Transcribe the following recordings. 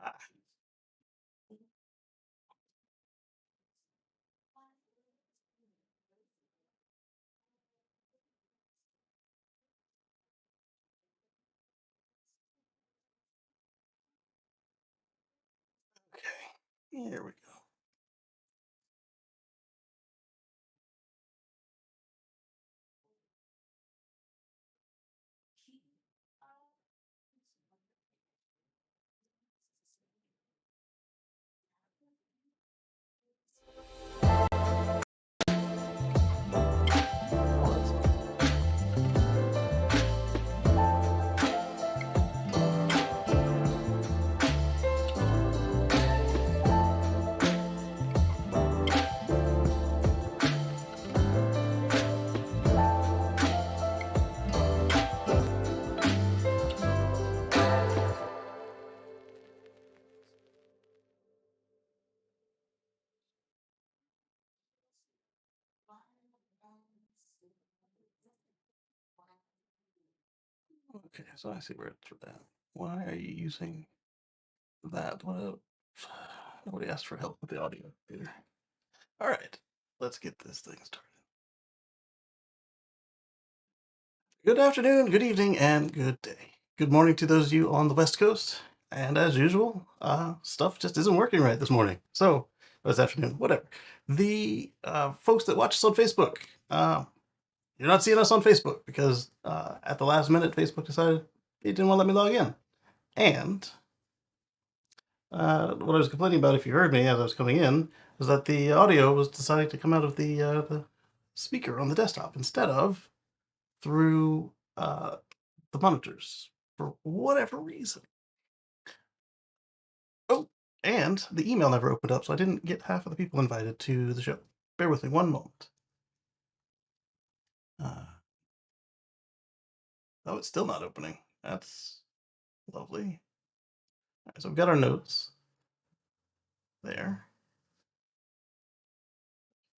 Ah, okay, here we go. Oh, okay, so I see where it's for that. Why are you using that? Nobody asked for help with the audio either. All right, let's get this thing started. Good afternoon, good evening, and good day. Good morning to those of you on the West Coast. And as usual, stuff just isn't working right this morning. So, this afternoon, whatever. The folks that watch us on Facebook, you're not seeing us on Facebook because at the last minute, Facebook decided it didn't want to let me log in. And what I was complaining about, if you heard me as I was coming in, was that the audio was deciding to come out of the speaker on the desktop instead of through the monitors for whatever reason. Oh, and the email never opened up, so I didn't get half of the people invited to the show. Bear with me one moment. Uh, oh, it's still not opening. That's lovely. All right, so we've got our notes there.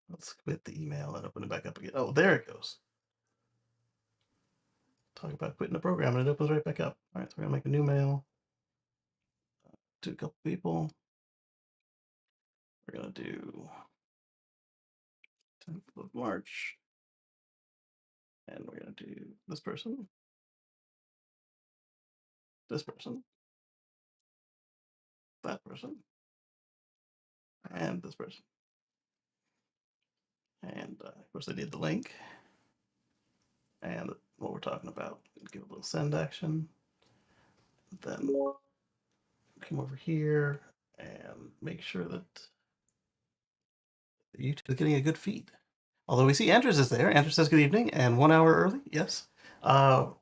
Let's quit the email and open it back up again. Oh, there it goes. Talk about quitting the program and it opens right back up. All right, so we're gonna make a new mail to a couple people. We're gonna do 10th of March, and we're gonna do this person, that person, and this person. And of course, I need the link and what we're talking about. Give a little send action. Then come over here and make sure that YouTube is getting a good feed. Although we see Andrews is there. Andrews says good evening and 1 hour early. Yes.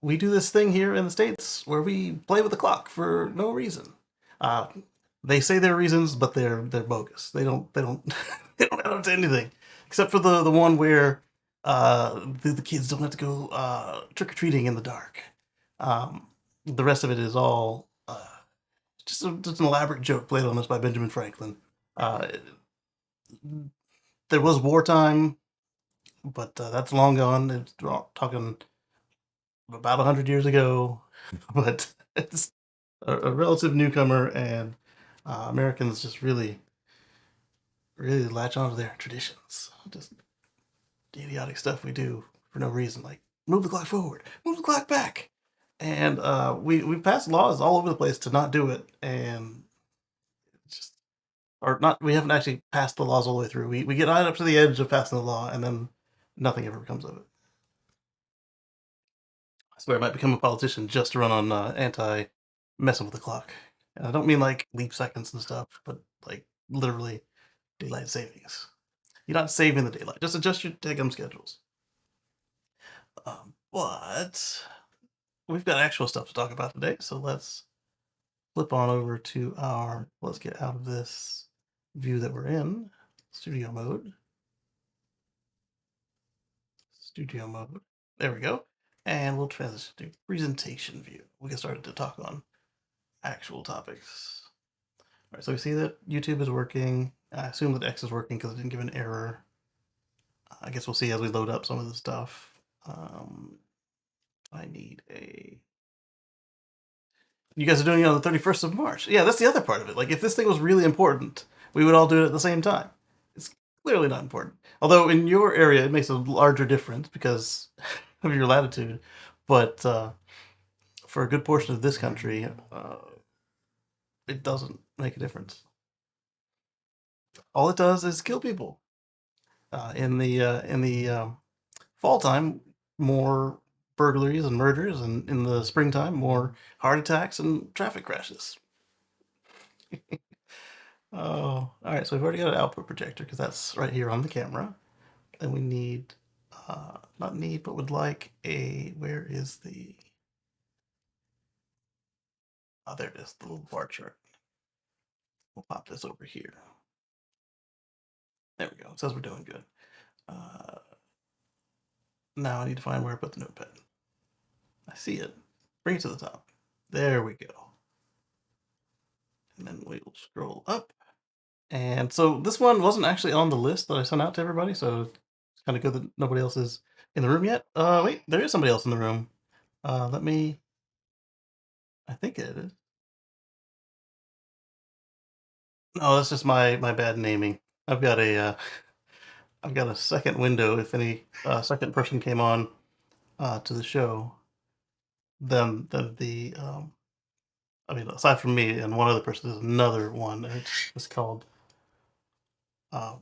We do this thing here in the States where we play with the clock for no reason. Uh, they say there are reasons, but they're bogus. They don't they don't add up to anything except for the one where the kids don't have to go trick or treating in the dark. The rest of it is all just an elaborate joke played on us by Benjamin Franklin. Uh, there was wartime, but that's long gone. It's talking about 100 years ago, but it's a relative newcomer, and Americans just really latch onto their traditions. Just idiotic stuff we do for no reason, like move the clock forward, move the clock back, and we've passed laws all over the place to not do it, and just or not. We haven't actually passed the laws all the way through. We get right up to the edge of passing the law, and then nothing ever comes of it. I swear I might become a politician just to run on anti messing with the clock. And I don't mean like leap seconds and stuff, but like literally daylight savings. You're not saving the daylight. Just adjust your daggum schedules. But we've got actual stuff to talk about today, so let's flip on over to our. Let's get out of this view that we're in. Studio mode. Studio mode. There we go. And we'll transition to presentation view. We can start to talk on actual topics. All right, so we see that YouTube is working. I assume that X is working because it didn't give an error. I guess we'll see as we load up some of the stuff. I need You guys are doing it on the 31st of March. Yeah, that's the other part of it. Like, if this thing was really important, we would all do it at the same time. It's clearly not important. Although in your area, it makes a larger difference because of your latitude. But for a good portion of this country, it doesn't make a difference. All it does is kill people. In the fall time, more burglaries and murders, and in the springtime, more heart attacks and traffic crashes. Oh, all right. So we've already got an output projector because that's right here on the camera. And we need, not need, but would like a, where is the, oh, there it is, the little bar chart. We'll pop this over here. There we go. It says we're doing good. Uh, Now I need to find where I put the notepad. I see it. Bring it to the top. There we go. And then we'll scroll up. And so this one wasn't actually on the list that I sent out to everybody, so it's kind of good that nobody else is in the room yet. Wait, there is somebody else in the room. Let me. I think it is. No, that's just my bad naming. I've got a I've got a second window. If any second person came on to the show, then the I mean, aside from me and one other person, there's another one, and it's called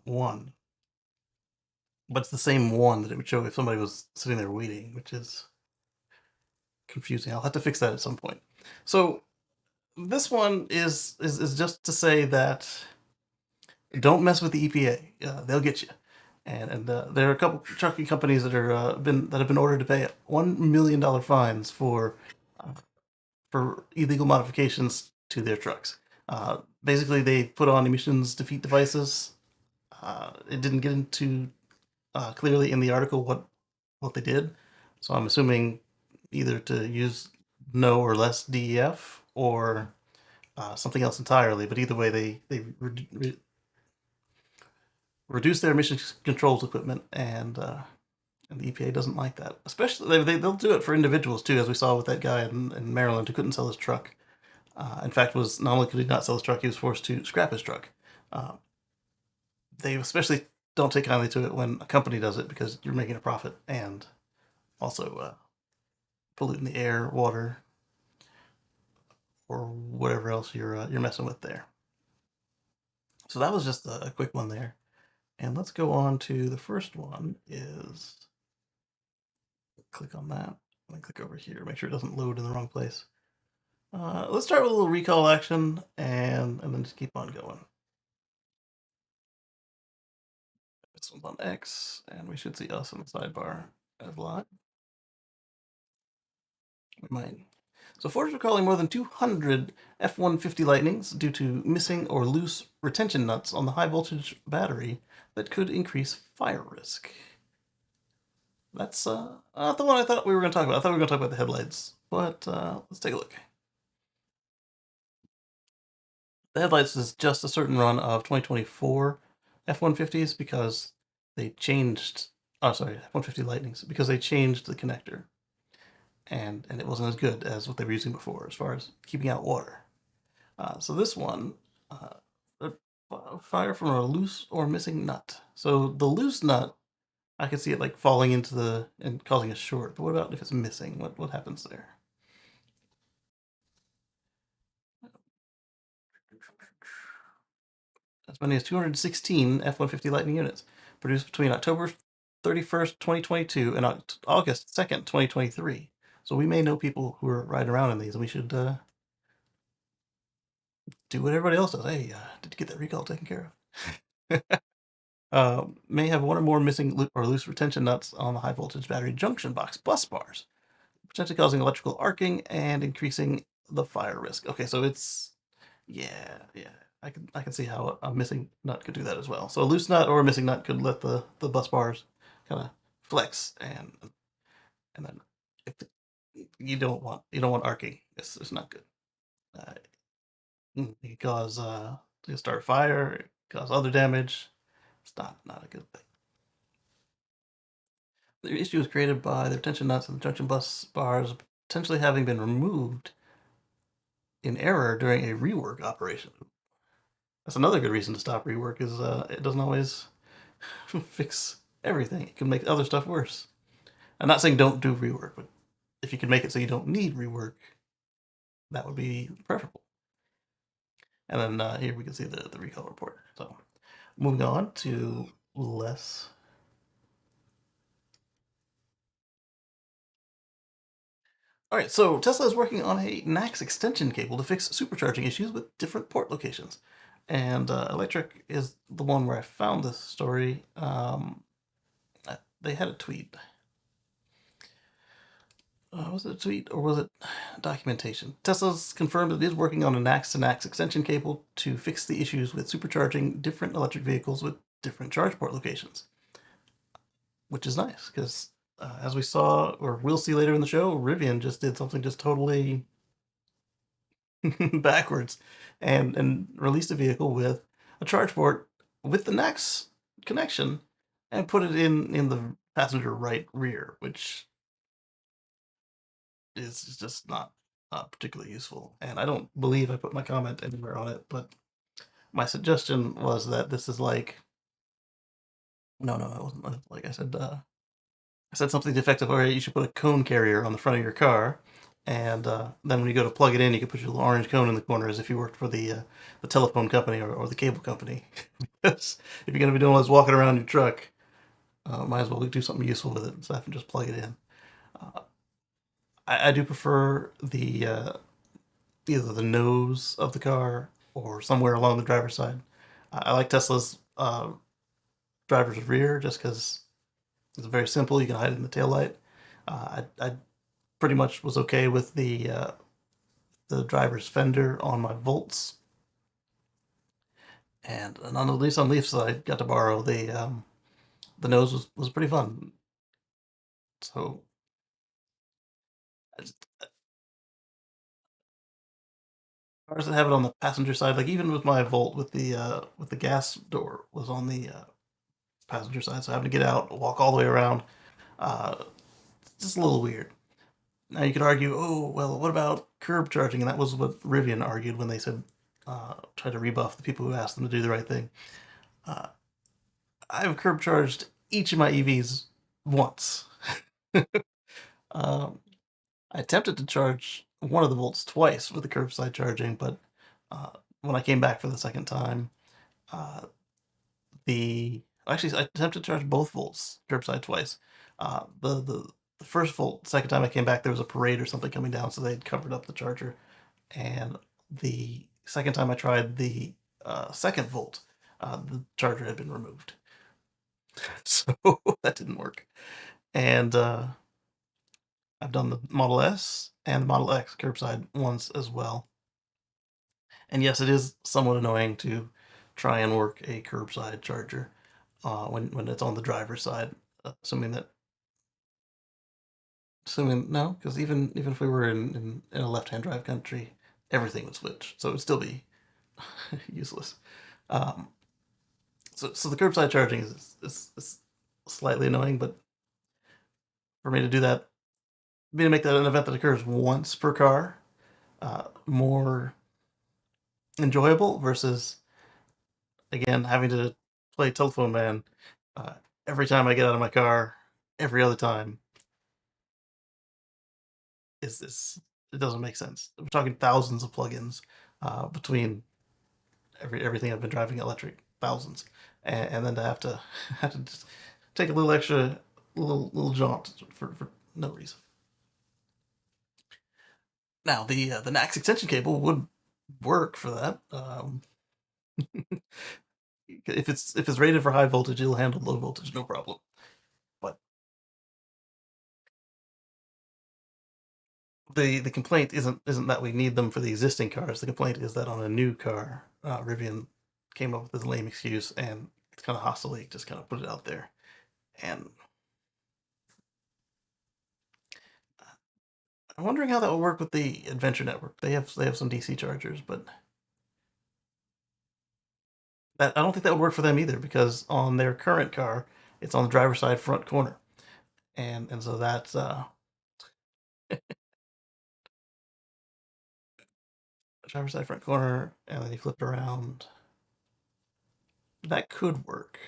one. But it's the same one that it would show if somebody was sitting there waiting, which is confusing. I'll have to fix that at some point. So this one is just to say that don't mess with the EPA. They'll get you. And there are a couple trucking companies that have been ordered to pay $1 million fines uh, for illegal modifications to their trucks. Basically, they put on emissions defeat devices. It didn't get into clearly in the article what they did, so I'm assuming either to use no or less DEF or something else entirely. But either way, they reduce their emissions controls equipment, and the EPA doesn't like that. Especially they'll do it for individuals too, as we saw with that guy in Maryland who couldn't sell his truck. In fact, was not only could he not sell his truck, he was forced to scrap his truck. Uh, they especially don't take kindly to it when a company does it because you're making a profit and also polluting the air, water, or whatever else you're messing with there. So that was just a quick one there. And let's go on to the first one is click on that and then click over here. Make sure it doesn't load in the wrong place. Let's start with a little recall action and then just keep on going. This one's on X, and we should see us in the sidebar as live. We might. So Ford is recalling more than 200 F-150 Lightnings due to missing or loose retention nuts on the high voltage battery that could increase fire risk. That's not the one I thought we were going to talk about. I thought we were going to talk about the headlights, but let's take a look. The headlights is just a certain run of 2024 F-150s because they changed. Oh, sorry, F-150 Lightnings because they changed the connector, and it wasn't as good as what they were using before as far as keeping out water. So this one, uh, fire from a loose or missing nut. So the loose nut, I could see it like falling into the and causing a short. But what about if it's missing? What happens there? As many as 216 F-150 Lightning units produced between October 31st, 2022 and August 2nd, 2023. So we may know people who are riding around in these, and we should do what everybody else does. Hey, did you get that recall taken care of? May have one or more missing or loose retention nuts on the high voltage battery junction box bus bars, potentially causing electrical arcing and increasing the fire risk. Okay, so it's yeah. I can see how a missing nut could do that as well. So a loose nut or a missing nut could let the bus bars kind of flex and then if you don't want arcing. It's not good. Uh, it can cause it can start fire, it can cause other damage. It's not a good thing. The issue was created by the retention nuts and the junction bus bars potentially having been removed in error during a rework operation. That's another good reason to stop rework is it doesn't always fix everything. It can make other stuff worse. I'm not saying don't do rework, but if you can make it so you don't need rework, that would be preferable. And then here we can see the recall report. So moving on to less. All right, so Tesla is working on a NACS extension cable to fix supercharging issues with different port locations. And Electric is the one where I found this story. They had a tweet. Was it a tweet or was it documentation? Tesla's confirmed it is working on a NACS to NACS extension cable to fix the issues with supercharging different electric vehicles with different charge port locations, which is nice because as we saw or we'll see later in the show, Rivian just did something just totally backwards and released a vehicle with a charge port with the NACS connection and put it in the passenger right rear, which is just not particularly useful. And I don't believe I put my comment anywhere on it, but my suggestion was that this is like no, it wasn't like I said something defective. Or you should put a cone carrier on the front of your car, and then when you go to plug it in, you can put your little orange cone in the corner as if you worked for the telephone company or the cable company. Because if you're going to be doing all this walking around your truck, might as well do something useful with it instead of just plug it in. Uh, I do prefer the either the nose of the car or somewhere along the driver's side. I like Tesla's driver's rear just because it's very simple. You can hide it in the taillight. I pretty much was okay with the driver's fender on my Volts, and on at least on Leafs that I got to borrow, the nose was pretty fun. So as far as I have it on the passenger side, like even with my Volt with the gas door was on the passenger side, so having to get out, walk all the way around, uh, just a little weird. Now you could argue, oh well, what about curb charging? And that was what Rivian argued when they said try to rebuff the people who asked them to do the right thing. Uh, I've curb charged each of my EVs once. um, I attempted to charge one of the Volts twice with the curbside charging, but uh, when I came back for the second time, uh, the actually I attempted to charge both Volts curbside twice. The first Volt, second time I came back, there was a parade or something coming down, so they'd covered up the charger. And the second time I tried the second Volt, the charger had been removed, so that didn't work. And I've done the Model S and the Model X curbside ones as well. And yes, it is somewhat annoying to try and work a curbside charger when it's on the driver's side, assuming that assuming no, because even if we were in a left-hand drive country, everything would switch, so it would still be useless. Um, so the curbside charging is slightly annoying, but for me to do that, me to make that an event that occurs once per car, more enjoyable versus again having to play telephone man uh, every time I get out of my car, every other time is this. It doesn't make sense. We're talking thousands of plugins between everything I've been driving electric, thousands, and then to have to just take a little extra little jaunt for no reason. Now the NACS extension cable would work for that. If it's rated for high voltage, it'll handle low voltage, no problem. But the complaint isn't that we need them for the existing cars. The complaint is that on a new car, Rivian came up with this lame excuse and it's kind of hostily just kind of put it out there. And I'm wondering how that will work with the Adventure Network. They have some DC chargers, but I don't think that would work for them either because on their current car, it's on the driver's side front corner, and so that's driver's side front corner, and then you flip it around. That could work.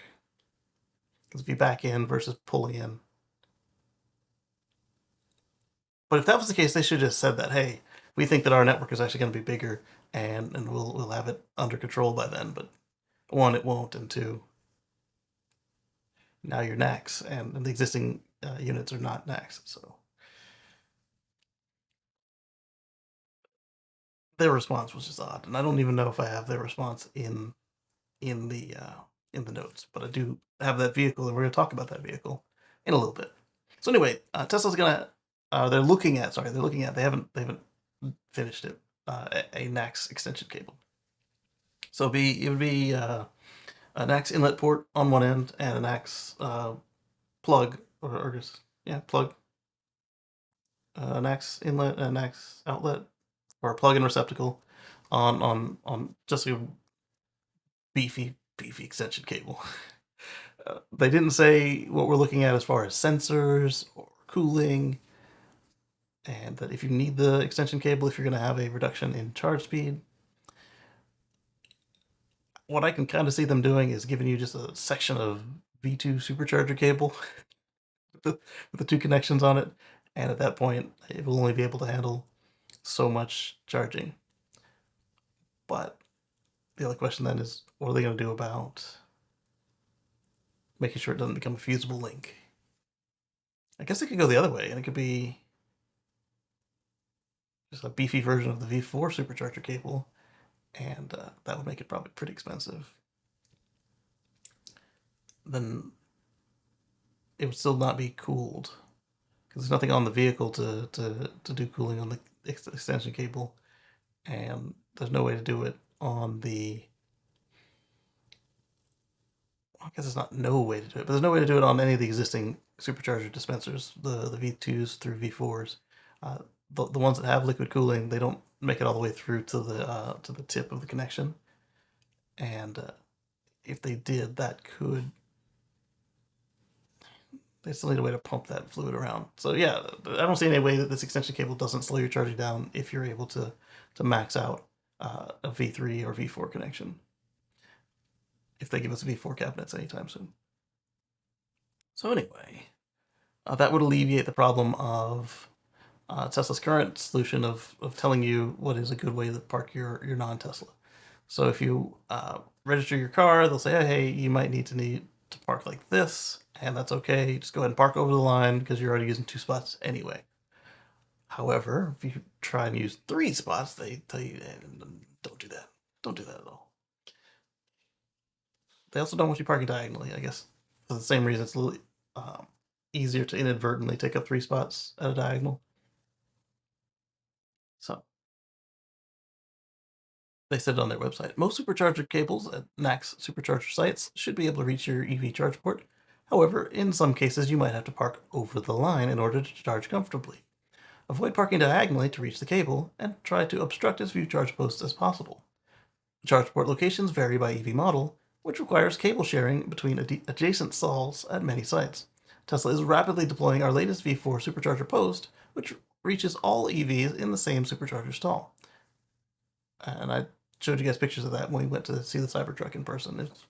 Because if you back in versus pulling in. But if that was the case, they should have just said that, hey, we think that our network is actually going to be bigger, and we'll have it under control by then. But one, it won't, and two, now you're NACs, and the existing units are not NACs. So their response was just odd, and I don't even know if I have their response in the notes, but I do have that vehicle, and we're going to talk about that vehicle in a little bit. So anyway, Tesla's gonna they're looking at they haven't finished it a NACS extension cable. So it would be a NACS inlet port on one end and a NACS plug or just plug, a NACS inlet and a NACS outlet or a plug-in receptacle on just a beefy extension cable. They didn't say what we're looking at as far as sensors or cooling, and that if you need the extension cable, if you're going to have a reduction in charge speed. What I can kind of see them doing is giving you just a section of V2 supercharger cable with the two connections on it, and at that point, it will only be able to handle so much charging. But the other question then is, what are they going to do about making sure it doesn't become a fusible link? I guess it could go the other way, and it could be just a beefy version of the V4 supercharger cable, and that would make it probably pretty expensive. Then it would still not be cooled because there's nothing on the vehicle to do cooling on the extension cable, and there's no way to do it on the. I guess there's not no way to do it, but there's no way to do it on any of the existing supercharger dispensers, the V2s through V4s. The ones that have liquid cooling, they don't make it all the way through to the tip of the connection, and if they did, that could. They still need a way to pump that fluid around. So yeah, I don't see any way that this extension cable doesn't slow your charging down if you're able to max out a V3 or V4 connection. If they give us V4 cabinets anytime soon. So anyway, that would alleviate the problem of Tesla's current solution of telling you what is a good way to park your non-Tesla. So if you register your car, they'll say, hey, you might need to park like this, and that's okay. Just go ahead and park over the line because you're already using 2 spots anyway. However, if you try and use 3 spots, they tell you, don't do that. Don't do that at all. They also don't want you parking diagonally, I guess, for the same reason it's a little easier to inadvertently take up 3 spots at a diagonal. So they said it on their website. Most supercharger cables at NACS supercharger sites should be able to reach your EV charge port. However, in some cases, you might have to park over the line in order to charge comfortably. Avoid parking diagonally to reach the cable, and try to obstruct as few charge posts as possible. Charge port locations vary by EV model, which requires cable sharing between adjacent stalls at many sites. Tesla is rapidly deploying our latest V4 supercharger post, which reaches all EVs in the same supercharger stall. And I showed you guys pictures of that when we went to see the Cybertruck in person. It's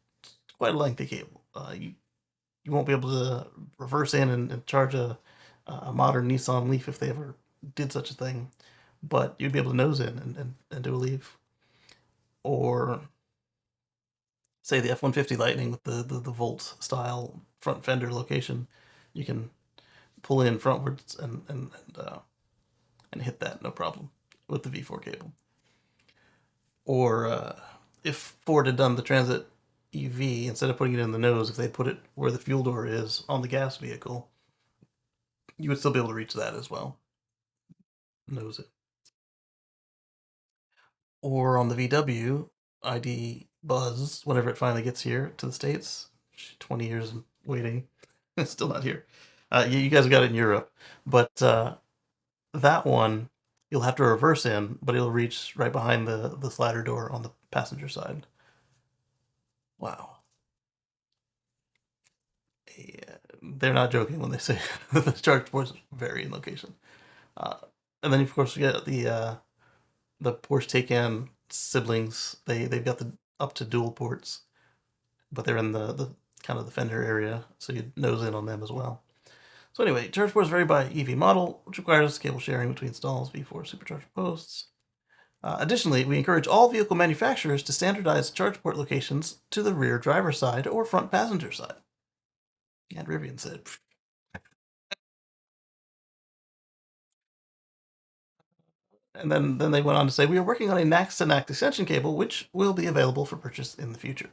quite a lengthy cable. You won't be able to reverse in and charge a modern Nissan Leaf if they ever did such a thing, but you'd be able to nose in and do a Leaf. Or say the F-150 Lightning with the Volt style front fender location, you can pull in frontwards and hit that no problem with the V4 cable. Or if Ford had done the Transit EV, instead of putting it in the nose, if they put it where the fuel door is on the gas vehicle, you would still be able to reach that as well. Nose it. Or on the VW ID Buzz, whenever it finally gets here to the States, 20 years waiting, it's still not here. You guys have got it in Europe, but that one you'll have to reverse in, but it'll reach right behind the slider door on the passenger side. Wow. Yeah, they're not joking when they say the charge ports vary in location. And then of course you get the Porsche Taycan siblings, they've got the up to dual ports, but they're in the kind of the fender area, so you nose in on them as well. So anyway, charge ports vary by EV model, which requires cable sharing between stalls, V4 supercharger posts. Additionally, we encourage all vehicle manufacturers to standardize charge port locations to the rear driver's side or front passenger side. And Rivian said, "Pfft." And then they went on to say, we are working on a NACS-to-NACS extension cable, which will be available for purchase in the future.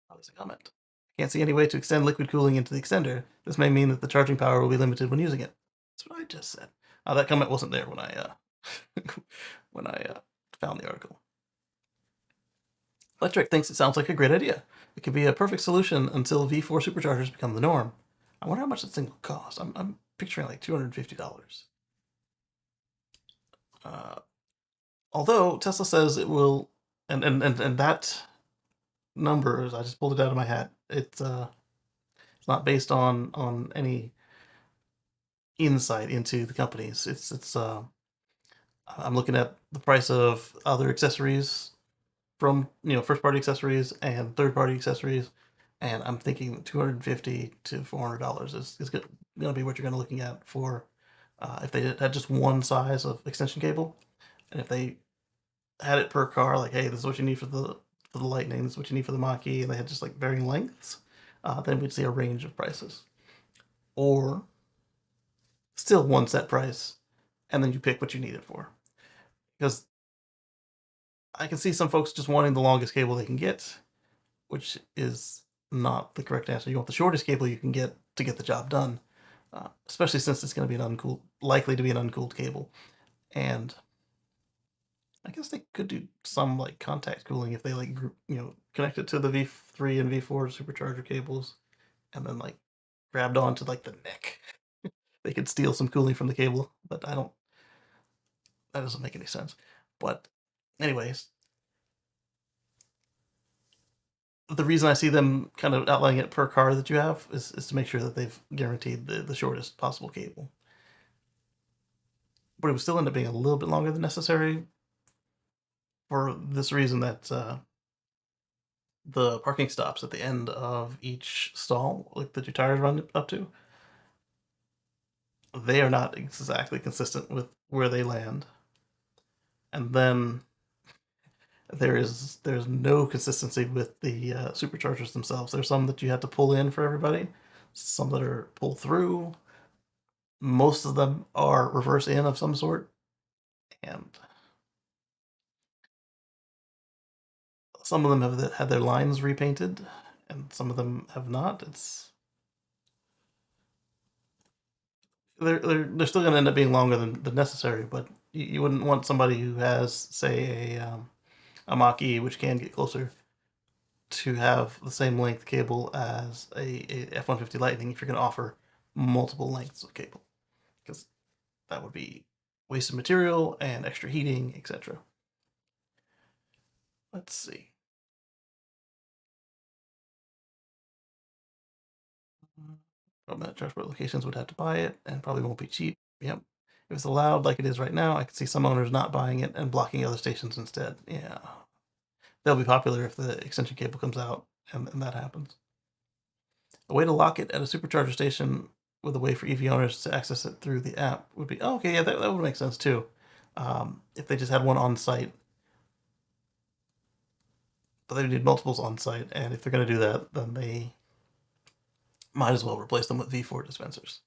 That was a comment. Can't see any way to extend liquid cooling into the extender. This may mean that the charging power will be limited when using it. That's what I just said. That comment wasn't there when I when I found the article. Electric thinks it sounds like a great idea. It could be a perfect solution until V4 superchargers become the norm. I wonder how much this thing will cost. I'm picturing like $250. Uh, Although Tesla says it will, and that number, I just pulled it out of my hat. It's not based on any insight into the companies. It's I'm looking at the price of other accessories from first party accessories and third party accessories, and I'm thinking $250 to $400 is going to be what you're going to looking at for if they had just one size of extension cable, and if they had it per car, like hey, this is what you need for the Lightning, this is what you need for the Mach-E, and they had just like varying lengths, then we'd see a range of prices, or still one set price, and then you pick what you need it for. Because I can see some folks just wanting the longest cable they can get, which is not the correct answer. You want the shortest cable you can get to get the job done, especially since it's going to be likely to be an uncooled cable. And I guess they could do some like contact cooling if they like connect it to the V3 and V4 supercharger cables, and then like grabbed onto like the neck. They could steal some cooling from the cable, but I don't. That doesn't make any sense. But anyways, the reason I see them kind of outlining it per car that you have is to make sure that they've guaranteed the shortest possible cable. But it would still end up being a little bit longer than necessary for this reason that the parking stops at the end of each stall, like that your tires run up to, they are not exactly consistent with where they land. And then there's no consistency with the superchargers themselves. There's some that you have to pull in for everybody, some that are pull through. Most of them are reverse in of some sort, and some of them have had their lines repainted, and some of them have not. They're still going to end up being longer than necessary, but you wouldn't want somebody who has, say, a Mach-E, which can get closer, to have the same length cable as a F-150 Lightning if you're going to offer multiple lengths of cable, because that would be wasted material and extra heating, etc. Let's see. That transport locations would have to buy it and probably won't be cheap. Yep. If it's allowed like it is right now, I can see some owners not buying it and blocking other stations instead. Yeah. They'll be popular if the extension cable comes out and that happens. A way to lock it at a supercharger station with a way for EV owners to access it through the app would be, oh, okay, yeah, that would make sense too. If they just had one on site, but they need multiples on site, and if they're going to do that, then they might as well replace them with V4 dispensers.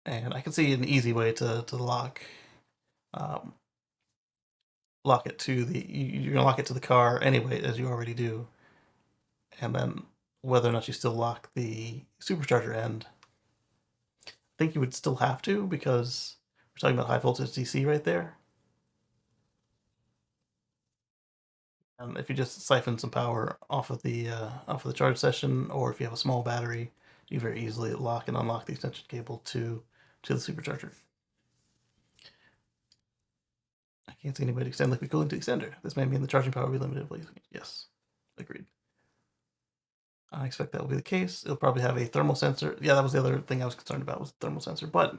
And I can see an easy way to um, lock it to you're gonna lock it to the car anyway, as you already do, and then whether or not you still lock the supercharger end, I think you would still have to because we're talking about high voltage DC right there. And if you just siphon some power off of the charge session, or if you have a small battery, you very easily lock and unlock the extension cable to the supercharger. I can't see anybody extend liquid cooling to the extender. This may mean the charging power will be limited, please. Yes, agreed. I expect that will be the case. It'll probably have a thermal sensor. Yeah, that was the other thing I was concerned about, was the thermal sensor. But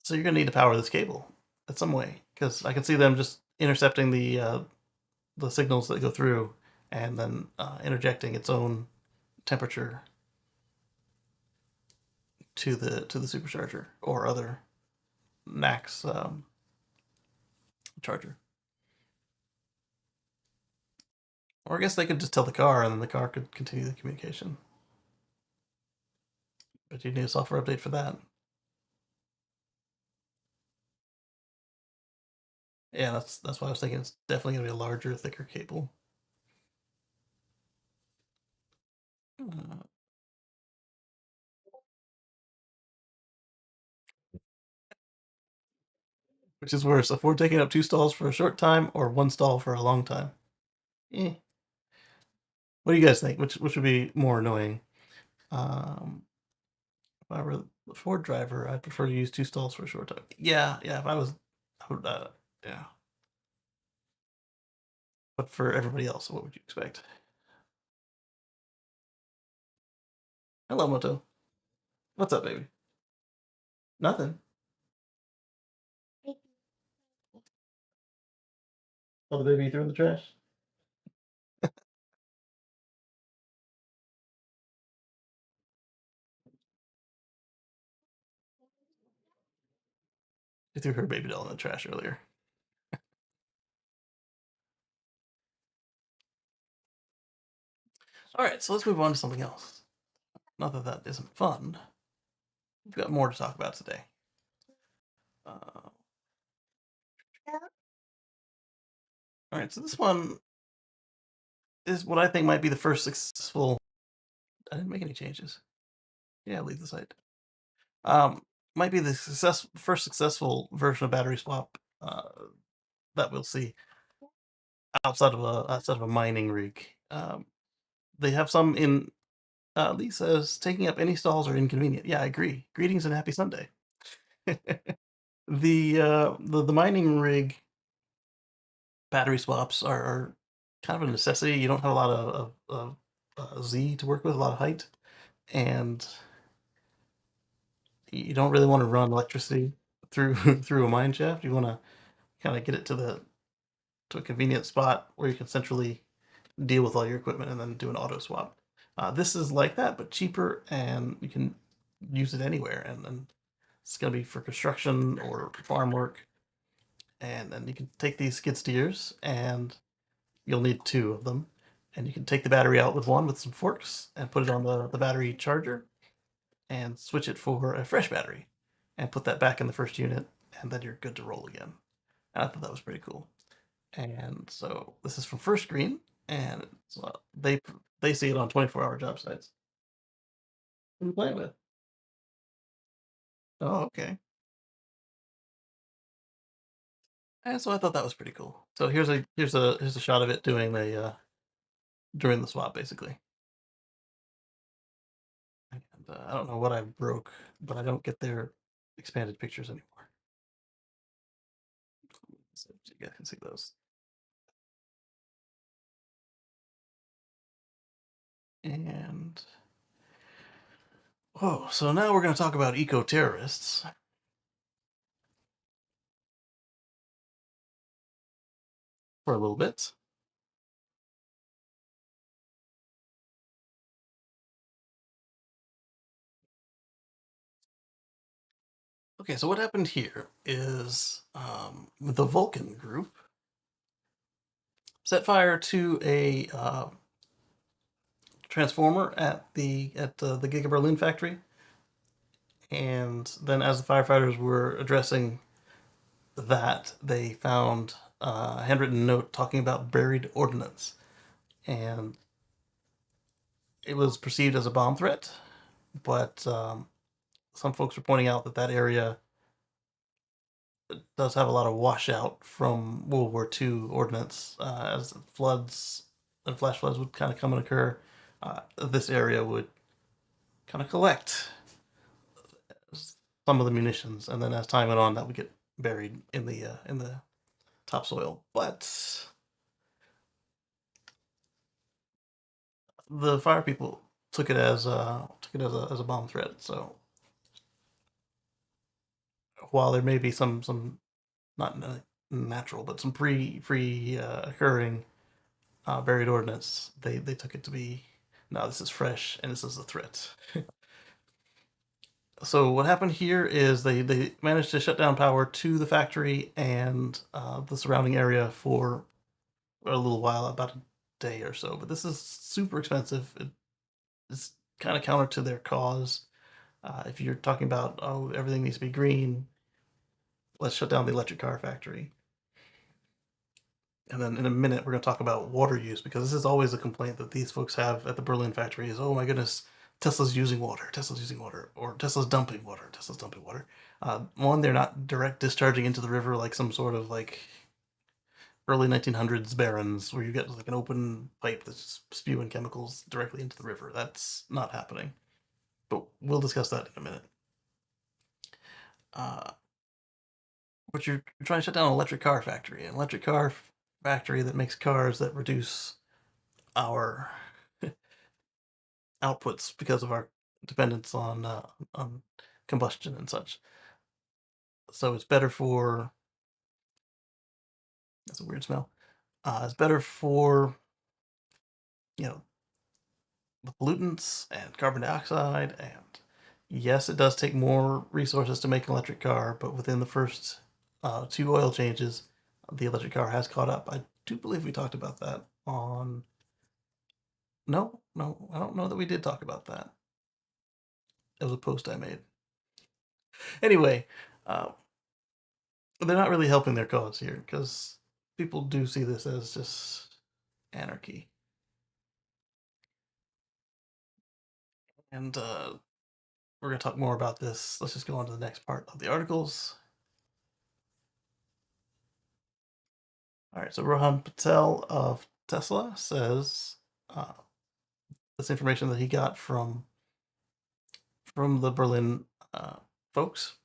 so you're gonna need to power this cable in some way, because I can see them just intercepting the signals that go through, and then interjecting its own temperature to the supercharger or other NACS charger. Or I guess they could just tell the car, and then the car could continue the communication. But you need a software update for that. Yeah, that's why I was thinking it's definitely gonna be a larger, thicker cable. Uh, which is worse, a Ford taking up 2 stalls for a short time or 1 stall for a long time? Eh. What do you guys think? Which would be more annoying? If I were the Ford driver, I'd prefer to use 2 stalls for a short time. Yeah, yeah. If I was, I would, yeah. But for everybody else, what would you expect? Hello, Moto. What's up, baby? Nothing. Oh, the baby you threw in the trash? She threw her baby doll in the trash earlier. All right, so let's move on to something else. Not that that isn't fun. We've got more to talk about today. All right, so this one is what I think might be the first successful. I didn't make any changes. Yeah, leave the site. Um, might be the first successful version of battery swap that we'll see outside of a mining rig. They have some in. Lee says taking up any stalls are inconvenient. Yeah, I agree. Greetings and happy Sunday. The mining rig battery swaps are kind of a necessity. You don't have a lot of Z to work with, a lot of height, and you don't really want to run electricity through through a mine shaft. You want to kind of get it to a convenient spot where you can centrally deal with all your equipment and then do an auto swap. This is like that, but cheaper, and you can use it anywhere. And it's going to be for construction or farm work. And then you can take these skid steers, and you'll need 2 of them. And you can take the battery out with one with some forks and put it on the battery charger and switch it for a fresh battery and put that back in the first unit, and then you're good to roll again. And I thought that was pretty cool. And so this is from First Green, and they see it on 24-hour job sites. What are you playing with? Oh, okay. And so I thought that was pretty cool. So here's a shot of it doing the during the swap, basically. And I don't know what I broke, but I don't get their expanded pictures anymore. So you guys can see those. And whoa, so now we're going to talk about eco terrorists for a little bit. Okay, so what happened here is the Vulcan group set fire to a transformer at the Giga Berlin factory, and then as the firefighters were addressing that, they found a handwritten note talking about buried ordnance, and it was perceived as a bomb threat. But some folks were pointing out that that area does have a lot of washout from World War II ordnance, as floods and flash floods would kind of come and occur. This area would kind of collect some of the munitions, and then as time went on, that would get buried in the topsoil. But the fire people took it as a bomb threat. So while there may be some not natural, but some pre occurring buried ordnance, they took it to be no, this is fresh and this is a threat. So what happened here is they managed to shut down power to the factory and the surrounding area for a little while, about a day or so. But this is super expensive. It's kind of counter to their cause. If you're talking about, oh, everything needs to be green, let's shut down the electric car factory. And then in a minute, we're going to talk about water use, because this is always a complaint that these folks have at the Berlin factory is, oh my goodness, Tesla's using water, or Tesla's dumping water, one, they're not direct discharging into the river like some sort of like early 1900s barons where you get like an open pipe that's spewing chemicals directly into the river. That's not happening. But we'll discuss that in a minute. Uh, but you're trying to shut down an electric car factory, that makes cars that reduce our outputs because of our dependence on combustion and such. So it's better for, that's a weird smell. It's better for, you know, the pollutants and carbon dioxide. And yes, it does take more resources to make an electric car, but within the first two oil changes, the electric car has caught up. I do believe we talked about that on. No, no, I don't know that we did talk about that. It was a post I made. Anyway, uh, they're not really helping their cause here because people do see this as just anarchy. And we're going to talk more about this. Let's just go on to the next part of the articles. All right, so Rohan Patel of Tesla says this information that he got from the Berlin folks.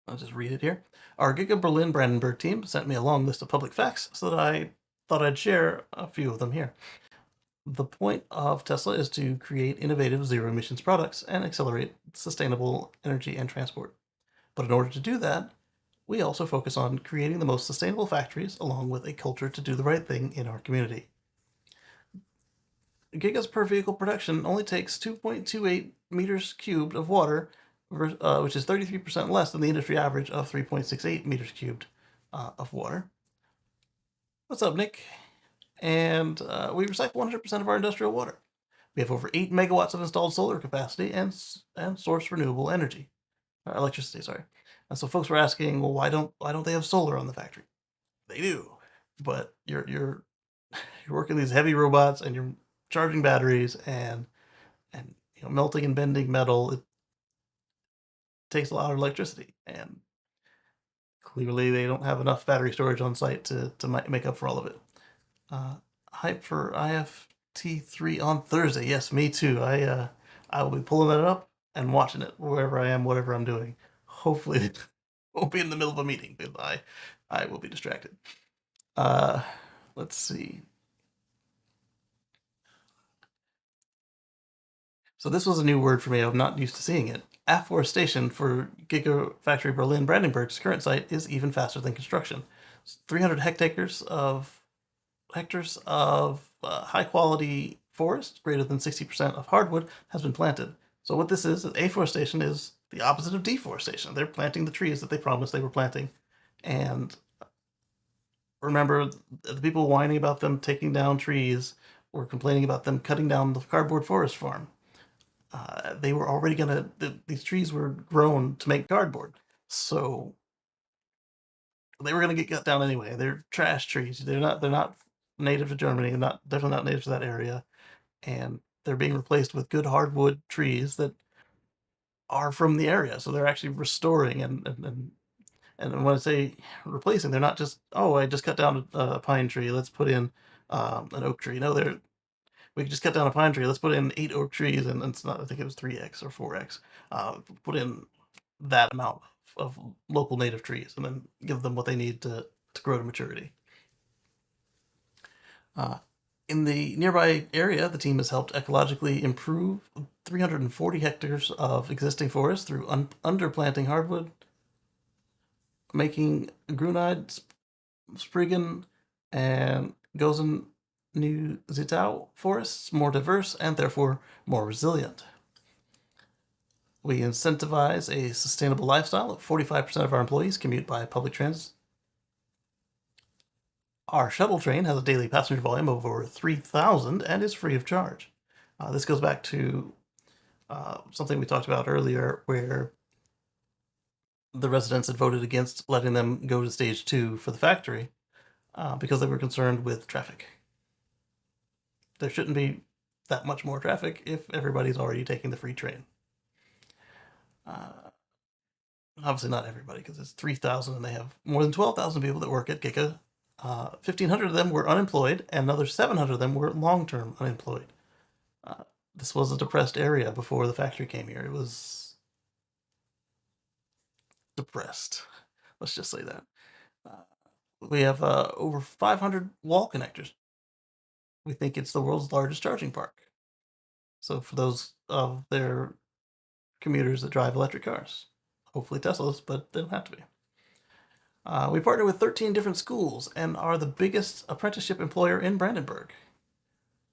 I'll just read it here. Our Giga Berlin Brandenburg team sent me a long list of public facts, so that I thought I'd share a few of them here. The point of Tesla is to create innovative zero emissions products and accelerate sustainable energy and transport. But in order to do that, we also focus on creating the most sustainable factories along with a culture to do the right thing in our community. Gigas per vehicle production only takes 2.28 meters cubed of water, which is 33% less than the industry average of 3.68 meters cubed of water. What's up, Nick? And we recycle 100% of our industrial water. We have over 8 megawatts of installed solar capacity and source renewable energy, electricity. Sorry. And so folks were asking, well, why don't they have solar on the factory? They do, but you're working these heavy robots and you're charging batteries and melting and bending metal. It takes a lot of electricity, and clearly they don't have enough battery storage on site to make up for all of it. Hype for IFT3 on Thursday. Yes, me too. I will be pulling that up and watching it wherever I am, whatever I'm doing. Hopefully, it won't be in the middle of a meeting because I will be distracted. Let's see. So this was a new word for me. I'm not used to seeing it. Afforestation for Gigafactory Berlin Brandenburg's current site is even faster than construction. 300 hectares of high quality forest, greater than 60% of hardwood, has been planted. So what this is afforestation is the opposite of deforestation. They're planting the trees that they promised they were planting. And remember, the people whining about them taking down trees were complaining about them cutting down the cardboard forest farm. They were already these trees were grown to make cardboard. So they were gonna get cut down anyway. They're trash trees. They're not native to Germany. Definitely not native to that area. And they're being replaced with good hardwood trees that are from the area. So they're actually restoring and when I say replacing, they're not just, oh, I just cut down a pine tree, let's put in an oak tree. No, we could just cut down a pine tree. Let's put in 8 oak trees, and it's not. I think it was 3x or 4x. Put in that amount of local native trees, and then give them what they need to grow to maturity. In the nearby area, the team has helped ecologically improve 340 hectares of existing forest through underplanting hardwood, making Grunide, Spriggan, and Gozen New Zittau forests more diverse and therefore more resilient. We incentivize a sustainable lifestyle. 45% of our employees commute by public transit. Our shuttle train has a daily passenger volume of over 3,000 and is free of charge. This goes back to something we talked about earlier, where the residents had voted against letting them go to stage 2 for the factory because they were concerned with traffic. There shouldn't be that much more traffic if everybody's already taking the free train. Obviously not everybody, because it's 3,000 and they have more than 12,000 people that work at Giga. 1,500 of them were unemployed, and another 700 of them were long-term unemployed. This was a depressed area before the factory came here. It was depressed. Let's just say that. We have over 500 wall connectors. We think it's the world's largest charging park. So for those of their commuters that drive electric cars, hopefully Teslas, but they don't have to be. We partner with 13 different schools and are the biggest apprenticeship employer in Brandenburg.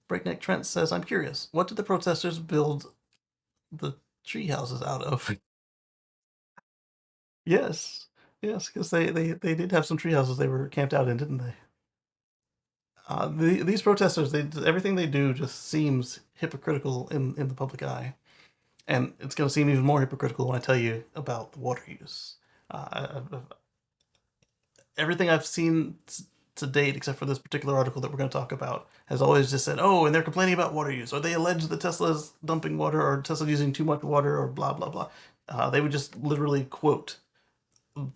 Breakneck Trent says, I'm curious, what did the protesters build the tree houses out of? Yes, yes, because they did have some tree houses they were camped out in, didn't they? These protesters, everything they do just seems hypocritical in the public eye. And it's going to seem even more hypocritical when I tell you about the water use. Everything I've seen to date, except for this particular article that we're going to talk about, has always just said, oh, and they're complaining about water use, or they allege that Tesla's dumping water, or Tesla's using too much water, or blah, blah, blah. They would just literally quote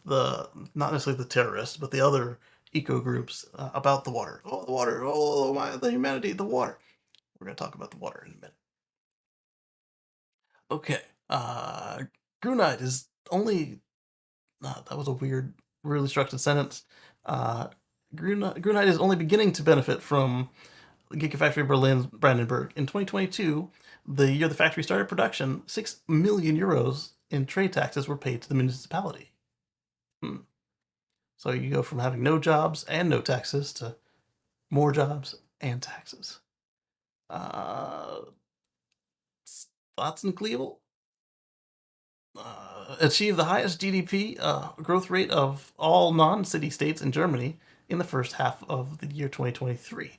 not necessarily the terrorists, but the other eco groups about the water. Oh, the water. Oh, the humanity, the water. We're going to talk about the water in a minute. Okay. Grunite is only. That was a weird, really structured sentence. Grunite is only beginning to benefit from the Gigafactory Berlin's Brandenburg. In 2022, the year the factory started production, 6 million euros in trade taxes were paid to the municipality. So you go from having no jobs and no taxes to more jobs and taxes. Thoughts in Cleveland? Achieve the highest GDP growth rate of all non-city states in Germany in the first half of the year 2023,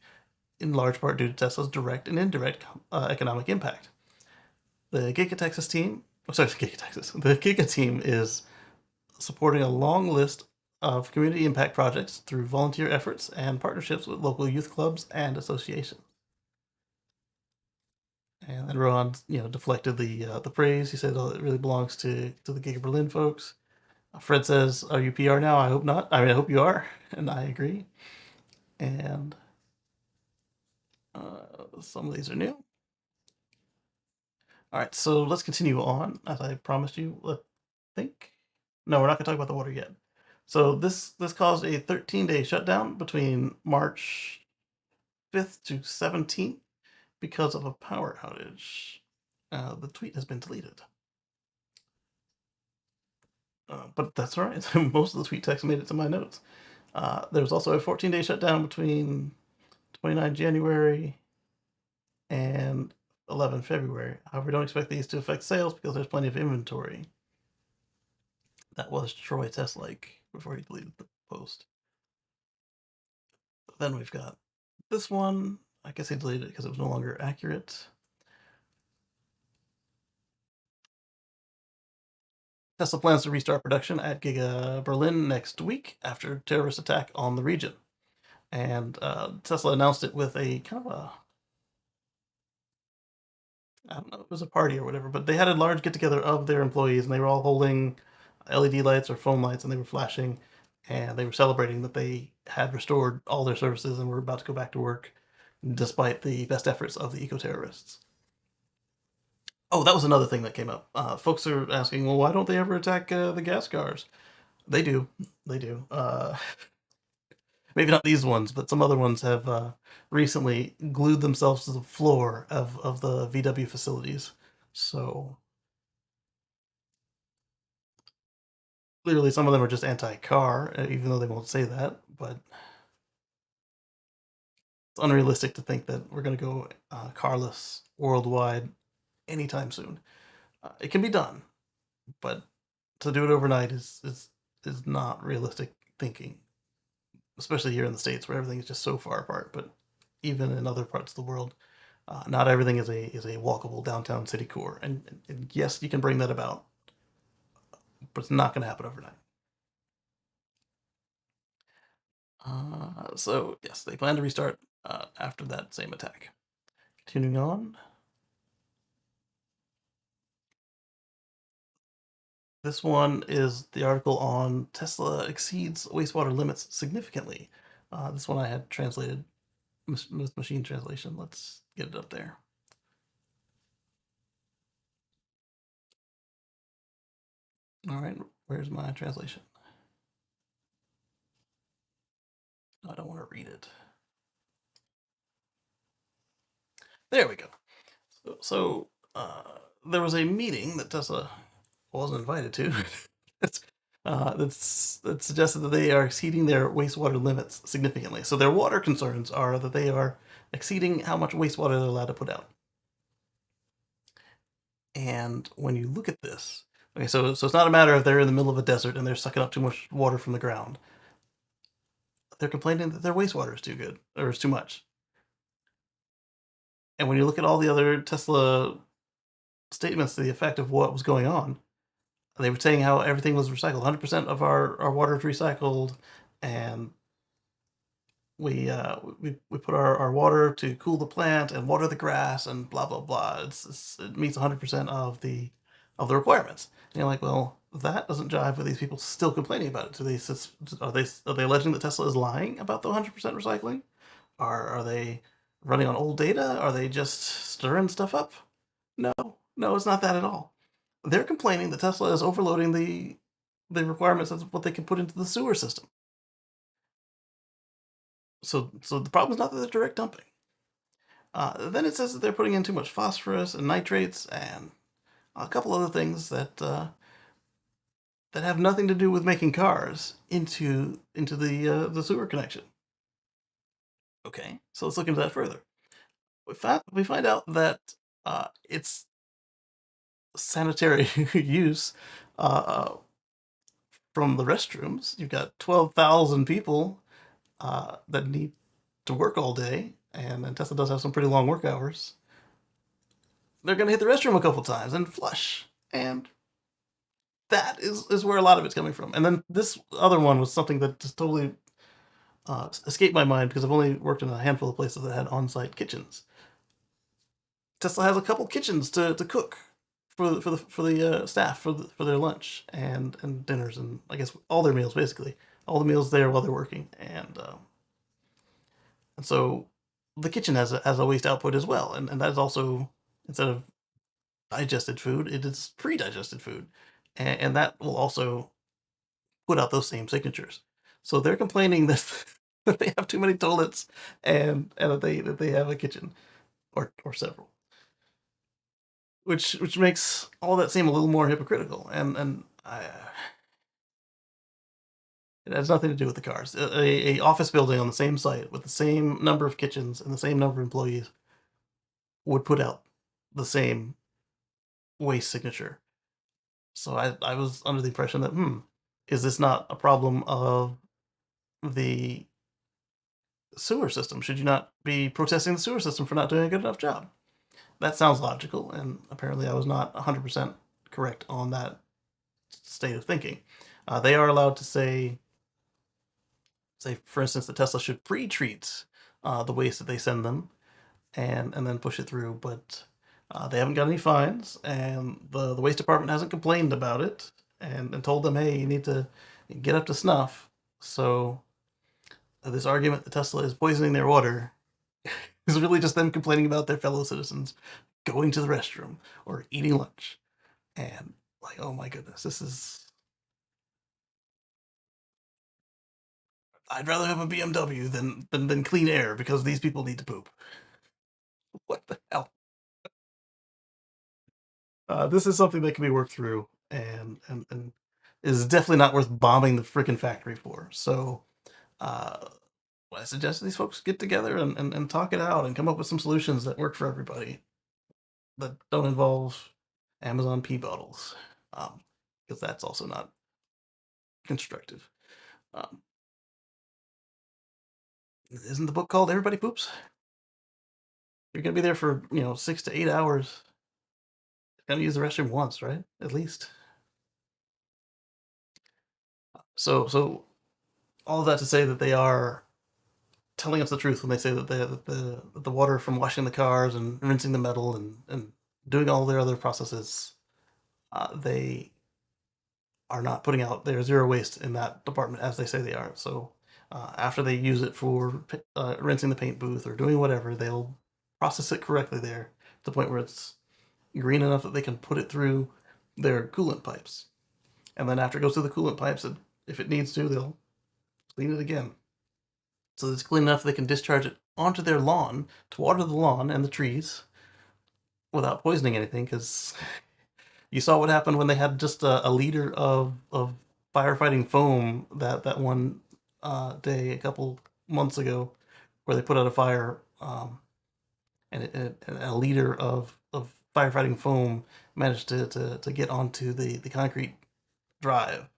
in large part due to Tesla's direct and indirect economic impact. The Giga Texas team, the Giga team is supporting a long list of community impact projects through volunteer efforts and partnerships with local youth clubs and associations. And then Rohan, deflected the praise. He said, "Oh, it really belongs to the Giga Berlin folks." Fred says, "Are you PR now? I hope not. I hope you are," and I agree. And some of these are new. All right, so let's continue on. As I promised you, I think. No, we're not going to talk about the water yet. So this caused a 13-day shutdown between March 5th to 17th because of a power outage. The tweet has been deleted. But that's all right. Most of the tweet text made it to my notes. There was also a 14-day shutdown between 29 January and 11 February. However, we don't expect these to affect sales because there's plenty of inventory. That was Troy Teslake before he deleted the post. Then we've got this one. I guess he deleted it because it was no longer accurate. Tesla plans to restart production at Giga Berlin next week after terrorist attack on the region. And Tesla announced it with a kind of a, I don't know, it was a party or whatever, but they had a large get together of their employees, and they were all holding LED lights or phone lights, and they were flashing, and they were celebrating that they had restored all their services and were about to go back to work, despite the best efforts of the eco-terrorists. Oh, that was another thing that came up. Folks are asking, well, why don't they ever attack the gas cars? They do. They do. maybe not these ones, but some other ones have recently glued themselves to the floor of the VW facilities. So clearly, some of them are just anti-car, even though they won't say that. But it's unrealistic to think that we're going to go carless worldwide anytime soon. It can be done, but to do it overnight is not realistic thinking, especially here in the states where everything is just so far apart. But even in other parts of the world, not everything is a walkable downtown city core. And yes, you can bring that about, but it's not going to happen overnight. So yes, they plan to restart after that same attack. Continuing on, this one is the article on Tesla exceeds wastewater limits significantly. This one I had translated with machine translation. Let's get it up there. All right, where's my translation? I don't want to read it. There we go. So there was a meeting that Tesla wasn't invited to. That suggested that they are exceeding their wastewater limits significantly. So their water concerns are that they are exceeding how much wastewater they're allowed to put out. And when you look at this, okay, so it's not a matter of they're in the middle of a desert and they're sucking up too much water from the ground. They're complaining that their wastewater is too good or is too much. And when you look at all the other Tesla statements to the effect of what was going on, they were saying how everything was recycled. 100% of our water is recycled, and we put our water to cool the plant and water the grass and blah blah blah. It meets 100% of the requirements. And you're like, well, that doesn't jive with these people still complaining about it. Are they alleging that Tesla is lying about the 100% recycling? Are they running on old data? Are they just stirring stuff up? No, no, it's not that at all. They're complaining that Tesla is overloading the requirements of what they can put into the sewer system. So the problem is not that they're direct dumping. Then it says that they're putting in too much phosphorus and nitrates and a couple other things that have nothing to do with making cars into the sewer connection. Okay, so let's look into that further. We find out that it's sanitary use uh, from the restrooms. You've got 12,000 people that need to work all day, and Tesla does have some pretty long work hours. They're going to hit the restroom a couple times and flush, and that is where a lot of it's coming from. And then this other one was something that just totally escaped my mind because I've only worked in a handful of places that had on-site kitchens. Tesla has a couple kitchens to cook for the staff for their lunch and dinners and I guess all their meals basically, all the meals there while they're working, and so the kitchen has a waste output as well, and that is also, instead of digested food, it is pre-digested food, and that will also put out those same signatures. So they're complaining that that they have too many toilets and that they have a kitchen or several, which makes all that seem a little more hypocritical. It has nothing to do with the cars. A office building on the same site with the same number of kitchens and the same number of employees would put out the same waste signature. So I was under the impression that is this not a problem of the sewer system? Should you not be protesting the sewer system for not doing a good enough job? That sounds logical, and apparently I was not 100% correct on that state of thinking. They are allowed to say, for instance, that Tesla should pre-treat the waste that they send them and then push it through, but they haven't got any fines, and the waste department hasn't complained about it and told them, hey, you need to get up to snuff. So this argument that Tesla is poisoning their water is really just them complaining about their fellow citizens going to the restroom or eating lunch. And like, oh my goodness, this is I'd rather have a BMW than clean air because these people need to poop. What the hell? This is something that can be worked through, and is definitely not worth bombing the freaking factory for. So, uh, I suggest these folks get together and talk it out and come up with some solutions that work for everybody that don't involve Amazon pee bottles, because that's also not constructive. Um, isn't the book called Everybody Poops? You're gonna be there for 6 to 8 hours. Gonna use the restroom once, right? At least. So all of that to say that they are telling us the truth when they say that the water from washing the cars and rinsing the metal and doing all their other processes, they are not putting out their zero waste in that department as they say they are. So after they use it for rinsing the paint booth or doing whatever, they'll process it correctly there to the point where it's green enough that they can put it through their coolant pipes. And then after it goes through the coolant pipes, if it needs to, they'll clean it again. So it's clean enough they can discharge it onto their lawn to water the lawn and the trees without poisoning anything. Because you saw what happened when they had just a liter of firefighting foam that one day a couple months ago, where they put out a fire, and a liter of firefighting foam managed to get onto the concrete drive,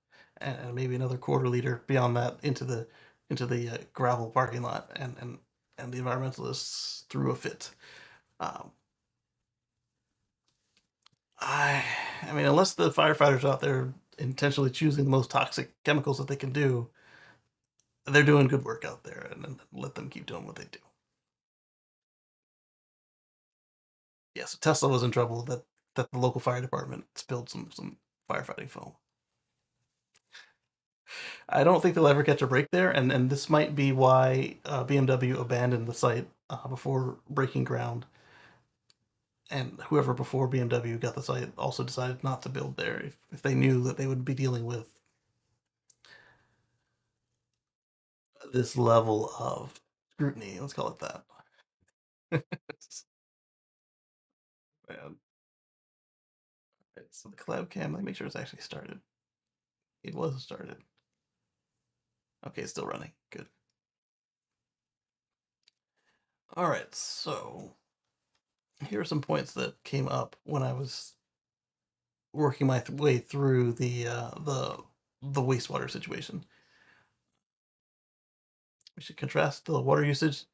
and maybe another quarter liter beyond that into the gravel parking lot, and the environmentalists threw a fit. Um, I I mean, unless the firefighters out there intentionally choosing the most toxic chemicals that they can do, they're doing good work out there, and let them keep doing what they do. Yeah, so Tesla was in trouble that the local fire department spilled some firefighting foam. I don't think they'll ever catch a break there, and this might be why BMW abandoned the site before breaking ground, and whoever before BMW got the site also decided not to build there if they knew that they would be dealing with this level of scrutiny. Let's call it that. Man. Right, so the cloud cam. Let me make sure it's actually started. It was started. Okay, it's still running. Good. All right, so here are some points that came up when I was working my way through the wastewater situation. We should contrast the water usage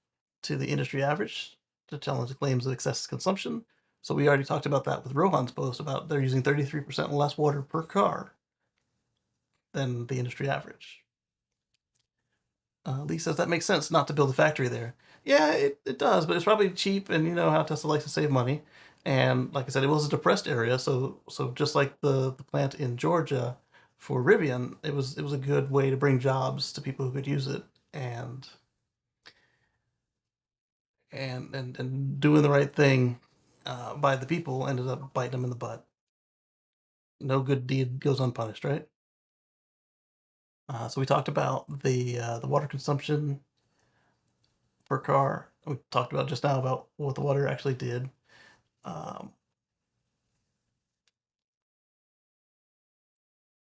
to the industry average to challenge the claims of excessive consumption. So we already talked about that with Rohan's post about they're using 33% less water per car than the industry average. Lee says that makes sense not to build a factory there. Yeah, it does, but it's probably cheap, and you know how Tesla likes to save money. And like I said, it was a depressed area, so just like the plant in Georgia for Rivian, it was a good way to bring jobs to people who could use it, and doing the right thing by the people ended up biting them in the butt. No good deed goes unpunished, right? So we talked about the water consumption per car. We talked about just now about what the water actually did. Um,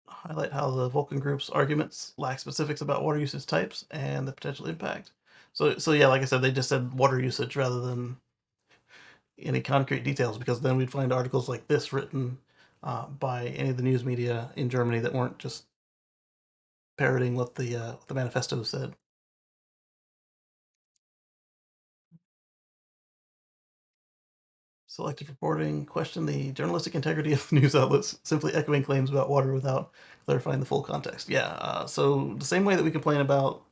Highlight how the Vulcan Group's arguments lack specifics about water usage types and the potential impact. So yeah, like I said, they just said water usage rather than any concrete details, because then we'd find articles like this written by any of the news media in Germany that weren't just parroting what the manifesto said. Selective reporting questioned the journalistic integrity of news outlets, simply echoing claims about water without clarifying the full context. Yeah, so the same way that we complain about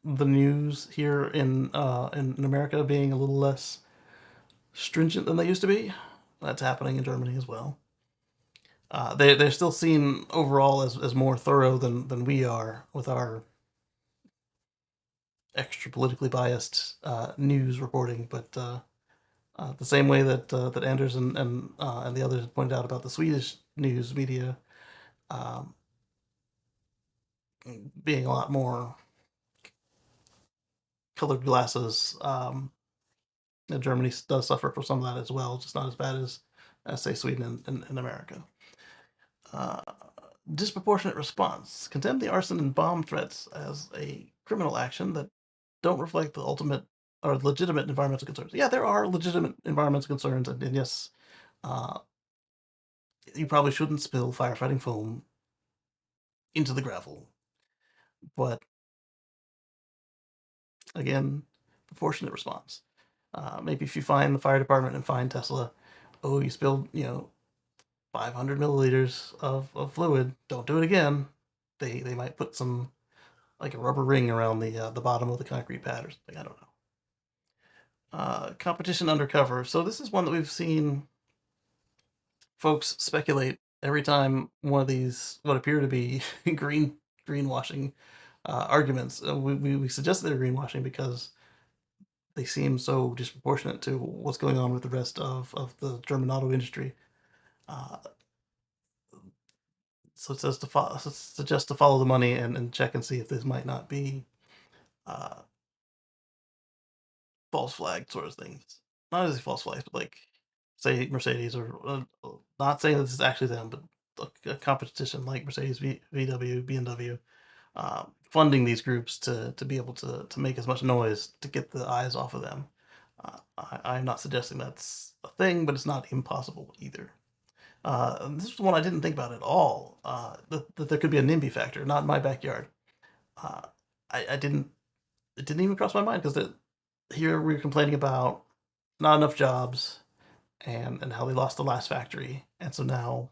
the news here in America being a little less stringent than they used to be, that's happening in Germany as well. They're still seen overall as more thorough than we are with our extra politically biased news reporting, but the same way that Anders and the others pointed out about the Swedish news media um, being a lot more colored glasses. Germany does suffer from some of that as well, just not as bad as say Sweden and America. Uh, Disproportionate response. Condemn the arson and bomb threats as a criminal action that don't reflect the ultimate or legitimate environmental concerns. Yeah, there are legitimate environmental concerns, and yes, uh, you probably shouldn't spill firefighting foam into the gravel. But again, proportionate response. Maybe if you find the fire department and find Tesla, oh, you spilled 500 milliliters of fluid. Don't do it again. They might put some like a rubber ring around the bottom of the concrete pad or something. I don't know. Competition undercover. So this is one that we've seen folks speculate every time one of these what appear to be greenwashing arguments. We suggest they're greenwashing because they seem so disproportionate to what's going on with the rest of the German auto industry. Uh, so it says to suggest to follow the money and check and see if this might not be uh, false flag sort of things. Not as false flags, but like say Mercedes or not saying this is actually them, but a competition like Mercedes, VW, BMW, funding these groups to be able to make as much noise to get the eyes off of them. I'm not suggesting that's a thing, but it's not impossible either. This is one I didn't think about at all. That there could be a NIMBY factor, not in my backyard. Uh, I didn't. It didn't even cross my mind because here we were complaining about not enough jobs and how they lost the last factory, and so now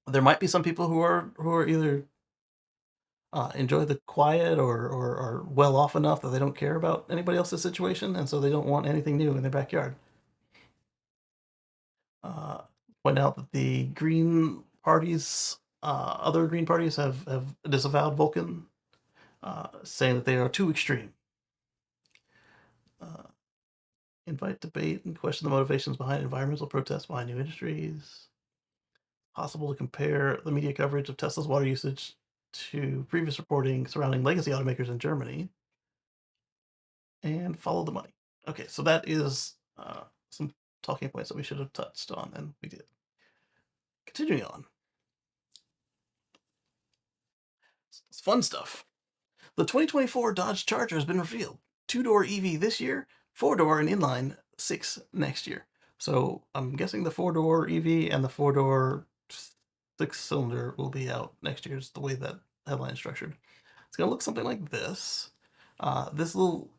there might be some people who are either enjoy the quiet or are well off enough that they don't care about anybody else's situation, and so they don't want anything new in their backyard. Uh, Point out that the Green parties, other Green parties have disavowed Vulcan, saying that they are too extreme. Uh, Invite debate and question the motivations behind environmental protests behind new industries. Possible to compare the media coverage of Tesla's water usage to previous reporting surrounding legacy automakers in Germany, and follow the money. Okay, so that is some talking points that we should have touched on, and we did. Continuing on, it's fun stuff. The 2024 Dodge Charger has been revealed. Two-door EV this year, four-door and inline six next year. So I'm guessing the four-door EV and the four-door six-cylinder will be out next year. Is the way that headline is structured. It's gonna look something like this. This little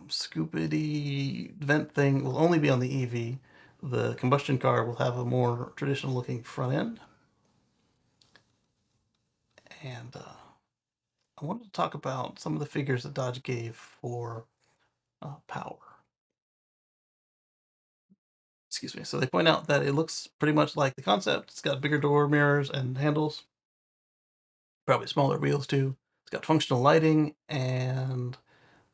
scoopity vent thing will only be on the EV. The combustion car will have a more traditional looking front end. And I wanted to talk about some of the figures that Dodge gave for power. Excuse me. So they point out that it looks pretty much like the concept. It's got bigger door mirrors and handles, probably smaller wheels too. It's got functional lighting, and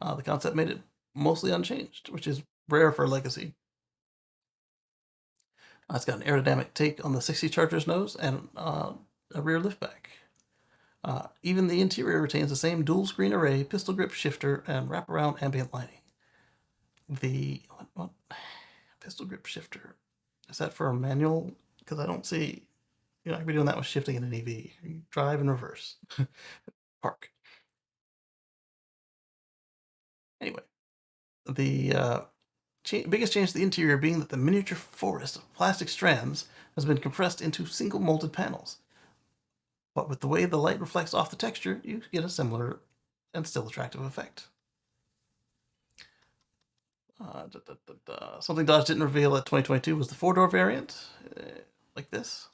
the concept made it mostly unchanged, which is rare for a legacy. It's got an aerodynamic take on the 60 Charger's nose and a rear liftback. Even the interior retains the same dual screen array, pistol grip shifter, and wraparound ambient lighting. The what pistol grip shifter, is that for a manual? Because I don't see you're not gonna be doing that much shifting in an EV. You drive and reverse, park. Anyway, the biggest change to the interior being that the miniature forest of plastic strands has been compressed into single molded panels. But with the way the light reflects off the texture, you get a similar and still attractive effect. Something Dodge didn't reveal at 2022 was the four-door variant, like this.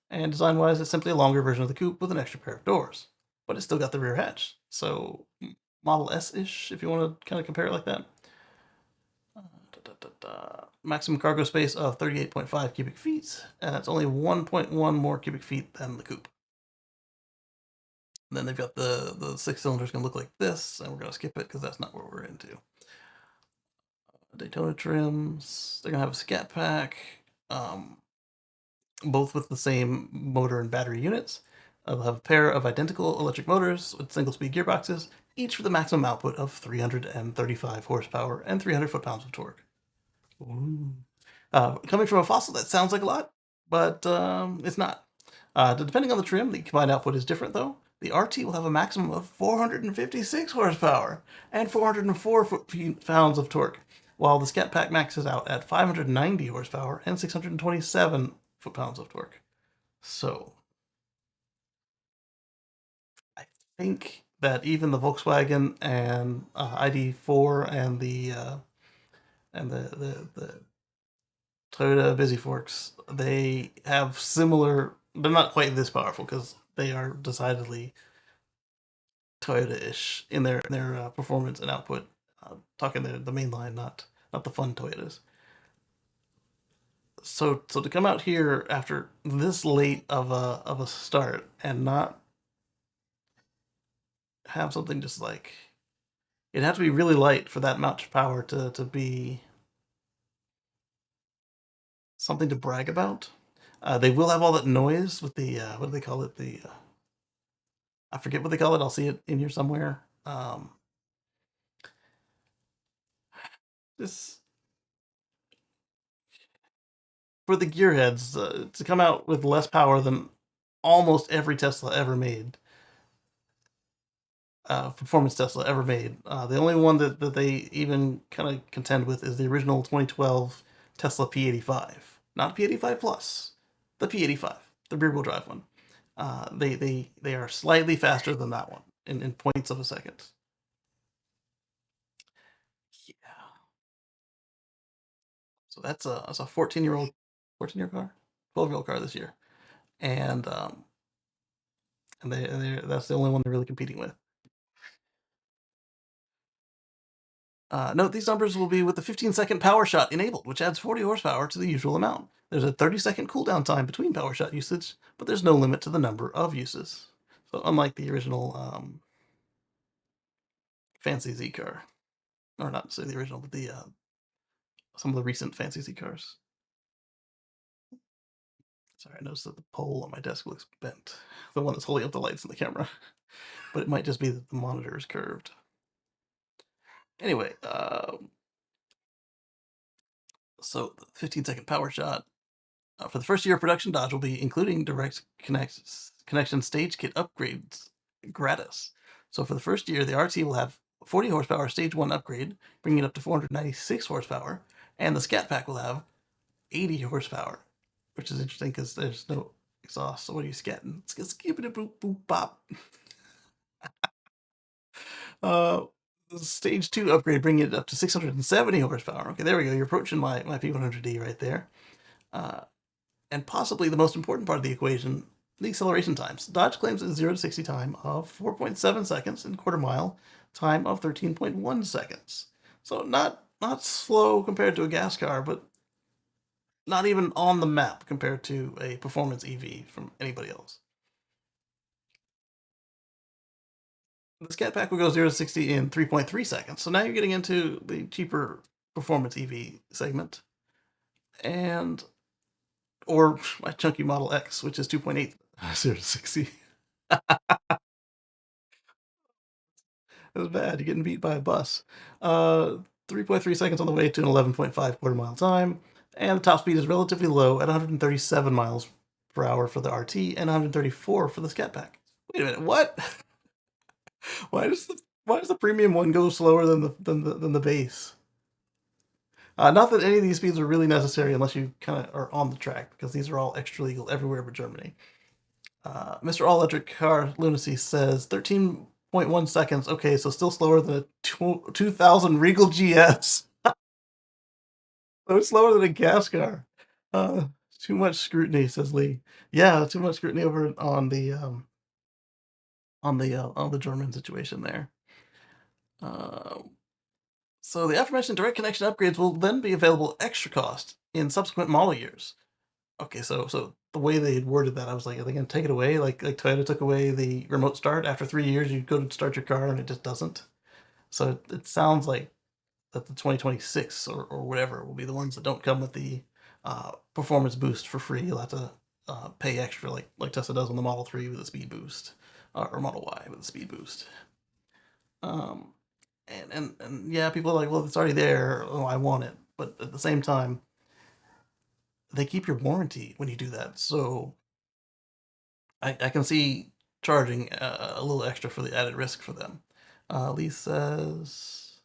And design-wise, it's simply a longer version of the coupe with an extra pair of doors. But it's still got the rear hatch. So Model S-ish, if you want to kind of compare it like that. Maximum cargo space of 38.5 cubic feet, and that's only 1.1 more cubic feet than the coupe. And then they've got the six cylinders going to look like this, and we're going to skip it because that's not what we're into. Daytona trims. They're going to have a scat pack, both with the same motor and battery units. It'll have a pair of identical electric motors with single-speed gearboxes, each with a maximum output of 335 horsepower and 300 foot-pounds of torque. Ooh. Coming from a fossil, that sounds like a lot, but it's not. Depending on the trim, the combined output is different, though. The RT will have a maximum of 456 horsepower and 404 foot-pounds of torque, while the Scat Pack maxes out at 590 horsepower and 627 foot-pounds of torque. So, I think that even the Volkswagen and ID4 and the Toyota Busy Forks, they have similar. They're not quite this powerful because they are decidedly Toyota-ish in their performance and output. Talking the main line, not the fun Toyotas. So to come out here after this late of a start and not have something just like it'd have to be really light for that much power to be something to brag about. They will have all that noise with the what do they call it? The I forget what they call it. I'll see it in here somewhere. This for the gearheads to come out with less power than almost every Tesla ever made. Performance Tesla ever made. The only one that they even kind of contend with is the original 2012 Tesla P85, not P85 Plus, the P85, the rear-wheel drive one. They are slightly faster than that one in points of a second. Yeah. So that's a 14-year-old car, 12-year-old car this year, and that's the only one they're really competing with. Note these numbers will be with the 15-second power shot enabled, which adds 40 horsepower to the usual amount. There's a 30-second cooldown time between power shot usage, but there's no limit to the number of uses. So unlike the original Fancy Z car, or not to say the original, but the some of the recent Fancy Z cars. Sorry, I noticed that the pole on my desk looks bent. The one that's holding up the lights in the camera. But it might just be that the monitor is curved. Anyway, so the 15-second power shot. For the first year of production, Dodge will be including direct connection stage kit upgrades gratis. So for the first year, the RT will have 40 horsepower stage 1 upgrade, bringing it up to 496 horsepower, and the Scat Pack will have 80 horsepower, which is interesting because there's no exhaust. So what are you scatting? Skip it, boop, boop, bop. Stage 2 upgrade, bringing it up to 670 horsepower. Okay, there we go. You're approaching my P100D right there. And possibly the most important part of the equation, the acceleration times. Dodge claims a 0 to 60 time of 4.7 seconds and quarter mile time of 13.1 seconds. So not slow compared to a gas car, but not even on the map compared to a performance EV from anybody else. The Scat Pack will go 0 to 60 in 3.3 seconds. So now you're getting into the cheaper performance EV segment. And or my chunky Model X, which is 2.8 0 to 60. It was bad. You're getting beat by a bus. 3.3 seconds on the way to an 11.5 quarter mile time. And the top speed is relatively low at 137 miles per hour for the RT and 134 for the Scat Pack. Wait a minute, what? why does the premium one go slower than the base? Not that any of these speeds are really necessary unless you kind of are on the track, because these are all extra legal everywhere but Germany. Mr. All Electric Car Lunacy says 13.1 seconds. Okay, so still slower than a 2000 Regal GS. So it's slower than a gas car. Too much scrutiny, says Lee. Yeah, too much scrutiny over on the German situation there. So the aforementioned direct connection upgrades will then be available at extra cost in subsequent model years. Okay, so the way they had worded that, I was like, are they going to take it away? Like Toyota took away the remote start after 3 years. You go to start your car and it just doesn't. So it sounds like that the 2026 or whatever will be the ones that don't come with the performance boost for free. You'll have to pay extra like Tesla does on the Model 3 with a speed boost, or Model Y with a speed boost. Um, and yeah, people are like, well, it's already there. Oh, I want it. But at the same time, they keep your warranty when you do that. So I can see charging a little extra for the added risk for them. Lee says,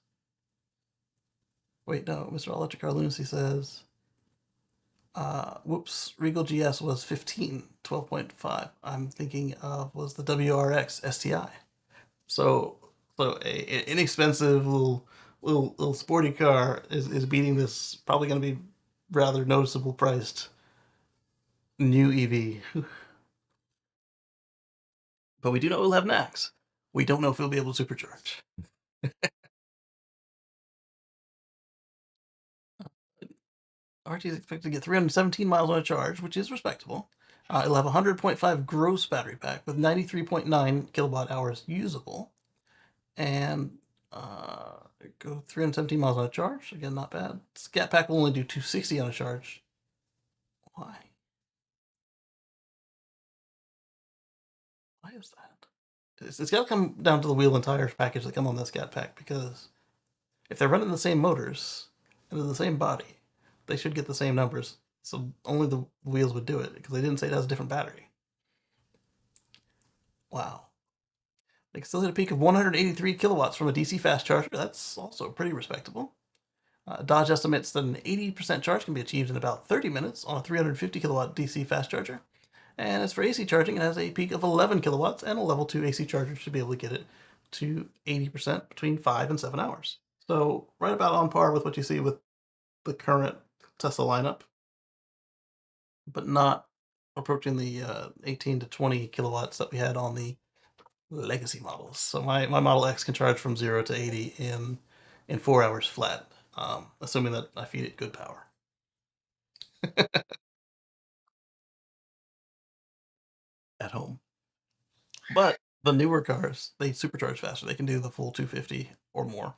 wait, no, Mr. Electric Car Lunacy says, whoops, Regal GS was 15, 12.5. I'm thinking of was the WRX STI. So, so a inexpensive little sporty car is beating this probably going to be rather noticeable priced new EV. But we do know it'll have NACS. We don't know if it'll be able to supercharge. RT is expected to get 317 miles on a charge, which is respectable. It'll have a 100.5 gross battery pack with 93.9 kilowatt hours usable. And go 317 miles on a charge. Again, not bad. Scat pack will only do 260 on a charge. Why? Why is that? It's got to come down to the wheel and tires package that come on this Scat pack, because if they're running the same motors and they're the same body, they should get the same numbers. So only the wheels would do it, because they didn't say it has a different battery. Wow. They can still hit a peak of 183 kilowatts from a DC fast charger. That's also pretty respectable. Dodge estimates that an 80% charge can be achieved in about 30 minutes on a 350 kilowatt DC fast charger. And as for AC charging, it has a peak of 11 kilowatts, and a level 2 AC charger should be able to get it to 80% between 5 and 7 hours. So, right about on par with what you see with the current Tesla lineup, but not approaching the 18 to 20 kilowatts that we had on the legacy models. So my Model X can charge from 0 to 80 in 4 hours flat, assuming that I feed it good power. At home. But the newer cars, they supercharge faster. They can do the full 250 or more.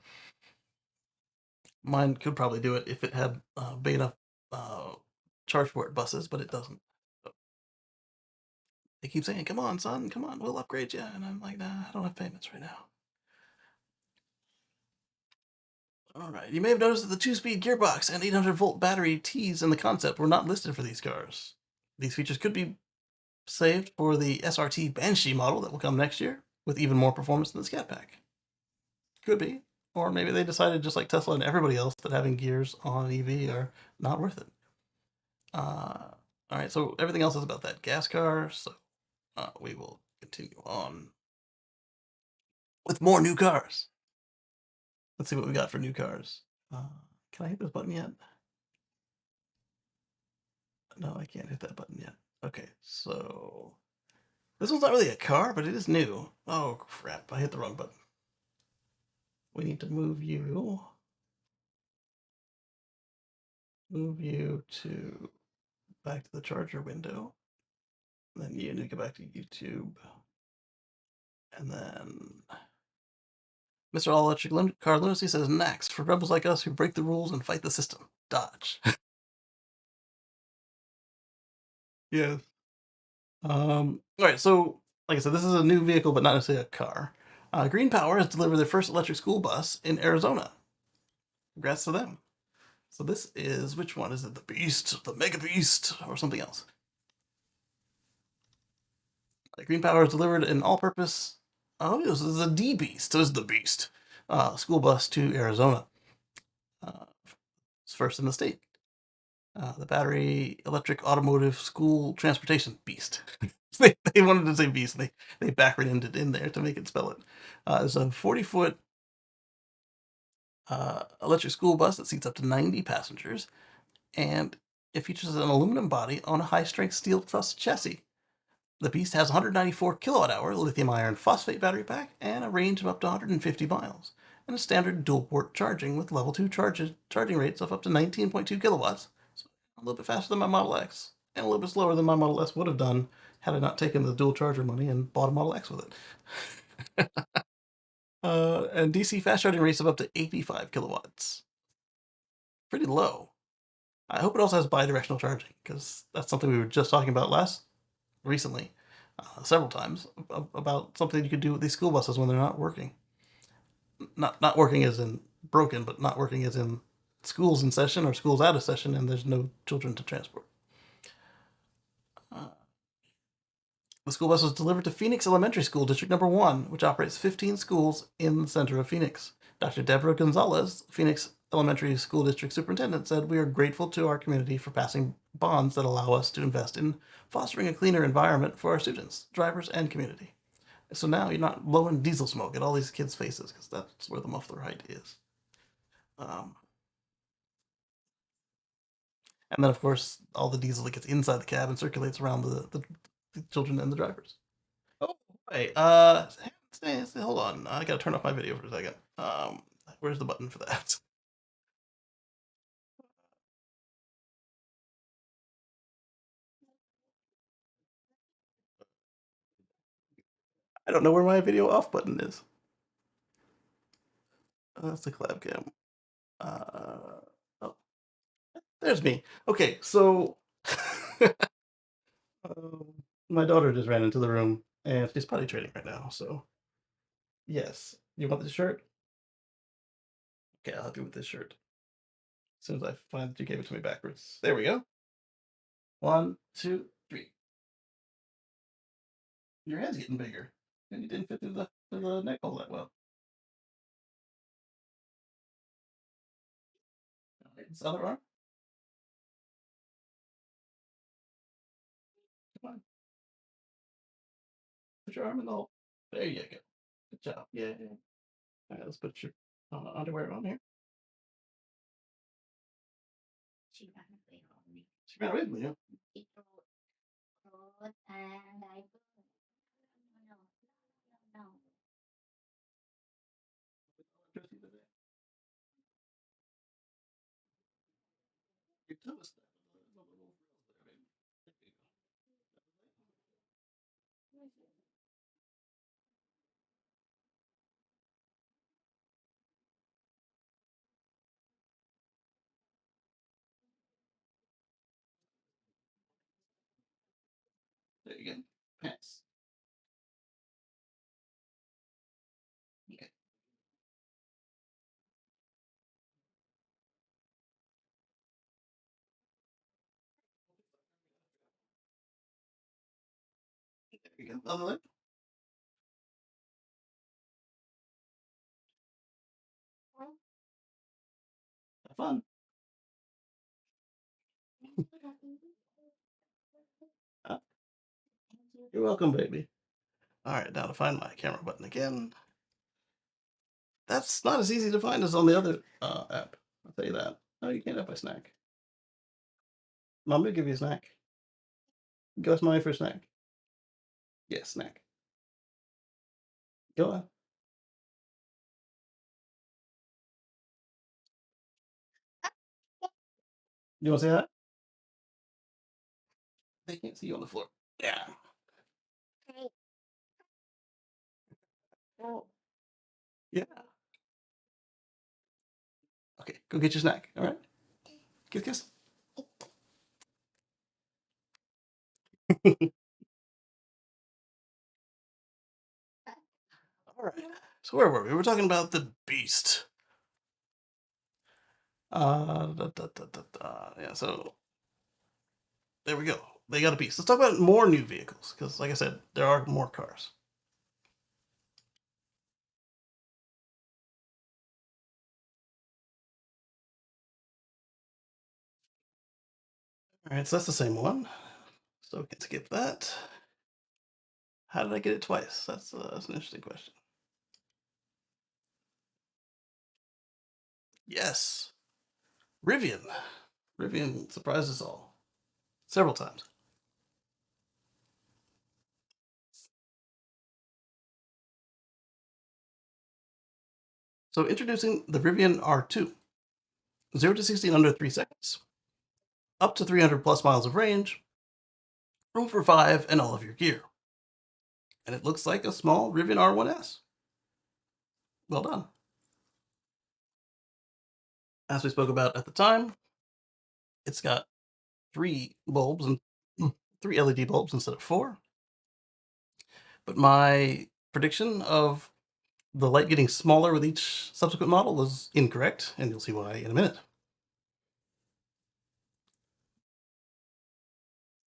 Mine could probably do it if it had big enough charge port buses, but it doesn't. So they keep saying, "Come on, son, come on, we'll upgrade you," and I'm like, "Nah, I don't have payments right now." All right. You may have noticed that the two-speed gearbox and 800-volt battery teased in the concept were not listed for these cars. These features could be saved for the SRT Banshee model that will come next year, with even more performance than the Scat Pack. Could be. Or maybe they decided, just like Tesla and everybody else, that having gears on an EV are not worth it. All right, so everything else is about that gas car, so we will continue on with more new cars. Let's see what we got for new cars. Can I hit this button yet? No, I can't hit that button yet. Okay, so this one's not really a car, but it is new. Oh, crap, I hit the wrong button. We need to move you to back to the charger window. Then you need to go back to YouTube. And then Mr. All Electric Car Lunacy says, next, for rebels like us who break the rules and fight the system, Dodge. Yeah. All right, so like I said, this is a new vehicle, but not necessarily a car. Green Power has delivered their first electric school bus in Arizona. Congrats to them. So this is, which one is it? The Beast, the Mega Beast, or something else? Green Power has delivered an all-purpose. Oh, this is a D Beast. So this is the Beast school bus to Arizona. It's first in the state. The battery electric automotive school transportation beast. They wanted to say beast. They backronymed it in there to make it spell it. It's a 40-foot electric school bus that seats up to 90 passengers, and it features an aluminum body on a high-strength steel truss chassis. The beast has 194 kilowatt-hour lithium iron phosphate battery pack and a range of up to 150 miles, and a standard dual-port charging with level 2 charging rates of up to 19.2 kilowatts, so a little bit faster than my Model X, and a little bit slower than my Model S would have done had I not taken the dual charger money and bought a Model X with it. And DC fast charging rates of up to 85 kilowatts. Pretty low. I hope it also has bi-directional charging, because that's something we were just talking about recently, several times, about something you could do with these school buses when they're not working. Not working as in broken, but not working as in schools in session or schools out of session, and there's no children to transport. The school bus was delivered to Phoenix Elementary School, District Number 1, which operates 15 schools in the center of Phoenix. Dr. Deborah Gonzalez, Phoenix Elementary School District Superintendent, said, "We are grateful to our community for passing bonds that allow us to invest in fostering a cleaner environment for our students, drivers, and community." So now you're not blowing diesel smoke at all these kids' faces, because that's where the muffler height is. Um, and then, of course, all the diesel that gets inside the cab and circulates around the children and the drivers. Oh, wait. Hold on. I gotta turn off my video for a second. Where's the button for that? I don't know where my video off button is. That's the collab cam. Oh, there's me. Okay, so um, my daughter just ran into the room and she's potty training right now. So yes, you want this shirt? Okay, I'll help you with this shirt as soon as I find that you gave it to me backwards. There we go. One, two, three. Your head's getting bigger, and you didn't fit through the neck hole that well. This other arm. Come on, put your arm in the hole. There you go. Good job. Yeah. All right, let's put your underwear on here. She ran away from you. Your toe is stuck. There you go. Pants. Okay. There you go. Other leg. Have fun. Uh, you're welcome, baby. All right, now to find my camera button again. That's not as easy to find as on the other app. I'll tell you that. Oh, you can't have my snack. Mom will give you a snack. Go ask mommy for a snack. Yeah, snack. Go on. You want to say that? They can't see you on the floor. Yeah. Yeah. Okay, go get your snack. All right. Kiss, kiss. All right. So where were we? We were talking about the beast. Yeah. So there we go. They got a beast. Let's talk about more new vehicles because, like I said, there are more cars. All right. So that's the same one. So we can skip that. How did I get it twice? That's an interesting question. Yes, Rivian. Rivian surprised us all several times. So introducing the Rivian R2, 0 to 60 in under 3 seconds, up to 300 plus miles of range, room for 5 and all of your gear. And it looks like a small Rivian R1S. Well done. As we spoke about at the time, It's got 3 bulbs and 3 LED bulbs instead of 4. But my prediction of the light getting smaller with each subsequent model was incorrect, and you'll see why in a minute.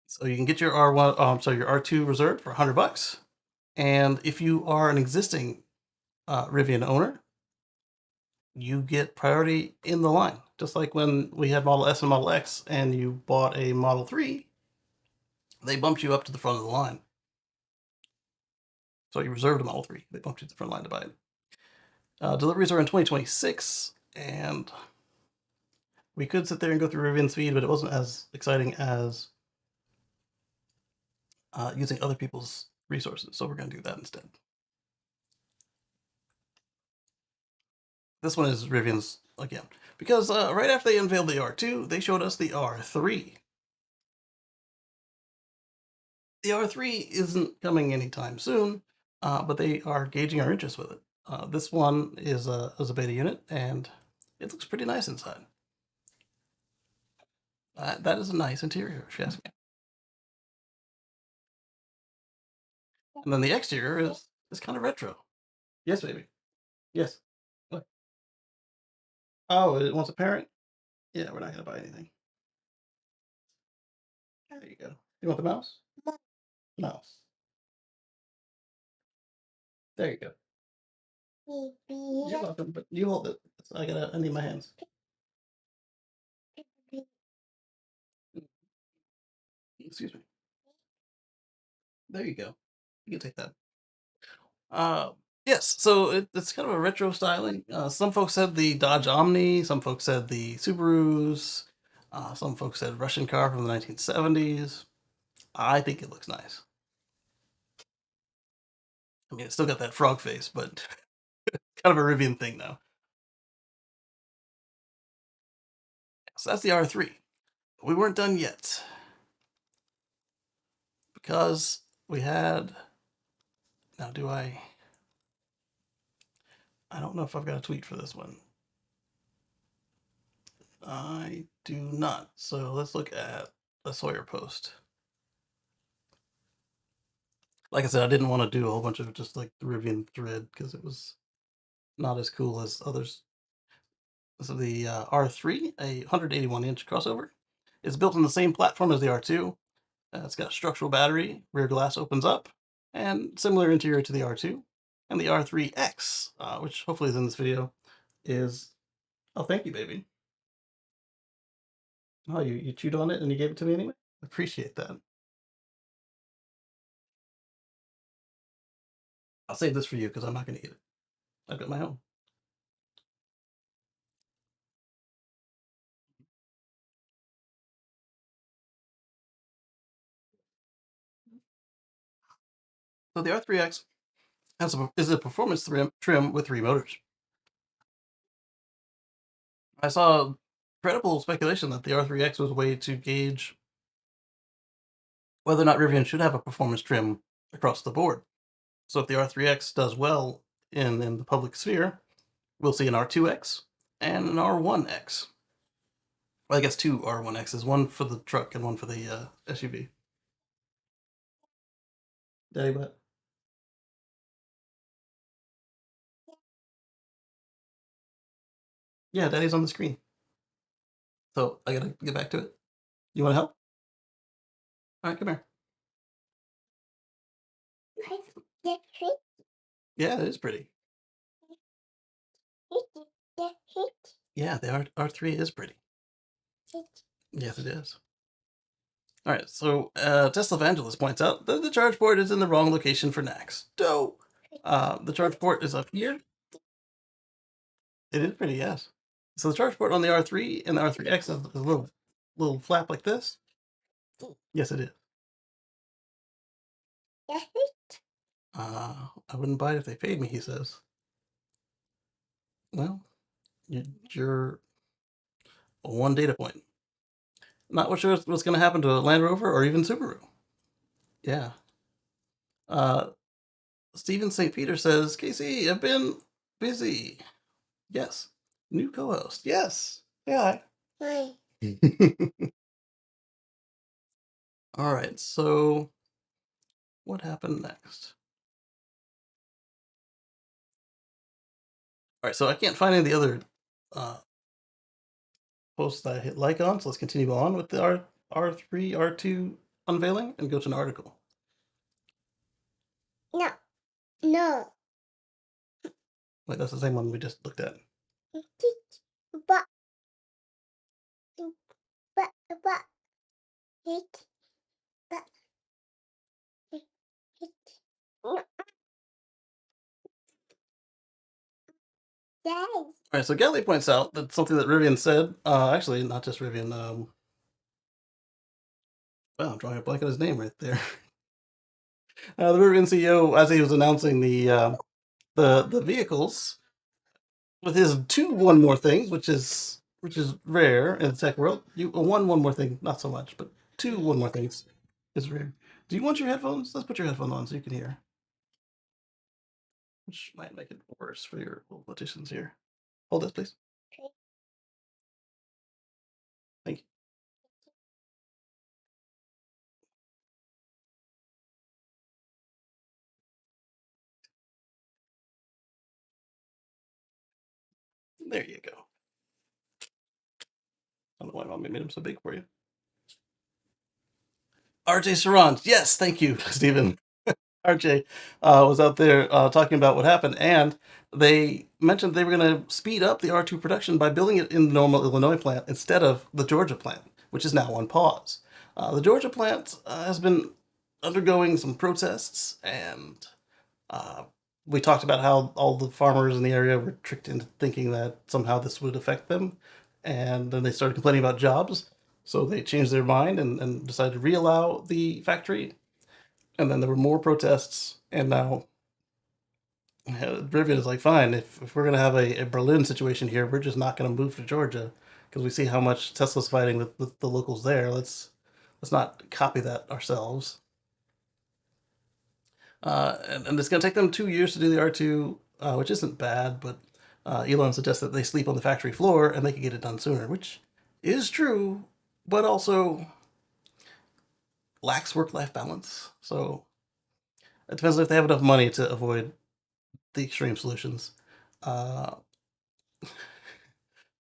So you can get your R1, so your R2 reserved for $100, and if you are an existing Rivian owner, you get priority in the line. Just like when we had Model S and Model X, and you bought a Model 3, they bumped you up to the front of the line. So you reserved a Model 3, they bumped you to the front line to buy it. Deliveries are in 2026, and we could sit there and go through Rivian's feed, but it wasn't as exciting as using other people's resources, so we're going to do that instead. This one is Rivian's again, because right after they unveiled the R2, they showed us the R3. The R3 isn't coming anytime soon, but they are gauging our interest with it. This one is a beta unit, and it looks pretty nice inside. That is a nice interior, if you ask me. And then the exterior is kind of retro. Yes, baby. Yes. What? Oh, it wants a parent? Yeah, we're not going to buy anything. There you go. You want the mouse? Mouse. There you go. You're welcome, but you hold it. I need my hands. Excuse me. There you go. You can take that. Uh, yes, so it's kind of a retro styling. Some folks said the Dodge Omni, some folks said the Subarus, some folks said Russian car from the 1970s. I think it looks nice. I mean, it's still got that frog face, but kind of a Rivian thing now. So that's the R3. We weren't done yet because we had. Now, do I? I don't know if I've got a tweet for this one. I do not. So let's look at the Sawyer post. Like I said, I didn't want to do a whole bunch of just like the Rivian thread because it was not as cool as others. So the R3, a 181-inch crossover, is built on the same platform as the R2. It's got a structural battery, rear glass opens up, and similar interior to the R2. And the R3X, which hopefully is in this video, is... Oh, thank you, baby. Oh, you chewed on it and you gave it to me anyway? Appreciate that. I'll save this for you because I'm not going to eat it. I've got my own. So the R3X is a performance trim with 3 motors. I saw credible speculation that the R3X was a way to gauge whether or not Rivian should have a performance trim across the board. So if the R3X does well in the public sphere, we'll see an R2X and an R1X. Well, I guess 2 R1Xs, one for the truck and one for the SUV. Daddy butt. Yeah, Daddy's on the screen. So I gotta get back to it. You want to help? All right, come here. Yeah, it is pretty. Yeah, the R3 is pretty. Yes, it is. All right, so Tesla Evangelist points out that the charge port is in the wrong location for NACS. Dope. The charge port is up here. It is pretty, yes. So the charge port on the R3 and the R3X is a little flap like this. Yes, it is. I wouldn't buy it if they paid me, he says. Well, you're one data point. Not sure what's going to happen to a Land Rover or even Subaru. Yeah. Stephen St. Peter says, Kacey, I've been busy. Yes. New co-host. Yes. Yeah. Hi. All right, so what happened next? All right, so I can't find any of the other uh, posts that I hit like on, so let's continue on with the R3, R2 unveiling and go to an article. No, no. Wait, that's the same one we just looked at. But, but, it, but, it. Yes. All right, so Galley points out that something that Rivian said, actually, not just Rivian, well, I'm drawing a blank on his name right there. The Rivian CEO, as he was announcing the vehicles, with his one more things, which is rare in the tech world. You one more thing, not so much, but one more things is rare. Do you want your headphones? Let's put your headphones on so you can hear, which might make it worse for your politicians here. Hold this, please. Thank you. There you go. I don't know why Mom made them so big for you. RJ Sarand. Yes, thank you, Stephen. RJ was out there talking about what happened, and they mentioned they were going to speed up the R2 production by building it in the normal Illinois plant instead of the Georgia plant, which is now on pause. The Georgia plant has been undergoing some protests, and uh, we talked about how all the farmers in the area were tricked into thinking that somehow this would affect them, and then they started complaining about jobs. So they changed their mind and decided to reallow the factory, and then there were more protests, and now Rivian is like, fine, if we're gonna have a Berlin situation here, we're just not gonna move to Georgia because we see how much Tesla's fighting with the locals there. Let's not copy that ourselves. And it's gonna take them 2 years to do the R2, which isn't bad, but Elon suggests that they sleep on the factory floor and they can get it done sooner, which is true, but also lacks work-life balance. So it depends if they have enough money to avoid the extreme solutions. Uh,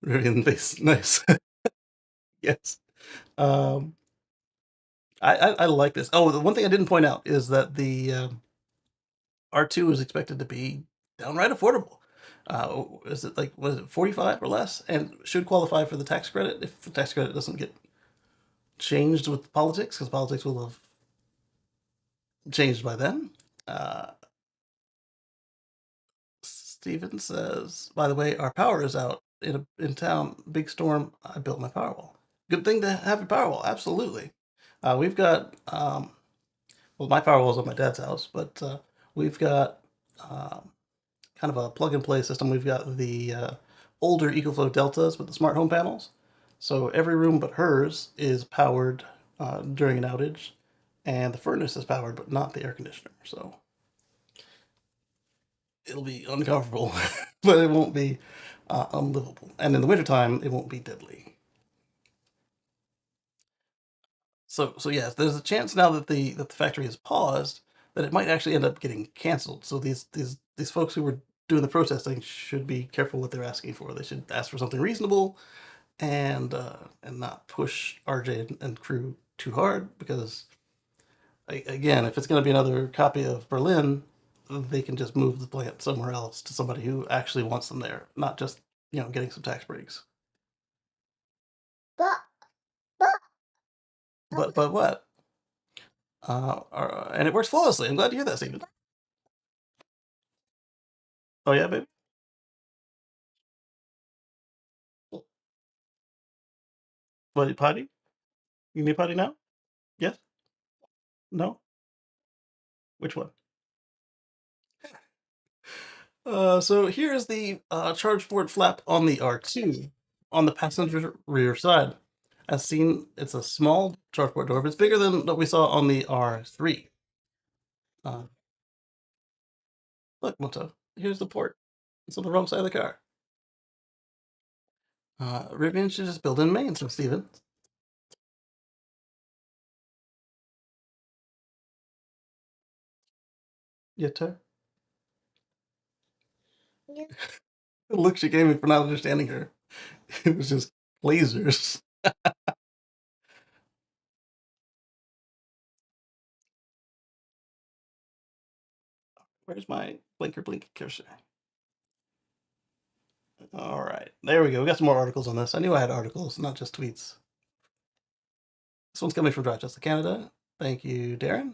Rivian base, nice. Yes. Um, I like this. Oh, the one thing I didn't point out is that the R2 is expected to be downright affordable. Is it like, was it 45 or less, and should qualify for the tax credit if the tax credit doesn't get changed with politics, because politics will have changed by then. Uh, Steven says, by the way, our power is out in town. Big storm. I built my power wall. Good thing to have a power wall. Absolutely. We've got well, my power wall is on my dad's house, but we've got um, kind of a plug and play system. We've got the older EcoFlow Deltas with the smart home panels. So every room but hers is powered during an outage, and the furnace is powered, but not the air conditioner. So it'll be uncomfortable, but it won't be unlivable. And in the wintertime, it won't be deadly. So yes, there's a chance now that the factory is paused that it might actually end up getting canceled. So these folks who were doing the protesting should be careful what they're asking for. They should ask for something reasonable and not push RJ and crew too hard, because again, if it's going to be another copy of Berlin, they can just move the plant somewhere else to somebody who actually wants them there, not just getting some tax breaks. But, but, But what? And it works flawlessly. I'm glad to hear that, Stephen. Oh yeah, baby. What, potty? You need potty now? Yes? No? Which one? So here's the charge port flap on the R2 on the passenger rear side. As seen, it's a small charge port door, but it's bigger than what we saw on the R3. Uh, Look, Moto, here's the port. It's on the wrong side of the car. Rivian should just build in mains from Steven. Yitter. Yeah. The look she gave me for not understanding her. It was just lasers. Where's my blinker blink cursor? All right, there we go. We got some more articles on this. I knew I had articles, not just tweets. This one's coming from Rochester, Canada. Thank you, Darren.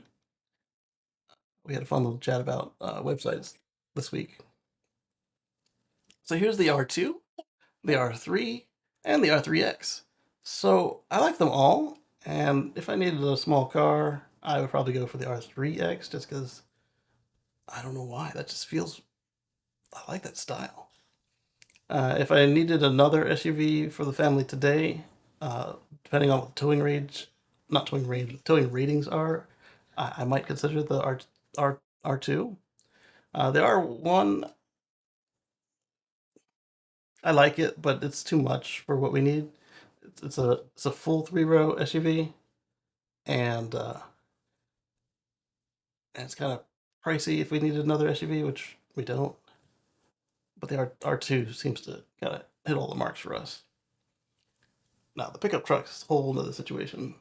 We had a fun little chat about websites this week. So here's the R2, the R3, and the R3X. So I like them all, and if I needed a small car, I would probably go for the R3X just because I don't know why. That just feels, I like that style. If I needed another SUV for the family today, depending on what the towing range, not towing range, towing ratings are, I might consider the R2. The R1, I like it, but it's too much for what we need. It's a full 3 row SUV, and and it's kind of pricey if we needed another SUV, which we don't. But the R2 seems to kind of hit all the marks for us. Now the pickup truck's a whole other situation.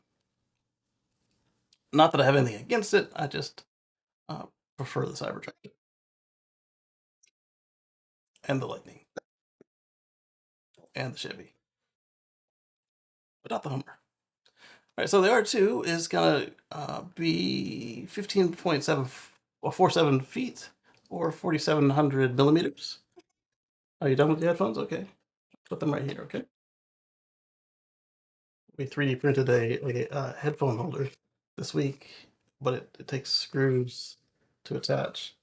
Not that I have anything against it. I just uh, prefer the Cybertruck and the Lightning and the Chevy, but not the Hummer. All right, so the R2 is gonna be 15.7 or 47 feet or 4,700 millimeters. Are you done with the headphones? Okay, put them right here. Okay, we 3D printed a headphone holder this week, but it takes screws to attach,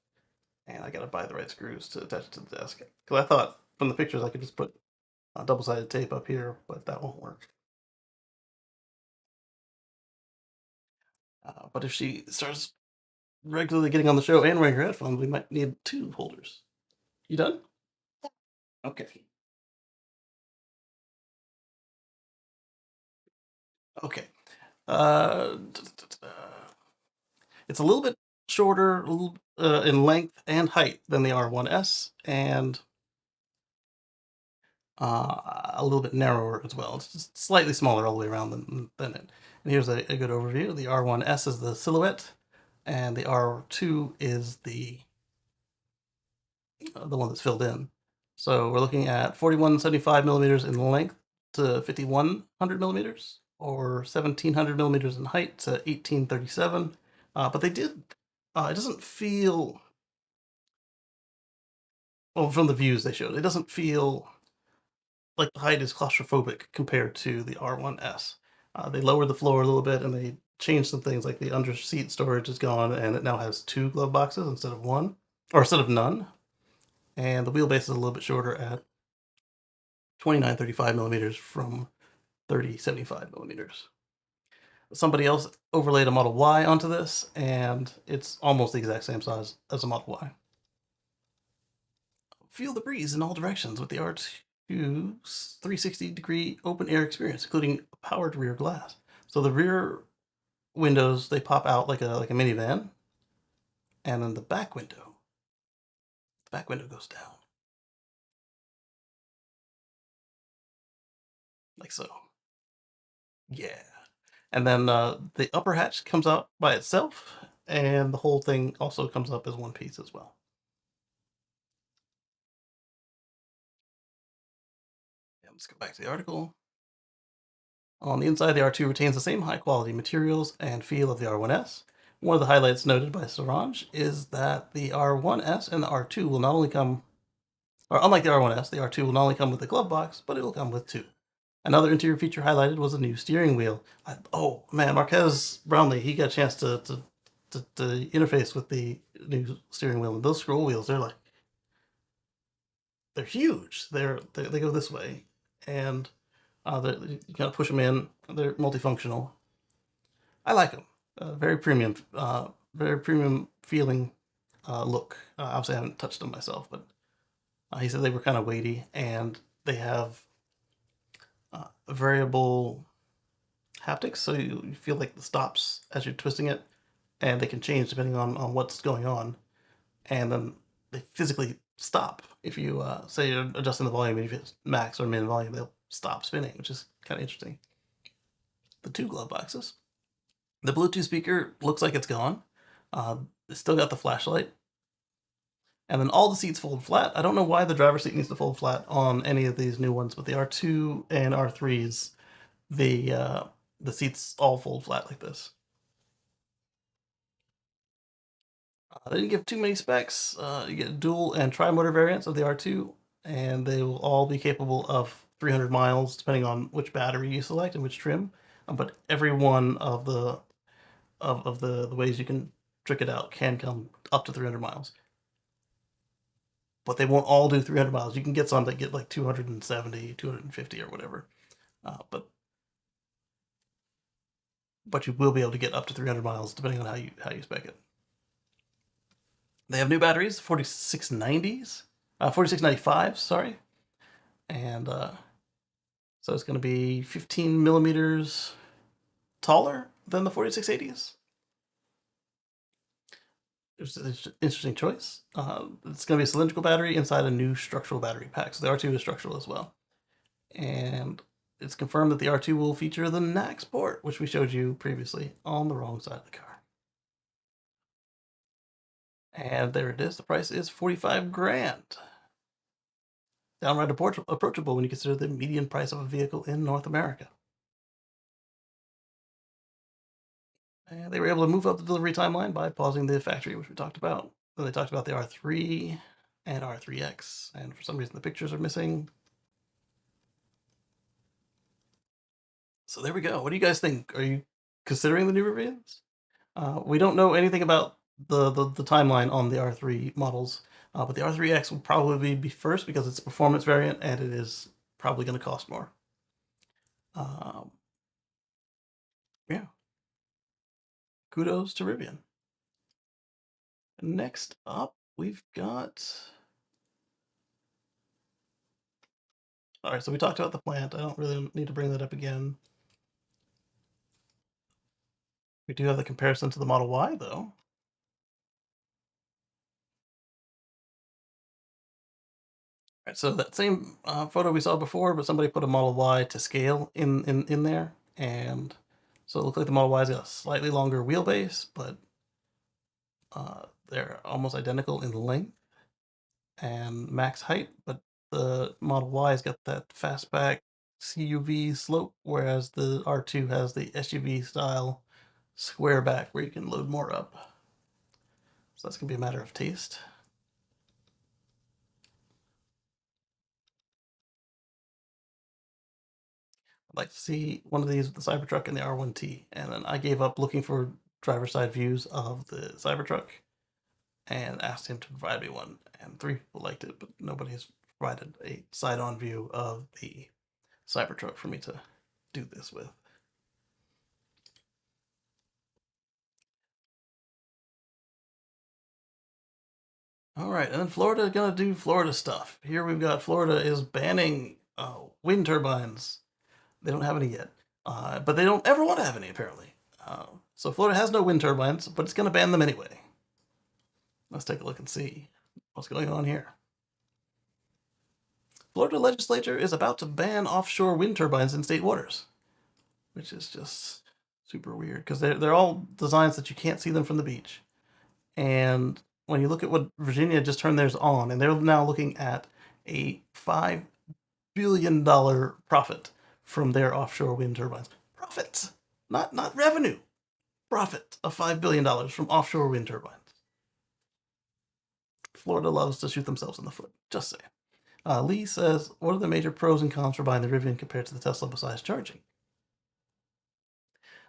and I gotta buy the right screws to attach it to the desk. Because I thought from the pictures I could just put double-sided tape up here, but that won't work. But if she starts regularly getting on the show and wearing her headphones, we might need 2 holders. You done? Okay. Okay. Uh, it's a little bit shorter in length and height than the R1S, and a little bit narrower as well. It's just slightly smaller all the way around than it. And here's a good overview. The R1S is the silhouette, and the R2 is the one that's filled in. So we're looking at 4175 millimeters in length to 5100 millimeters, or 1700 millimeters in height to 1837. But they did. It doesn't feel. Well, from the views they showed, it doesn't feel like the height is claustrophobic compared to the R1S. They lowered the floor a little bit and they changed some things, like the under seat storage is gone and it now has 2 glove boxes instead of one, or instead of none. And the wheelbase is a little bit shorter at 2935 millimeters from 3075 millimeters. Somebody else overlaid a Model Y onto this, and it's almost the exact same size as a Model Y. Feel the breeze in all directions with the R2's 360-degree open air experience, including a powered rear glass. So the rear windows, they pop out like a minivan, and then the back window goes down like so. Yeah. And then the upper hatch comes out by itself, and the whole thing also comes up as one piece as well. Yeah, let's go back to the article. On the inside, the R2 retains the same high quality materials and feel of the R1S. One of the highlights noted by Sarange is that the R1S and the R2 will not only come, or unlike the R1S, the R2 will not only come with a glove box, but it will come with 2. Another interior feature highlighted was a new steering wheel. Oh man, Marquez Brownlee, he got a chance to interface with the new steering wheel, and those scroll wheels, they're huge. They go this way, and you kind of push them in. They're multifunctional. I like them. Very premium feeling look. Obviously, I haven't touched them myself, but he said they were kind of weighty, and they have variable haptics, so you feel like the stops as you're twisting it, and they can change depending on what's going on. And then they physically stop if you say you're adjusting the volume, and if it's max or min volume, they'll stop spinning, which is kind of interesting. The two glove boxes. The Bluetooth speaker looks like it's gone. It's still got the flashlight, and then all the seats fold flat. I don't know why the driver's seat needs to fold flat on any of these new ones, but the R2 and R3s, the seats all fold flat like this. They didn't give too many specs. You get dual and tri-motor variants of the R2, and they will all be capable of 300 miles, depending on which battery you select and which trim. But every one of the ways you can trick it out can come up to 300 miles. But they won't all do 300 miles. You can get some that get like 270, 250, or whatever. But you will be able to get up to 300 miles depending on how you spec it. They have new batteries, 4690s, 4695s, sorry, and so it's going to be 15 millimeters taller than the 4680s. It's an interesting choice. It's going to be a cylindrical battery inside a new structural battery pack, so the R2 is structural as well. And it's confirmed that the R2 will feature the NAX port, which we showed you previously on the wrong side of the car. And there it is. The price is 45 grand. Downright approachable when you consider the median price of a vehicle in North America. And they were able to move up the delivery timeline by pausing the factory, which we talked about. Then they talked about the R3 and R3X, and for some reason the pictures are missing. So there we go. What do you guys think? Are you considering the new Rivians? We don't know anything about the timeline on the R3 models, but the R3X will probably be first because it's a performance variant and it is probably going to cost more. Um, yeah. Kudos to Rivian. Next up, we've got. All right, so we talked about the plant. I don't really need to bring that up again. We do have the comparison to the Model Y, though. All right, so that same photo we saw before, but somebody put a Model Y to scale in there, and so it looks like the Model Y's got a slightly longer wheelbase, but they're almost identical in length and max height. But the Model Y's got that fastback CUV slope, whereas the R2 has the SUV style square back where you can load more up. So that's gonna be a matter of taste. I'd like to see one of these with the Cybertruck and the R1T, and then I gave up looking for driver side views of the Cybertruck and asked him to provide me one. And 3 people liked it, but nobody has provided a side-on view of the Cybertruck for me to do this with. All right, and then Florida gonna do Florida stuff. Here we've got Florida is banning wind turbines. They don't have any yet, but they don't ever want to have any apparently. So Florida has no wind turbines, but it's gonna ban them anyway. Let's take a look and see what's going on here. Florida legislature is about to ban offshore wind turbines in state waters, which is just super weird because they're all designs that you can't see them from the beach. And when you look at what Virginia just turned theirs on, and they're now looking at a $5 billion profit from their offshore wind turbines. Profits, not revenue. Profit of $5 billion from offshore wind turbines. Florida loves to shoot themselves in the foot. Just saying. Lee says, what are the major pros and cons for buying the Rivian compared to the Tesla besides charging?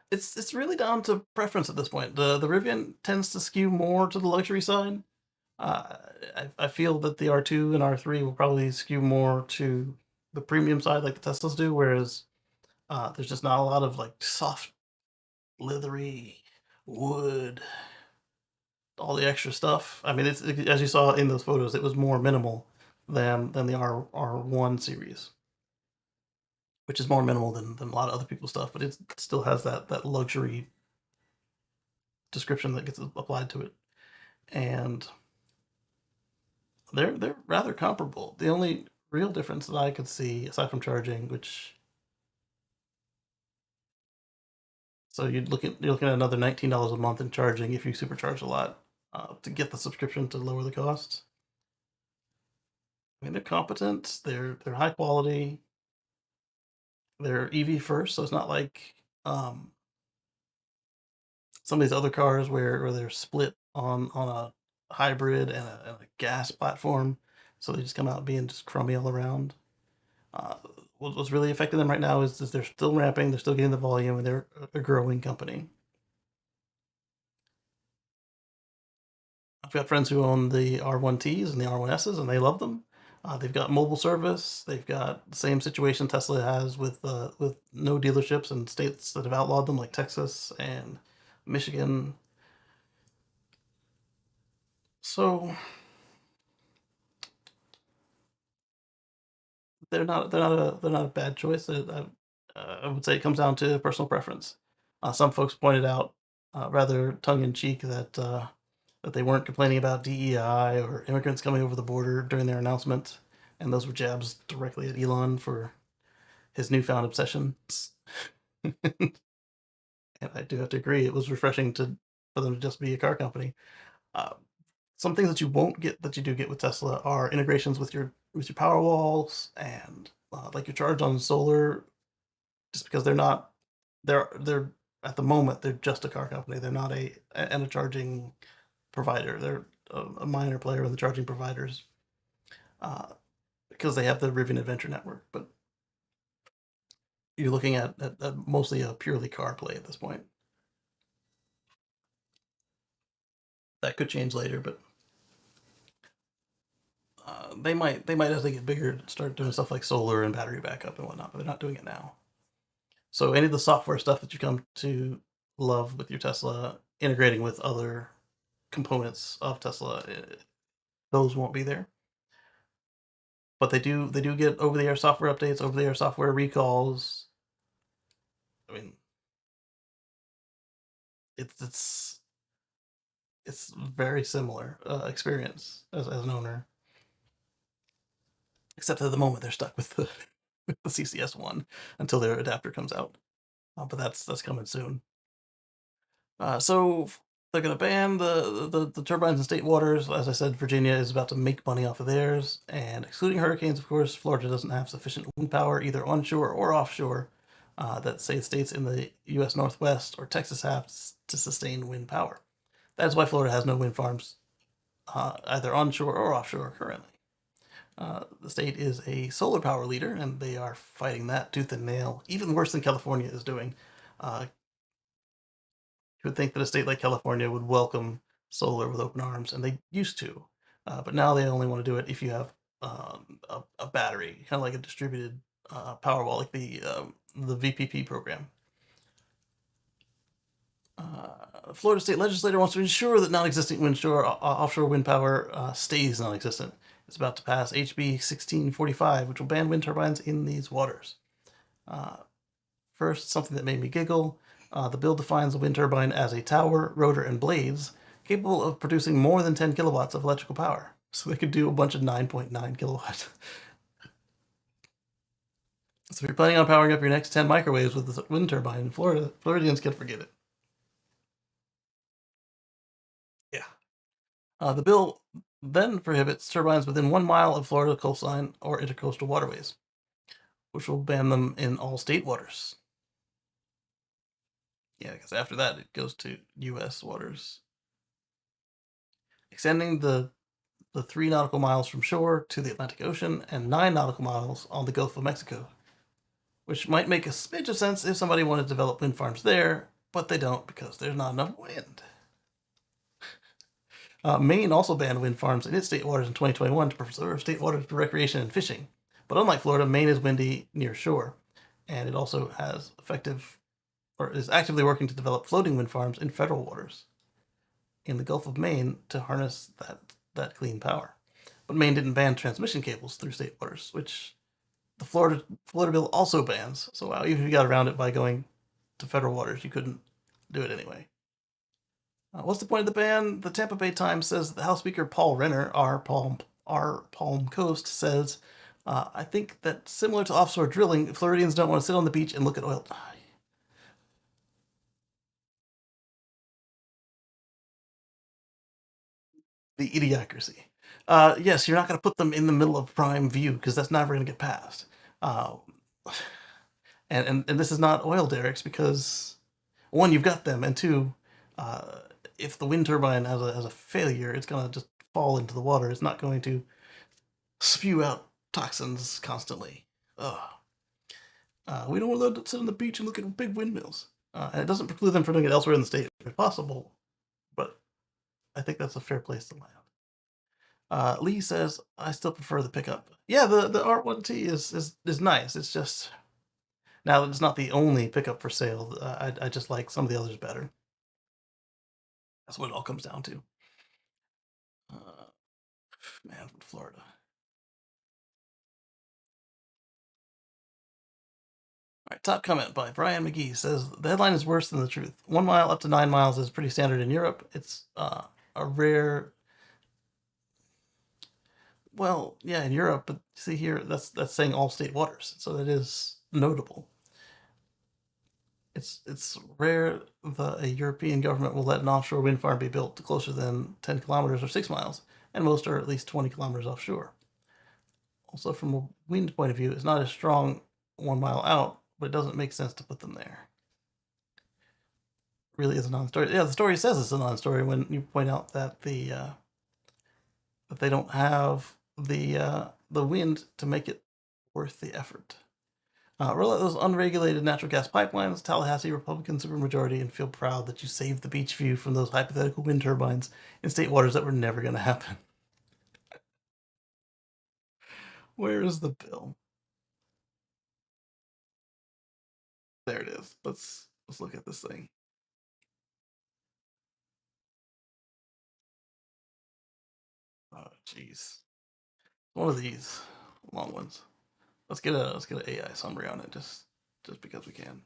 It's really down to preference at this point. The Rivian tends to skew more to the luxury side. I feel that the R2 and R3 will probably skew more to the premium side like the Teslas do, whereas there's just not a lot of like soft, leathery wood, all the extra stuff. I mean, it's as you saw in those photos, it was more minimal than the R1 series. which is more minimal than a lot of other people's stuff, but it still has that luxury description that gets applied to it, and they're rather comparable. The only real difference that I could see, aside from charging, which so you're looking at another $19 a month in charging if you supercharge a lot to get the subscription to lower the cost. I mean, they're competent. They're high quality. They're EV first, so it's not like um, some of these other cars where they're split on a hybrid and a gas platform, so they just come out being just crummy all around. Uh, what's really affecting them right now is they're still ramping, they're still getting the volume, and they're a growing company. I've got friends who own the R1Ts and the R1Ss, and they love them. They've got mobile service. They've got the same situation Tesla has with no dealerships in states that have outlawed them, like Texas and Michigan. So they're not a bad choice. I would say it comes down to personal preference. Some folks pointed out, rather tongue in cheek, that they weren't complaining about DEI or immigrants coming over the border during their announcement, and those were jabs directly at Elon for his newfound obsessions. And I do have to agree, it was refreshing to for them to just be a car company. Uh, some things that you won't get that you do get with Tesla are integrations with your power walls and like your charge on solar. Just because they're at the moment they're just a car company. They're not a charging provider. They're a minor player in the charging providers uh, because they have the Rivian Adventure Network. But you're looking at mostly a purely car play at this point. That could change later, but they might as they get bigger start doing stuff like solar and battery backup and whatnot. But they're not doing it now. So any of the software stuff that you come to love with your Tesla, integrating with other components of Tesla, those won't be there. But they do get over the air software updates, over the air software recalls. I mean, it's it's it's very similar experience as an owner, except at the moment they're stuck with the with the CCS one until their adapter comes out. But that's coming soon. So they're going to ban the turbines in state waters. As I said, Virginia is about to make money off of theirs, and excluding hurricanes, of course, Florida doesn't have sufficient wind power either onshore or offshore that say states in the U.S. Northwest or Texas have to sustain wind power. That's why Florida has no wind farms either onshore or offshore currently. The state is a solar power leader, and they are fighting that tooth and nail, even worse than California is doing. You would think that a state like California would welcome solar with open arms, and they used to, but now they only want to do it if you have a battery, kind of like a distributed power wall, like the VPP program. Florida state legislator wants to ensure that non-existent offshore wind power stays non-existent. It's about to pass HB 1645, which will ban wind turbines in these waters. First, something that made me giggle. The bill defines a wind turbine as a tower, rotor, and blades capable of producing more than 10 kilowatts of electrical power. So they could do a bunch of 9.9 kilowatts. So if you're planning on powering up your next 10 microwaves with this wind turbine in Florida, Floridians can forget it. Yeah. The bill then prohibits turbines within 1 mile of Florida coastline or intercoastal waterways, which will ban them in all state waters. Yeah, because after that it goes to U.S. waters. Extending the 3 nautical miles from shore to the Atlantic Ocean and 9 nautical miles on the Gulf of Mexico, which might make a smidge of sense if somebody wanted to develop wind farms there, but they don't because there's not enough wind. Maine also banned wind farms in its state waters in 2021 to preserve state waters for recreation and fishing. But unlike Florida, Maine is windy near shore, and it also has effective or is actively working to develop floating wind farms in federal waters in the Gulf of Maine to harness that clean power. But Maine didn't ban transmission cables through state waters, which the Florida bill also bans. So even if you got around it by going to federal waters, you couldn't do it anyway. What's the point of the ban? The Tampa Bay Times says the House Speaker Paul Renner, our Palm Coast, says, I think that similar to offshore drilling, Floridians don't want to sit on the beach and look at oil. The idiocracy. Yes, you're not going to put them in the middle of prime view because that's never going to get passed. Uh, and this is not oil derricks because one, you've got them, and two, uh, if the wind turbine has a failure, it's going to just fall into the water. It's not going to spew out toxins constantly. Ugh. We don't want to sit on the beach and look at big windmills. And it doesn't preclude them from doing it elsewhere in the state if possible, but I think that's a fair place to land. Lee says, I still prefer the pickup. Yeah, the R1T is nice. It's just, now it's not the only pickup for sale. I just like some of the others better. That's what it all comes down to. Man from Florida. All right, top comment by Brian McGee says the headline is worse than the truth. 1 mile up to 9 miles is pretty standard in Europe. It's a rare. Well, yeah, in Europe, but see here, that's saying all state waters, so that is notable. It's rare that a European government will let an offshore wind farm be built closer than 10 kilometers or 6 miles, and most are at least 20 kilometers offshore. Also, from a wind point of view, it's not as strong 1 mile out, but it doesn't make sense to put them there. Really is a non-story. Yeah, the story says it's a non-story when you point out that that they don't have the wind to make it worth the effort. Roll out those unregulated natural gas pipelines, Tallahassee Republican supermajority, and feel proud that you saved the beach view from those hypothetical wind turbines in state waters that were never going to happen. Where is the bill? There it is. Let's look at this thing. Oh, jeez. One of these long ones. Let's get an AI summary on it, just because we can.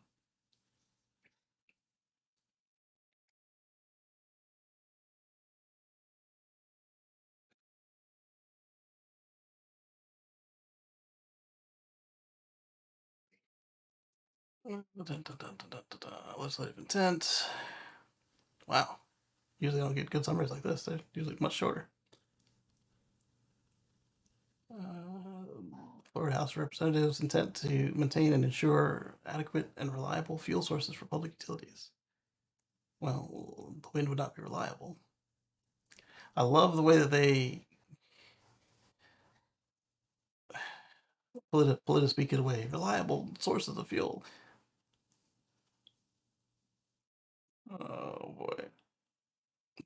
Legislative intent. Wow. Usually I don't get good summaries like this. They're usually much shorter. Florida House of Representatives intent to maintain and ensure adequate and reliable fuel sources for public utilities. Well, the wind would not be reliable. I love the way that they speak it away. Reliable sources of fuel. Oh boy.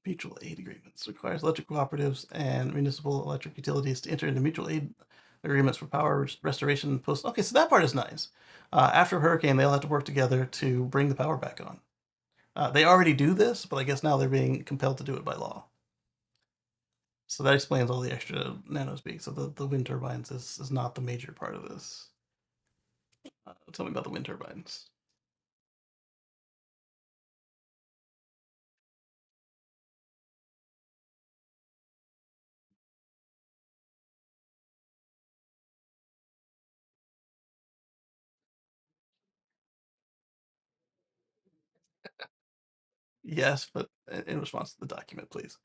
Mutual aid agreements requires electric cooperatives and municipal electric utilities to enter into mutual aid agreements for power restoration post. Okay, so that part is nice. After a hurricane, they'll have to work together to bring the power back on. They already do this, but I guess now they're being compelled to do it by law. So that explains all the extra nanospeak. So the wind turbines is not the major part of this. Tell me about the wind turbines. Yes, but in response to the document, please.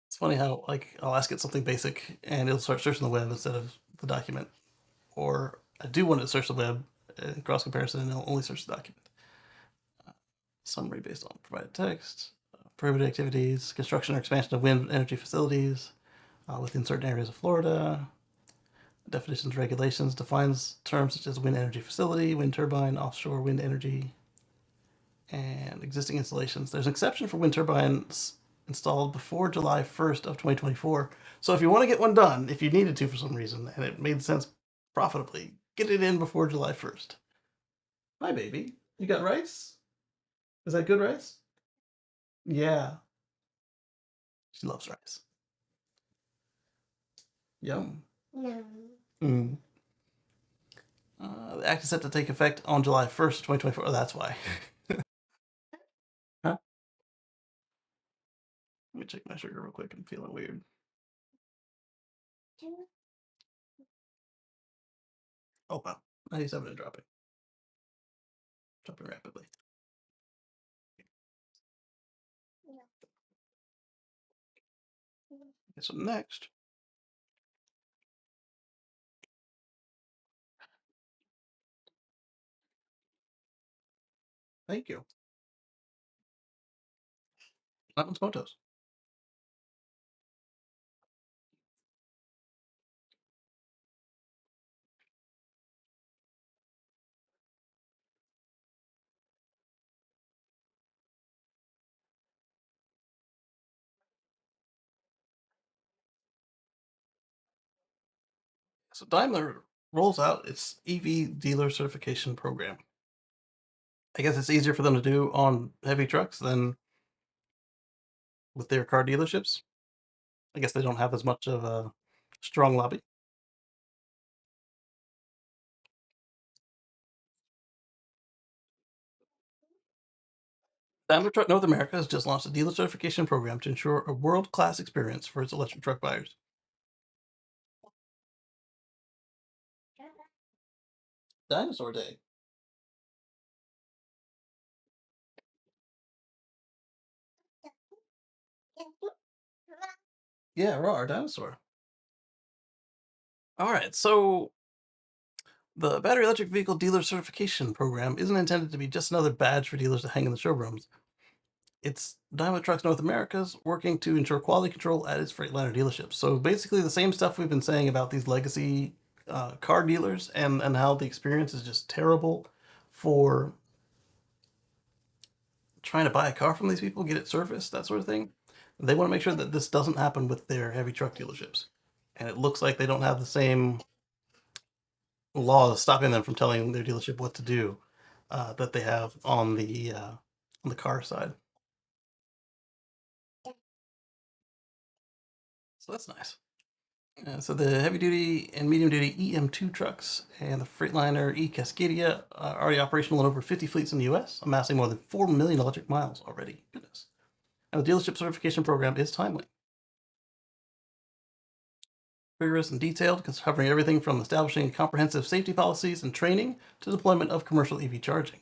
It's funny how like I'll ask it something basic and it'll start searching the web instead of the document, or I do want it to search the web cross comparison and it'll only search the document. Summary based on provided text, prohibited activities, construction or expansion of wind energy facilities within certain areas of Florida. Definitions, regulations defines terms such as wind energy facility, wind turbine, offshore wind energy, and existing installations. There's an exception for wind turbines installed before July 1st of 2024. So if you want to get one done, if you needed to for some reason, and it made sense profitably, get it in before July 1st. Hi, baby. You got rice? Is that good rice? Yeah. She loves rice. Yum. No. Mm. The act is set to take effect on July 1st, 2024. Oh, that's why. Huh? Let me check my sugar real quick. I'm feeling weird. Oh, wow. 97 and dropping. Dropping rapidly. Okay, so next. Thank you. Lemon Smotos. So Daimler rolls out its EV dealer certification program. I guess it's easier for them to do on heavy trucks than with their car dealerships. I guess they don't have as much of a strong lobby. Daimler Truck North America has just launched a dealer certification program to ensure a world-class experience for its electric truck buyers. Dinosaur Day. Yeah, raw dinosaur. All right, so the battery electric vehicle dealer certification program isn't intended to be just another badge for dealers to hang in the showrooms. It's Daimler Trucks North America's working to ensure quality control at its Freightliner dealerships. So basically, the same stuff we've been saying about these legacy car dealers and how the experience is just terrible for trying to buy a car from these people, get it serviced, that sort of thing. They want to make sure that this doesn't happen with their heavy truck dealerships. And it looks like they don't have the same laws stopping them from telling their dealership what to do that they have on the car side. So that's nice. So the heavy duty and medium duty EM2 trucks and the Freightliner E Cascadia are already operational in over 50 fleets in the US, amassing more than 4 million electric miles already. Goodness. And the dealership certification program is timely. Rigorous and detailed, covering everything from establishing comprehensive safety policies and training to deployment of commercial EV charging.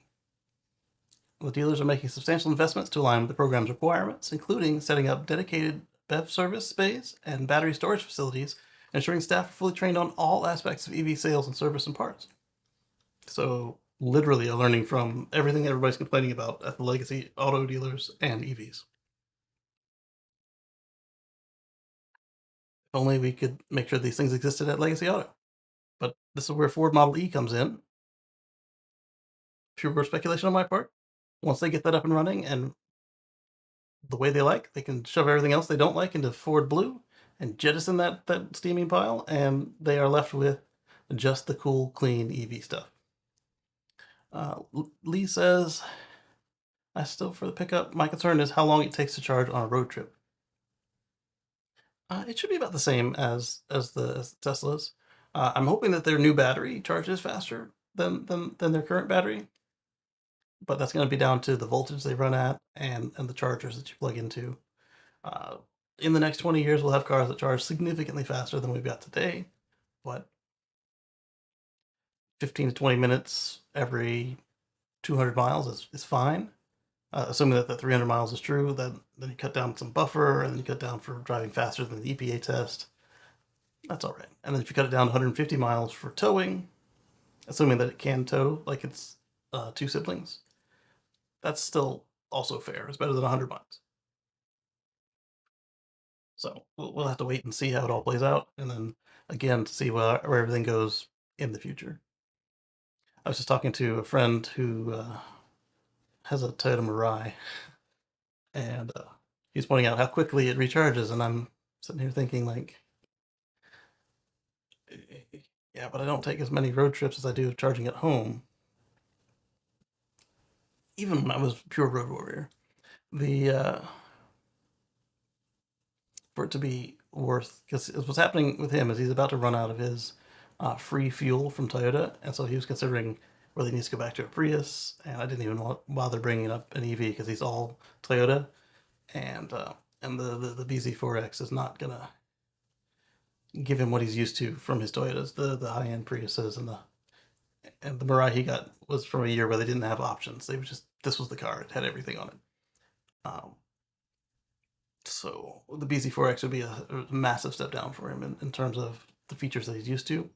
The dealers are making substantial investments to align with the program's requirements, including setting up dedicated BEV service bays and battery storage facilities, ensuring staff are fully trained on all aspects of EV sales and service and parts. So, literally, a learning from everything everybody's complaining about at the legacy auto dealers and EVs. If only we could make sure these things existed at Legacy Auto. But this is where Ford Model E comes in. Pure speculation on my part. Once they get that up and running and the way they like, they can shove everything else they don't like into Ford Blue and jettison that steaming pile, and they are left with just the cool, clean EV stuff. Lee says, I still for the pickup. My concern is how long it takes to charge on a road trip. It should be about the same as the Teslas. I'm hoping that their new battery charges faster than their current battery, but that's going to be down to the voltage they run at and the chargers that you plug into. Uh, in the next 20 years, we'll have cars that charge significantly faster than we've got today, but 15 to 20 minutes every 200 miles is fine. Assuming that the 300 miles is true, then you cut down some buffer, and then you cut down for driving faster than the EPA test. That's all right. And then if you cut it down to 150 miles for towing, assuming that it can tow like it's two siblings, that's still also fair. It's better than 100 miles. So we'll have to wait and see how it all plays out, and then again to see where everything goes in the future. I was just talking to a friend who has a Toyota Mirai, and he's pointing out how quickly it recharges, and I'm sitting here thinking like, yeah, but I don't take as many road trips as I do charging at home. even when I was pure road warrior, the for it to be worth, because what's happening with him is he's about to run out of his free fuel from Toyota, and so he was considering whether he needs to go back to a Prius. And I didn't even bother bringing up an EV because he's all Toyota, and the BZ4X is not gonna give him what he's used to from his Toyotas, the high end Priuses, and the Mirai he got was from a year where they didn't have options. They were just, this was the car. It had everything on it. Um, so the BZ4X would be a massive step down for him in terms of the features that he's used to.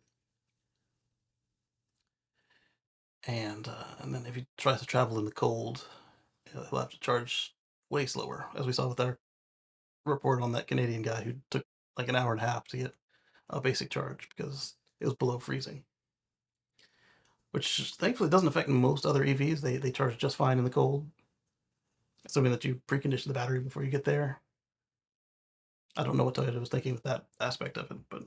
And then if he tries to travel in the cold, he'll have to charge way slower, as we saw with our report on that Canadian guy who took like an hour and a half to get a basic charge because it was below freezing. Which thankfully doesn't affect most other EVs. They charge just fine in the cold, assuming that you precondition the battery before you get there. I don't know what Toyota was thinking with that aspect of it, but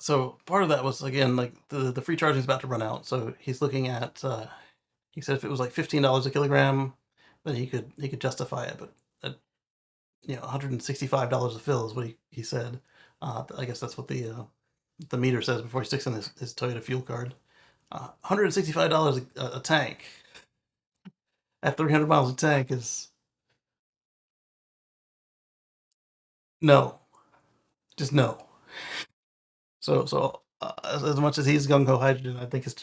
so part of that was, again, like the free charging is about to run out. So he's looking at he said if it was like $15 a kilogram, then he could justify it. But at, $165 a fill is what he said. I guess that's what the meter says before he sticks in his Toyota fuel card. $165 a tank at 300 miles a tank is no, just no. So as much as he's gung ho hydrogen, I think his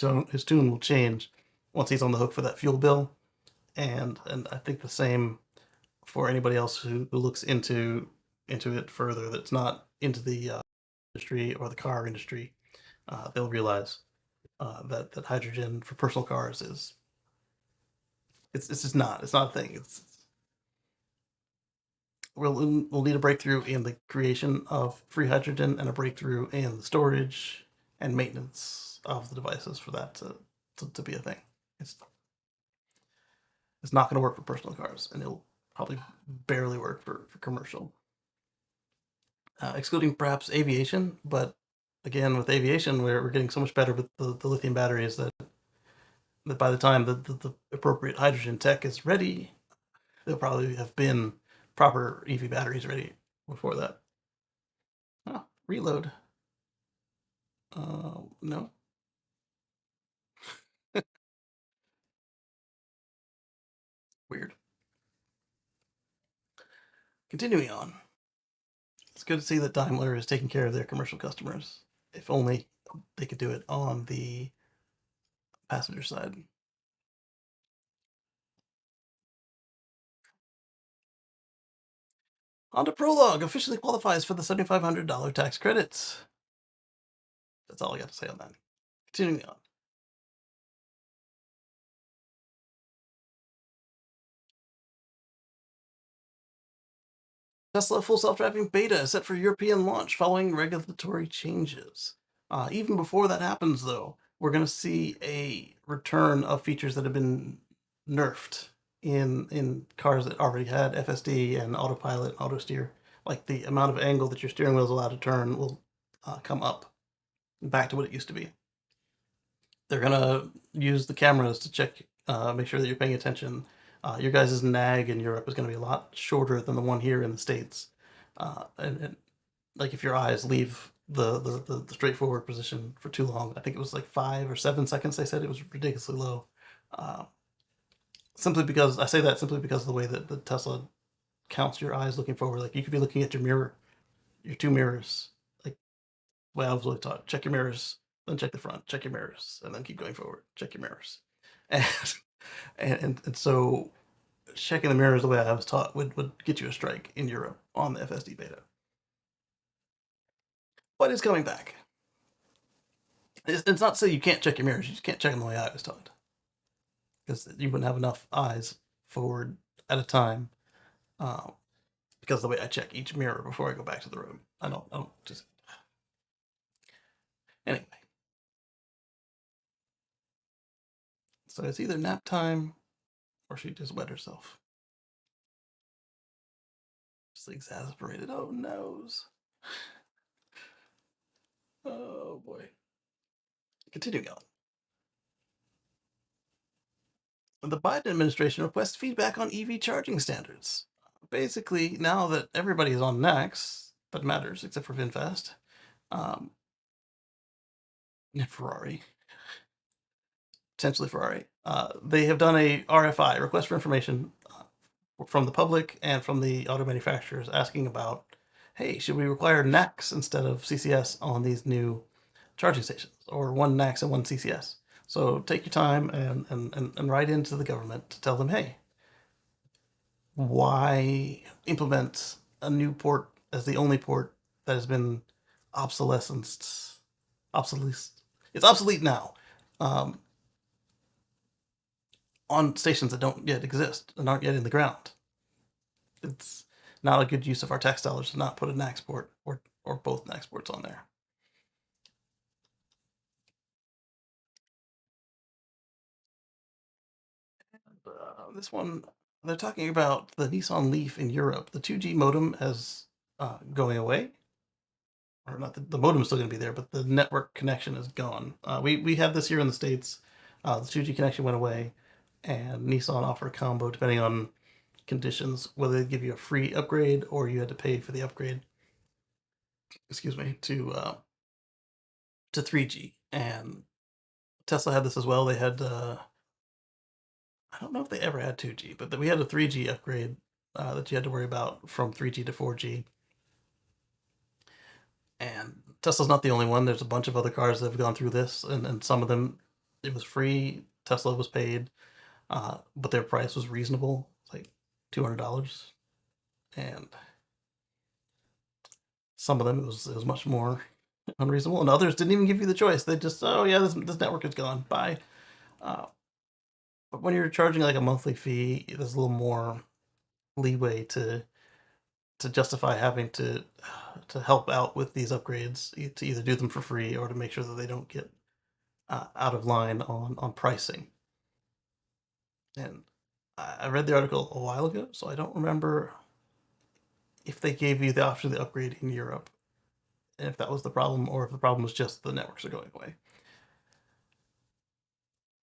tune will change once he's on the hook for that fuel bill, and I think the same for anybody else who looks into it further. That's not into the industry or the car industry. They'll realize that hydrogen for personal cars is it's just not, it's not a thing. We'll need a breakthrough in the creation of free hydrogen and a breakthrough in the storage and maintenance of the devices for that to be a thing. It's it's not going to work for personal cars, and it'll probably barely work for commercial, excluding perhaps aviation. But again, with aviation, we're getting so much better with the lithium batteries that by the time the appropriate hydrogen tech is ready, they'll probably have been proper EV batteries ready before that. Oh, reload. No. Weird. Continuing on. It's good to see that Daimler is taking care of their commercial customers. If only they could do it on the passenger side. Honda Prologue officially qualifies for the $7,500 tax credits. That's all I got to say on that. Continuing on. Tesla full self-driving beta is set for European launch following regulatory changes. Even before that happens, though, we're going to see a return of features that have been nerfed in cars that already had FSD and autopilot, auto steer. Like the amount of angle that your steering wheel is allowed to turn will come up back to what it used to be. They're gonna use the cameras to check, make sure that you're paying attention. Your guys' nag in Europe is gonna be a lot shorter than the one here in the States. And like if your eyes leave the straightforward position for too long, I think it was like 5 or 7 seconds. They said it was ridiculously low. Uh, simply because I say that simply because of the way that the Tesla counts your eyes looking forward. Like you could be looking at your mirror, your two mirrors. Like the way I was really taught, check your mirrors, then check the front, check your mirrors, and then keep going forward, check your mirrors. And and so checking the mirrors the way I was taught would get you a strike in Europe on the FSD beta. But it's coming back. It's not to say you can't check your mirrors, you just can't check them the way I was taught. Because you wouldn't have enough eyes forward at a time. Uh, because the way I check each mirror before I go back to the room. I don't just. Anyway. So it's either nap time or she just wet herself. Just exasperated. Oh, nose. Oh, boy. Continuing on. The Biden administration requests feedback on EV charging standards. Basically, now that everybody is on NACS, that matters except for VinFast, um, Ferrari, potentially Ferrari. They have done a RFI, request for information, from the public and from the auto manufacturers asking about, hey, should we require NACS instead of CCS on these new charging stations, or one NACS and one CCS? So take your time and write into the government to tell them, hey, why implement a new port as the only port that has been obsolesced? Obsolete. It's obsolete now. Um, on stations that don't yet exist and aren't yet in the ground. It's not a good use of our tax dollars to not put an export or both exports on there. This one, they're talking about the Nissan Leaf in Europe. The 2G modem is going away. Or not, the modem is still going to be there, but the network connection is gone. We had this here in the States. The 2G connection went away, and Nissan offered a combo depending on conditions, whether they give you a free upgrade or you had to pay for the upgrade. Excuse me, to 3G. And Tesla had this as well. They had I don't know if they ever had 2G, but we had a 3G upgrade that you had to worry about from 3G to 4G. And Tesla's not the only one. There's a bunch of other cars that have gone through this, and some of them it was free. Tesla was paid, but their price was reasonable, like $200, and some of them it was much more unreasonable, and others didn't even give you the choice. They just, oh yeah, this network is gone. Bye. Uh, but when you're charging like a monthly fee, there's a little more leeway to justify having to help out with these upgrades, to either do them for free or to make sure that they don't get out of line on pricing. And I read the article a while ago, so I don't remember if they gave you the option of the upgrade in Europe, and if that was the problem, or if the problem was just the networks are going away.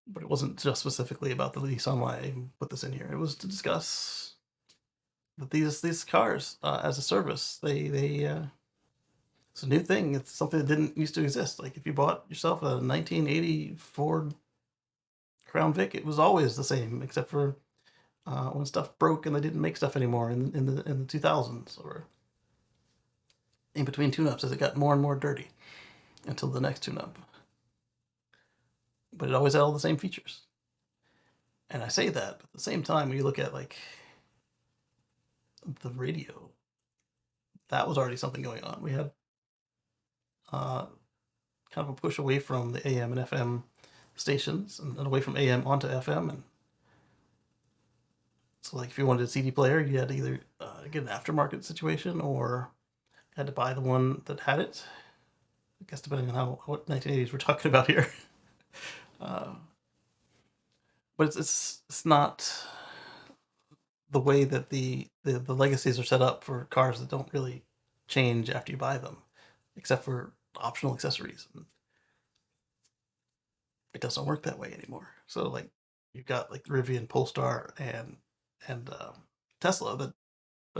But it wasn't just specifically about the Nissan why I put this in here. It was to discuss that these cars as a service, it's a new thing. It's something that didn't used to exist. Like if you bought yourself a 1980 Ford Crown Vic, it was always the same, except for when stuff broke and they didn't make stuff anymore in the 2000s, or in between tune-ups as it got more and more dirty until the next tune-up. But it always had all the same features. And I say that, but at the same time, when you look at like the radio, that was already something going on. We had kind of a push away from the AM and FM stations and away from AM onto FM. And so, like, if you wanted a CD player, you had to either get an aftermarket situation or had to buy the one that had it. I guess depending on what 1980s we're talking about here. uh, but it's not the way that the legacies are set up for cars that don't really change after you buy them, except for optional accessories. And it doesn't work that way anymore. So like you've got like Rivian, Polestar, and Tesla that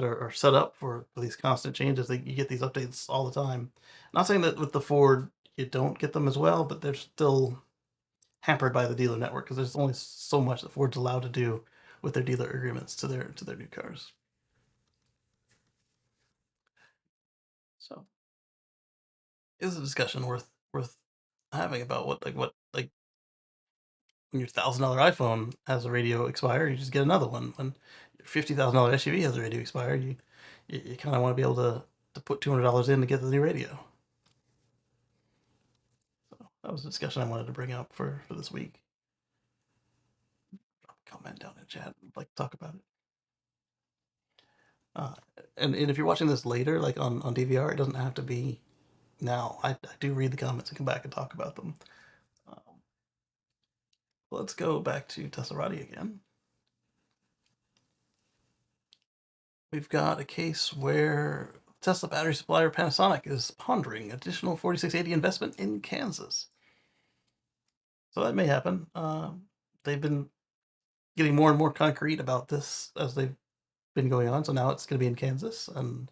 are set up for these constant changes. You get these updates all the time. Not saying that with the Ford you don't get them as well, but they're still hampered by the dealer network because there's only so much that Ford's allowed to do with their dealer agreements to their new cars. So it was a discussion worth having about what when your $1,000 iPhone has a radio expire, you just get another one. When your $50,000 SUV has a radio expire, you kind of want to be able to put $200 in to get the new radio. So that was a discussion I wanted to bring up for this week. Drop a comment down in chat. I'd like to talk about it. Uh, and if you're watching this later, like on DVR, it doesn't have to be now. I do read the comments and come back and talk about them. Um, let's go back to Teslarati again. We've got a case where Tesla battery supplier Panasonic is pondering additional 4680 investment in Kansas. So that may happen. They've been getting more and more concrete about this as they've been going on. So now it's going to be in Kansas, and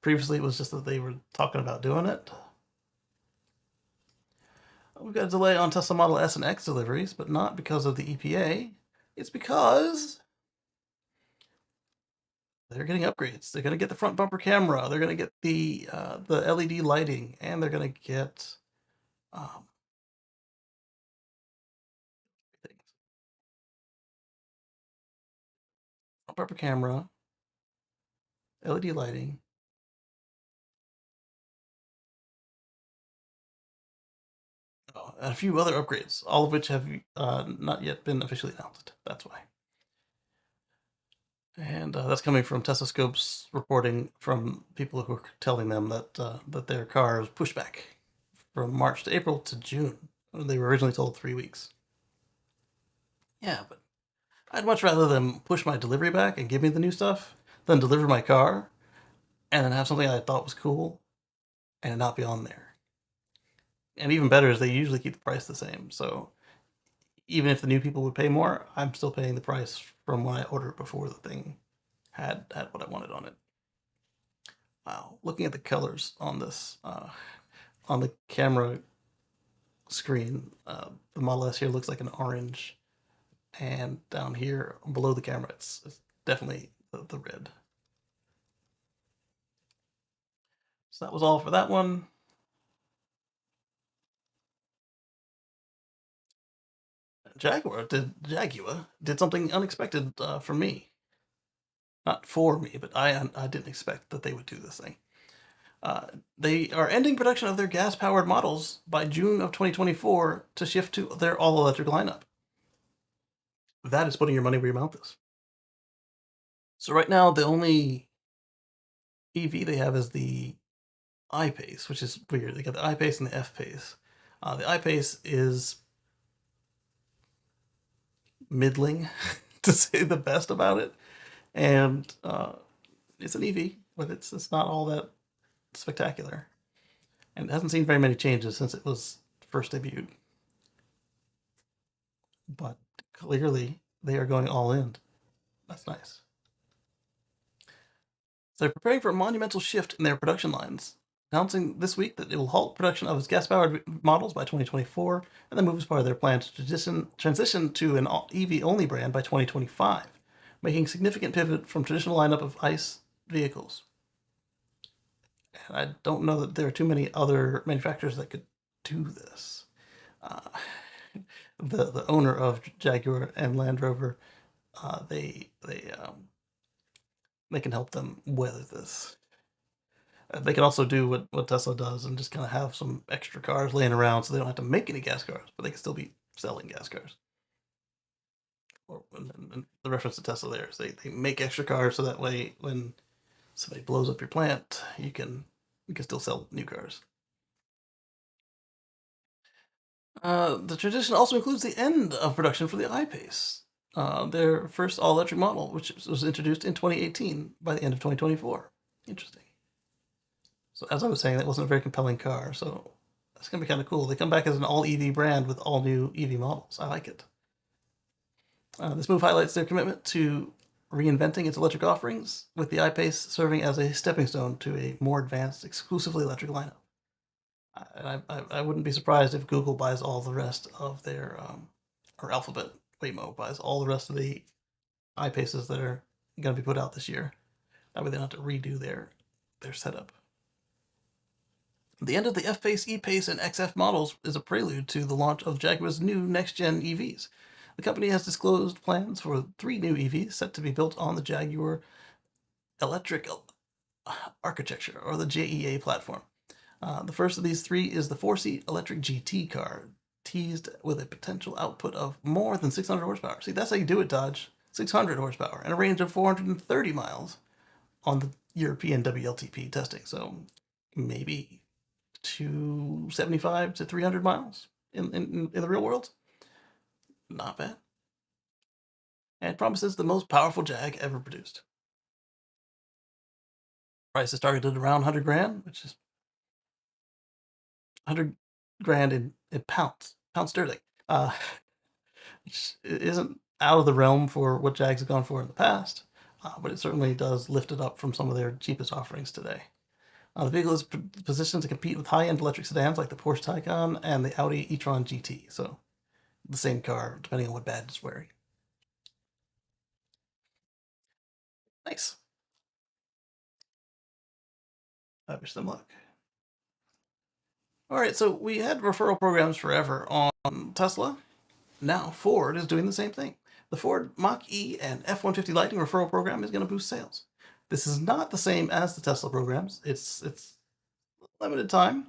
previously it was just that they were talking about doing it. We've got a delay on Tesla Model S and X deliveries, but not because of the EPA. It's because they're getting upgrades. They're going to get the front bumper camera. They're going to get the LED lighting, and they're going to get um, things. Front bumper camera, LED lighting, and a few other upgrades, all of which have not yet been officially announced. That's why. And that's coming from Tesla Scopes reporting from people who are telling them that their car is pushed back from March to April to June. They were originally told 3 weeks. Yeah, but I'd much rather them push my delivery back and give me the new stuff than deliver my car and then have something I thought was cool and it not be on there. And even better is they usually keep the price the same. So even if the new people would pay more, I'm still paying the price from when I ordered before the thing had what I wanted on it. Wow, looking at the colors on this on the camera screen, the Model S here looks like an orange, and down here below the camera, it's definitely the red. So that was all for that one. Jaguar did something unexpected for me. Not for me, but I didn't expect that they would do this thing. They are ending production of their gas-powered models by June of 2024 to shift to their all-electric lineup. That is putting your money where your mouth is. So right now, the only EV they have is the I-Pace, which is weird. They got the I-Pace and the F-Pace. The I-Pace is middling, to say the best about it, and it's an EV, but it's not all that spectacular, and it hasn't seen very many changes since it was first debuted. But clearly, they are going all in. That's nice. So they're preparing for a monumental shift in their production lines, announcing this week that it will halt production of its gas-powered models by 2024, and then move as part of their plan to transition to an EV-only brand by 2025, making a significant pivot from traditional lineup of ICE vehicles. And I don't know that there are too many other manufacturers that could do this. Uh, the owner of Jaguar and Land Rover, they can help them weather this. They can also do what Tesla does and just kind of have some extra cars laying around so they don't have to make any gas cars, but they can still be selling gas cars. And the reference to Tesla there is they make extra cars so that way when somebody blows up your plant, you can still sell new cars. The transition also includes the end of production for the I-Pace, their first all-electric model, which was introduced in 2018 by the end of 2024. Interesting. So as I was saying, that wasn't a very compelling car, so that's going to be kind of cool. They come back as an all-EV brand with all new EV models. I like it. This move highlights their commitment to reinventing its electric offerings, with the I-Pace serving as a stepping stone to a more advanced, exclusively electric lineup. I wouldn't be surprised if Google buys all the rest of their, or Alphabet, Waymo buys all the rest of the I-Paces that are going to be put out this year. That way they don't have to redo their setup. The end of the F-Pace, E-Pace, and XF models is a prelude to the launch of Jaguar's new next-gen EVs. The company has disclosed plans for 3 new EVs set to be built on the Jaguar Electric Architecture, or the JEA platform. The first of these 3 is the 4-seat electric GT car, teased with a potential output of more than 600 horsepower. See, that's how you do it, Dodge. 600 horsepower and a range of 430 miles on the European WLTP testing. So maybe 275 to 300 miles in the real world. Not bad. And it promises the most powerful Jag ever produced. Price is targeted around 100 grand, which is 100 grand in pounds sterling, which isn't out of the realm for what Jags have gone for in the past, but it certainly does lift it up from some of their cheapest offerings today. The vehicle is positioned to compete with high-end electric sedans like the Porsche Taycan and the Audi e-tron GT. So the same car, depending on what badge it's wearing. Nice. I wish them luck. All right, so we had referral programs forever on Tesla. Now Ford is doing the same thing. The Ford Mach-E and F-150 Lightning referral program is going to boost sales. This is not the same as the Tesla programs. It's limited time,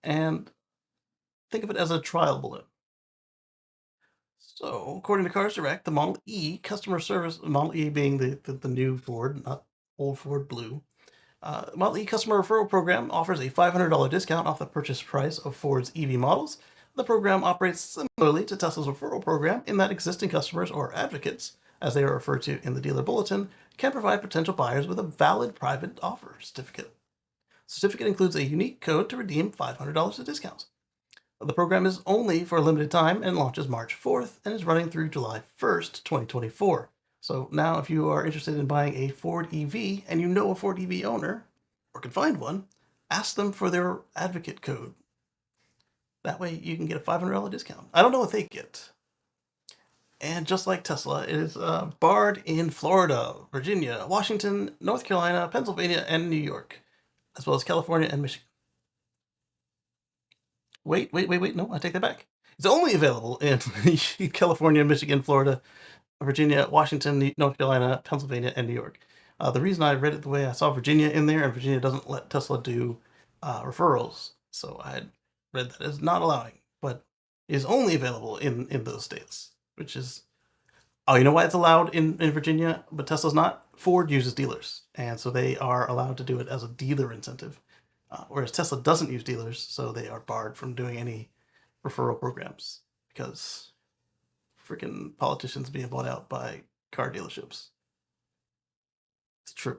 and think of it as a trial balloon. So, according to Cars Direct, the Model E customer service, Model E being the new Ford, not old Ford Blue, Model E customer referral program offers a $500 discount off the purchase price of Ford's EV models. The program operates similarly to Tesla's referral program in that existing customers or advocates, as they are referred to in the dealer bulletin, can provide potential buyers with a valid private offer certificate. The certificate includes a unique code to redeem $500 of discounts. The program is only for a limited time and launches March 4th and is running through July 1st, 2024. So now if you are interested in buying a Ford EV and you know a Ford EV owner, or can find one, ask them for their advocate code. That way you can get a $500 discount. I don't know what they get. And just like Tesla, it is barred in Florida, Virginia, Washington, North Carolina, Pennsylvania, and New York, as well as California and Michigan. Wait. No, I take that back. It's only available in California, Michigan, Florida, Virginia, Washington, North Carolina, Pennsylvania, and New York. The reason I read it the way I saw Virginia in there, and Virginia doesn't let Tesla do referrals, so I had read that as not allowing, but is only available in those states, which is, oh, you know why it's allowed in Virginia, but Tesla's not? Ford uses dealers, and so they are allowed to do it as a dealer incentive, whereas Tesla doesn't use dealers, so they are barred from doing any referral programs because freaking politicians being bought out by car dealerships. It's true.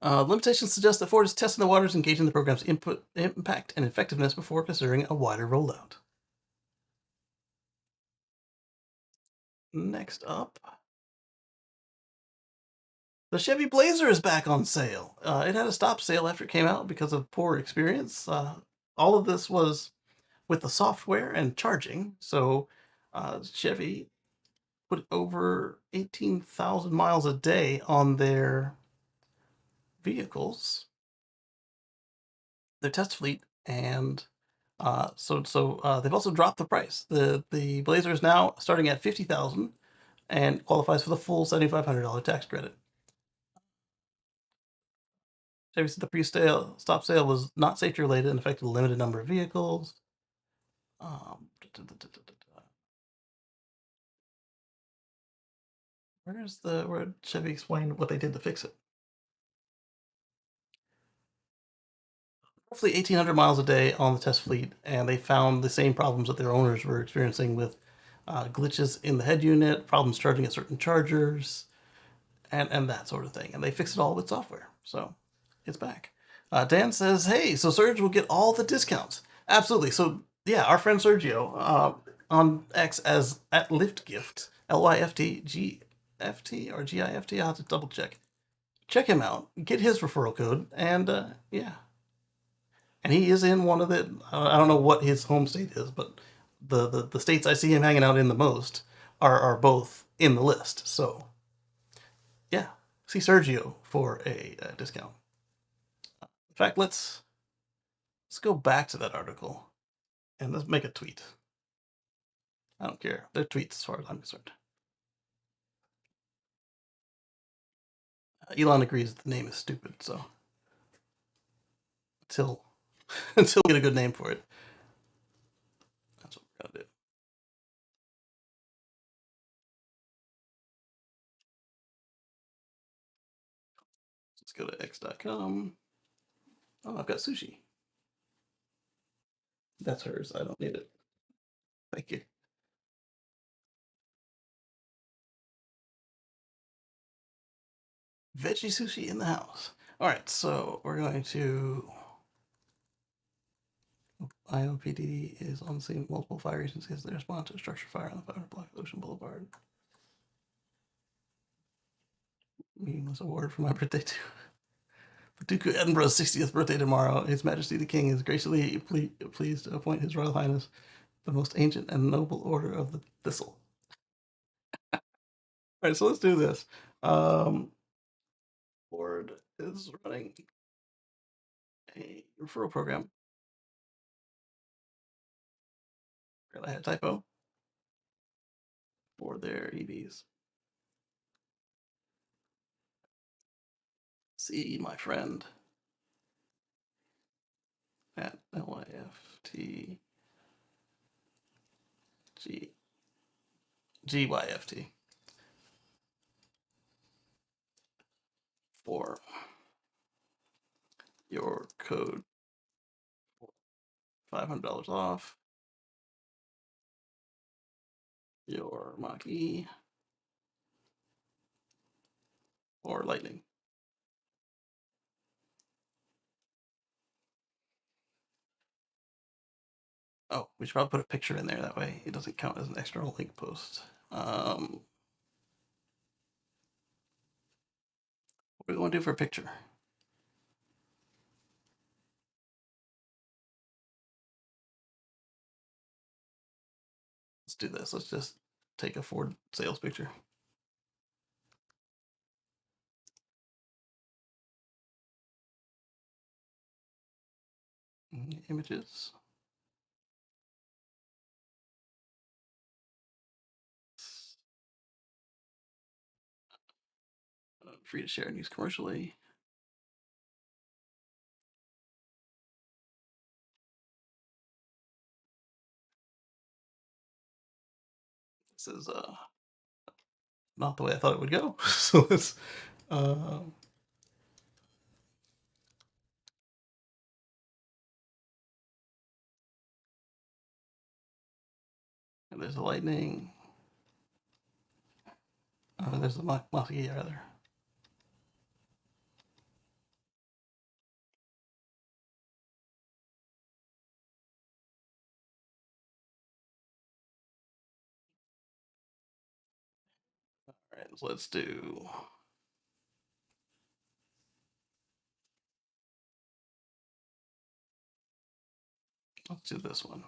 Limitations suggest that Ford is testing the waters, engaging the program's input, impact, and effectiveness before considering a wider rollout. Next up, the Chevy Blazer is back on sale. It had a stop sale after it came out because of poor experience. All of this was with the software and charging. So Chevy put over 18,000 miles a day on their vehicles, their test fleet, and they've also dropped the price. The Blazer is now starting at 50,000 and qualifies for the full $7,500 tax credit. Chevy said the pre-sale stop sale was not safety related and affected a limited number of vehicles. Where Chevy explained what they did to fix it? Roughly 1,800 miles a day on the test fleet, and they found the same problems that their owners were experiencing with glitches in the head unit, problems charging at certain chargers, and that sort of thing. And they fixed it all with software. So it's back. Dan says, hey, so Serge will get all the discounts. Absolutely. So, yeah, our friend Sergio on X as at LiftGift, LYFT, or GIFT. I'll have to double check. Check him out. Get his referral code. And yeah. And he is in one of the, I don't know what his home state is, but the states I see him hanging out in the most are both in the list. So, yeah, see Sergio for a discount. In fact, let's go back to that article and let's make a tweet. I don't care. They're tweets as far as I'm concerned. Elon agrees that the name is stupid, so until until we get a good name for it, that's what we're gonna do. Let's go to x.com. Oh, I've got sushi. That's hers. I don't need it. Thank you. Veggie sushi in the house. All right, so we're going to IOPD is on the scene with multiple fire agencies as they respond to a structure fire on the 500 block of Ocean Boulevard. Meaningless award for my birthday too. For Duke of Edinburgh's 60th birthday tomorrow, His Majesty the King is graciously pleased to appoint His Royal Highness the most ancient and noble order of the Thistle. All right, so let's do this. Board is running a referral program. I had a typo for their EVs. See my friend at LYFT GYFT for your code $500 off your Mach-E or Lightning. Oh, we should probably put a picture in there. That way it doesn't count as an external link post. What do we want to do for a picture? Let's do this. Let's just take a Ford sales picture. Images. Free to share and use commercially. This is not the way I thought it would go. So let's and there's a lightning. There's a Mach-E rather. All right, so let's do. Let's do this one.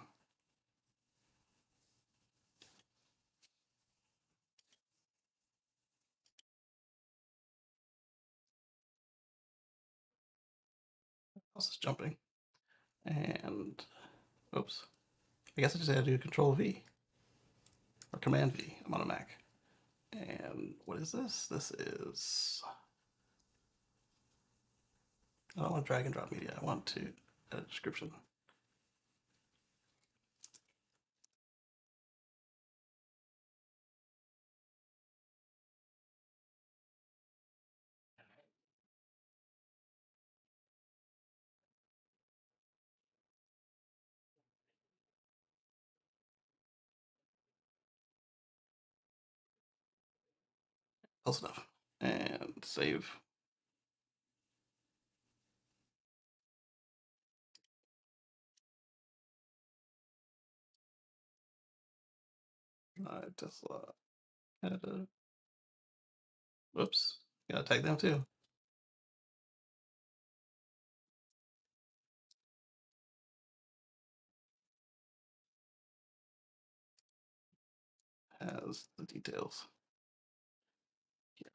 How's this jumping? And oops. I guess I just had to do Control V or Command V. I'm on a Mac. And what is this? This is. I don't want drag and drop media. I want to add a description. Close enough. And save. Tesla. Whoops. Gotta tag them too. Has the details. Here.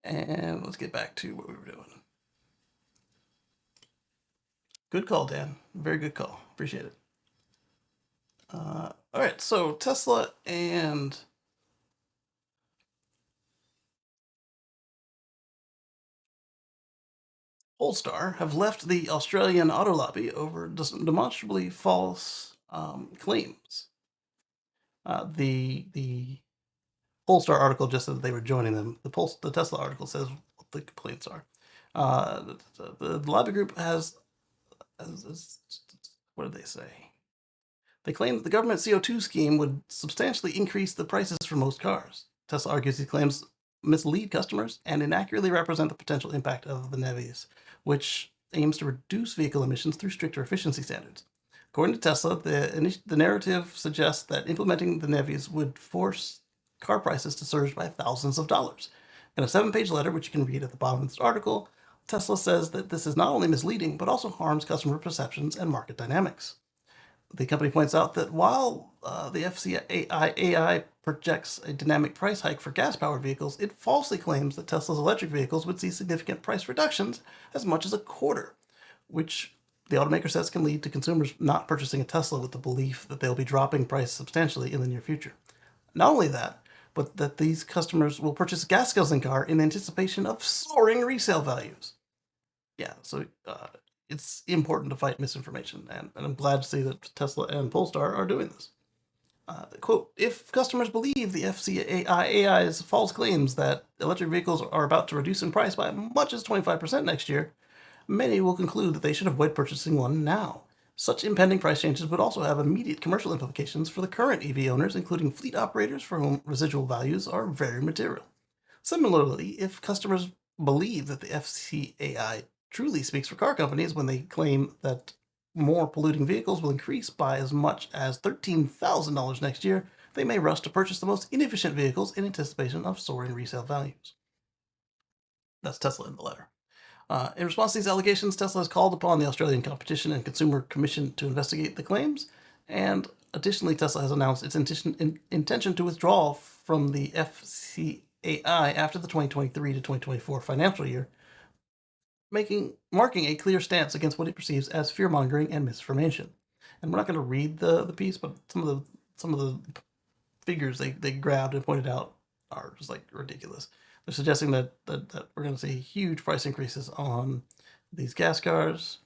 And let's get back to what we were doing. Good call, Dan. Very good call. Appreciate it. All right, so Tesla and Polestar have left the Australian auto lobby over demonstrably false claims. The Polestar article just said that they were joining them. The Tesla article says what the complaints are. The lobby group has what did they say? They claim that the government CO2 scheme would substantially increase the prices for most cars. Tesla argues these claims mislead customers and inaccurately represent the potential impact of the NEVIs, which aims to reduce vehicle emissions through stricter efficiency standards. According to Tesla, the narrative suggests that implementing the NEVIs would force car prices to surge by thousands of dollars. In a 7-page letter, which you can read at the bottom of this article, Tesla says that this is not only misleading, but also harms customer perceptions and market dynamics. The company points out that while the FCAI projects a dynamic price hike for gas-powered vehicles, it falsely claims that Tesla's electric vehicles would see significant price reductions as much as a quarter, which the automaker says can lead to consumers not purchasing a Tesla with the belief that they'll be dropping price substantially in the near future. Not only that, but that these customers will purchase a gas-guzzling car in anticipation of soaring resale values. Yeah, so it's important to fight misinformation, and I'm glad to see that Tesla and Polestar are doing this. Quote, if customers believe the FCAI's false claims that electric vehicles are about to reduce in price by as much as 25% next year, many will conclude that they should avoid purchasing one now. Such impending price changes would also have immediate commercial implications for the current EV owners, including fleet operators for whom residual values are very material. Similarly, if customers believe that the FCAI truly speaks for car companies when they claim that more polluting vehicles will increase by as much as $13,000 next year, they may rush to purchase the most inefficient vehicles in anticipation of soaring resale values. That's Tesla in the letter. In response to these allegations, Tesla has called upon the Australian Competition and Consumer Commission to investigate the claims, and additionally, Tesla has announced its intention to withdraw from the FCAI after the 2023 to 2024 financial year, marking a clear stance against what it perceives as fear-mongering and misinformation. And we're not going to read the piece, but some of the figures they grabbed and pointed out are just like ridiculous. They're suggesting that we're going to see huge price increases on these gas cars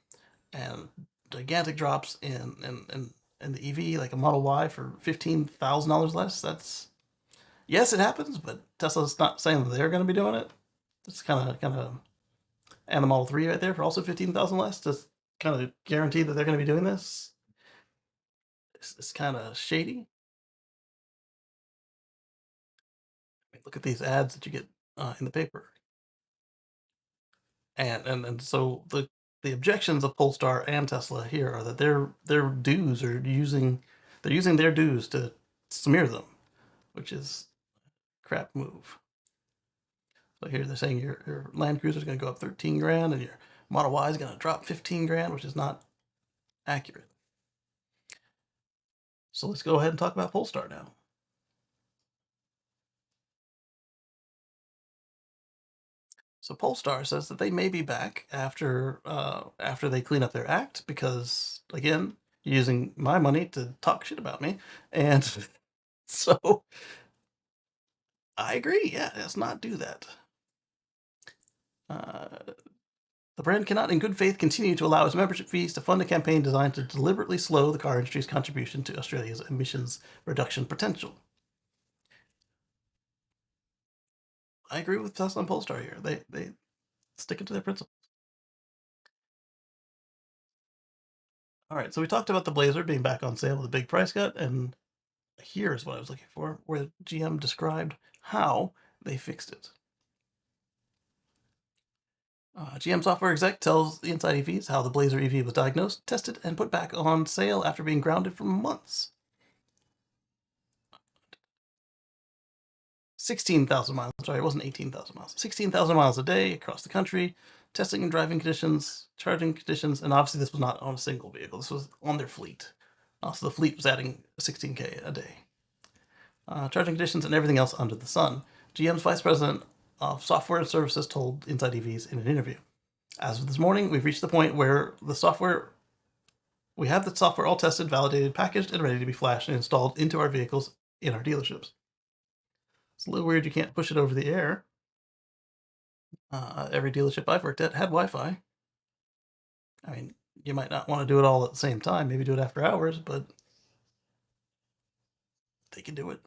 and gigantic drops in the EV, like a Model Y for $15,000 less. That's, yes, it happens, but Tesla's not saying that they're going to be doing it. It's kind of, and the Model 3 right there for also $15,000 less, just kind of guarantee that they're going to be doing this. It's kind of shady. I mean, look at these ads that you get in the paper. And so the objections of Polestar and Tesla here are that their dues are using their dues to smear them, which is a crap move. So here they're saying your Land Cruiser is going to go up 13 grand and your Model Y is going to drop 15 grand, which is not accurate. So let's go ahead and talk about Polestar now. So Polestar says that they may be back after they clean up their act because, again, you're using my money to talk shit about me, and so I agree. Yeah, let's not do that. The brand cannot, in good faith, continue to allow its membership fees to fund a campaign designed to deliberately slow the car industry's contribution to Australia's emissions reduction potential. I agree with Tesla and Polestar here. They stick to their principles. All right, so we talked about the Blazer being back on sale with a big price cut, and here's what I was looking for, where GM described how they fixed it. GM software exec tells the Inside EVs how the Blazer EV was diagnosed, tested, and put back on sale after being grounded for months. 16,000 miles. Sorry, it wasn't 18,000 miles. 16,000 miles a day across the country, testing and driving conditions, charging conditions, and obviously this was not on a single vehicle. This was on their fleet. So the fleet was adding 16K a day. Charging conditions and everything else under the sun. GM's vice president of software and services told Inside EVs in an interview. As of this morning, we've reached the point where we have the software all tested, validated, packaged, and ready to be flashed and installed into our vehicles in our dealerships. It's a little weird you can't push it over the air. Every dealership I've worked at had Wi-Fi. I mean, you might not want to do it all at the same time. Maybe do it after hours, but they can do it.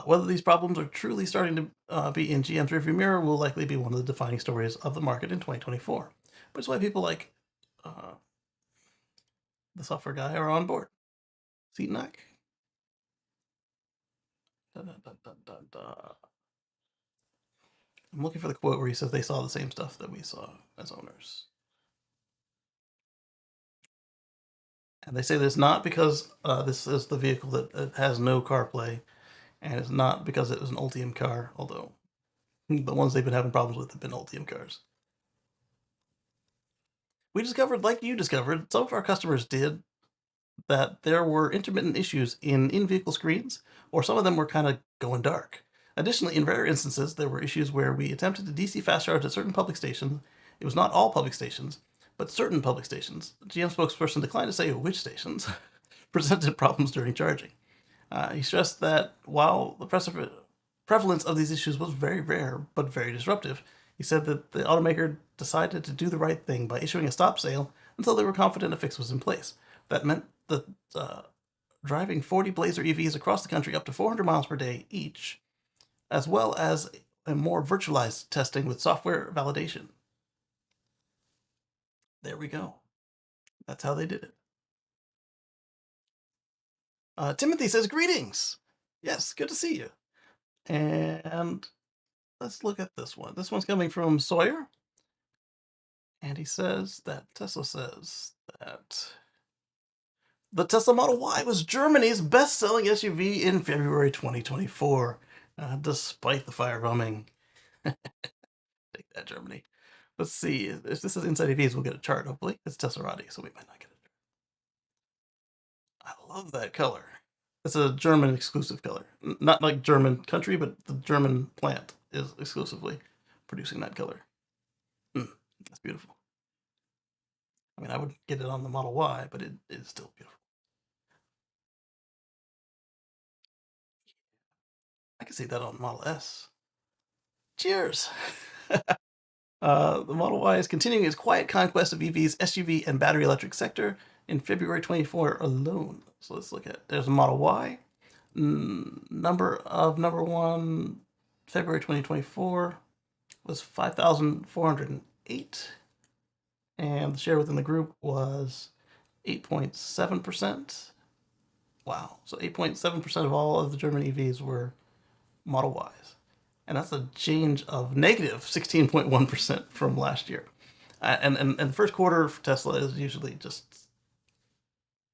Whether these problems are truly starting to be in GM's rearview mirror will likely be one of the defining stories of the market in 2024. But it's why people like the software guy are on board. Seat knock. Da, da, da, da, da, da. I'm looking for the quote where he says they saw the same stuff that we saw as owners. And they say that it's not because this is the vehicle that has no CarPlay, and it's not because it was an Ultium car, although the ones they've been having problems with have been Ultium cars. We discovered, like you discovered, some of our customers did, that there were intermittent issues in in-vehicle screens, or some of them were kind of going dark. Additionally, in rare instances, there were issues where we attempted to DC fast charge at certain public stations. It was not all public stations, but certain public stations. The GM spokesperson declined to say which stations presented problems during charging. He stressed that while the prevalence of these issues was very rare but very disruptive, he said that the automaker decided to do the right thing by issuing a stop sale until they were confident a fix was in place. That meant that driving 40 Blazer EVs across the country up to 400 miles per day each, as well as a more virtualized testing with software validation. There we go. That's how they did it. Timothy says, greetings. Yes, good to see you. And let's look at this one. This one's coming from Sawyer. And he says that Tesla says that the Tesla Model Y was Germany's best-selling SUV in February 2024, despite the firebombing. Take that, Germany. Let's see. If this is Inside EVs, we'll get a chart, hopefully. It's Teslarati, so we might not get it. I love that color. It's a German exclusive color. Not like German country, but the German plant is exclusively producing that color. That's beautiful. I mean, I would get it on the Model Y, but it is still beautiful. I can see that on Model S. Cheers! The Model Y is continuing its quiet conquest of EVs, SUV, and battery electric sector in February 24 alone. So let's look at, there's a Model Y. Number one, February 2024 was 5,408. And the share within the group was 8.7%. Wow. So 8.7% of all of the German EVs were Model Ys. And that's a change of negative 16.1% from last year. And the first quarter for Tesla is usually just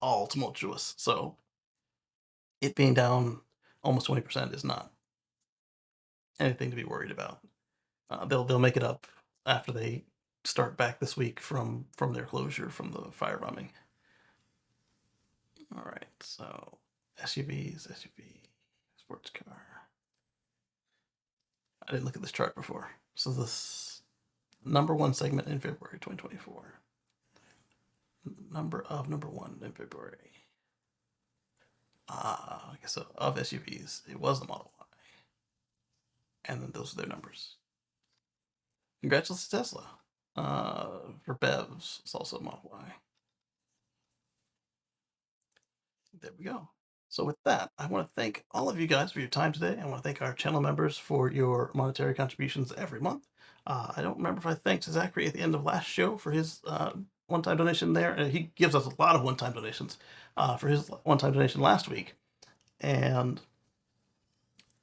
all tumultuous. So it being down almost 20% is not anything to be worried about. They'll make it up after they start back this week from their closure from the firebombing. All right, so SUV, sports car. I didn't look at this chart before. So this number one segment in February 2024. Number one in February. I guess so. Of SUVs, it was the Model Y. And then those are their numbers. Congratulations to Tesla. For BEVs, it's also Model Y. There we go. So with that, I want to thank all of you guys for your time today. I want to thank our channel members for your monetary contributions every month. I don't remember if I thanked Zachary at the end of last show for his one-time donation there. He gives us a lot of one-time donations for his one-time donation last week. And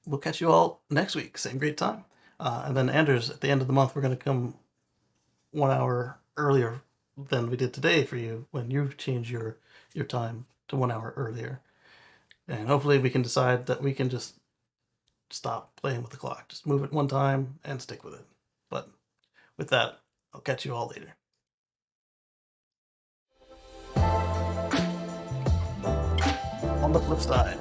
we'll catch you all next week, same great time. And then Anders, at the end of the month, we're going to come 1 hour earlier than we did today for you when you change your time to 1 hour earlier. And hopefully we can decide that we can just stop playing with the clock. Just move it one time and stick with it. But with that, I'll catch you all later. On the flip side.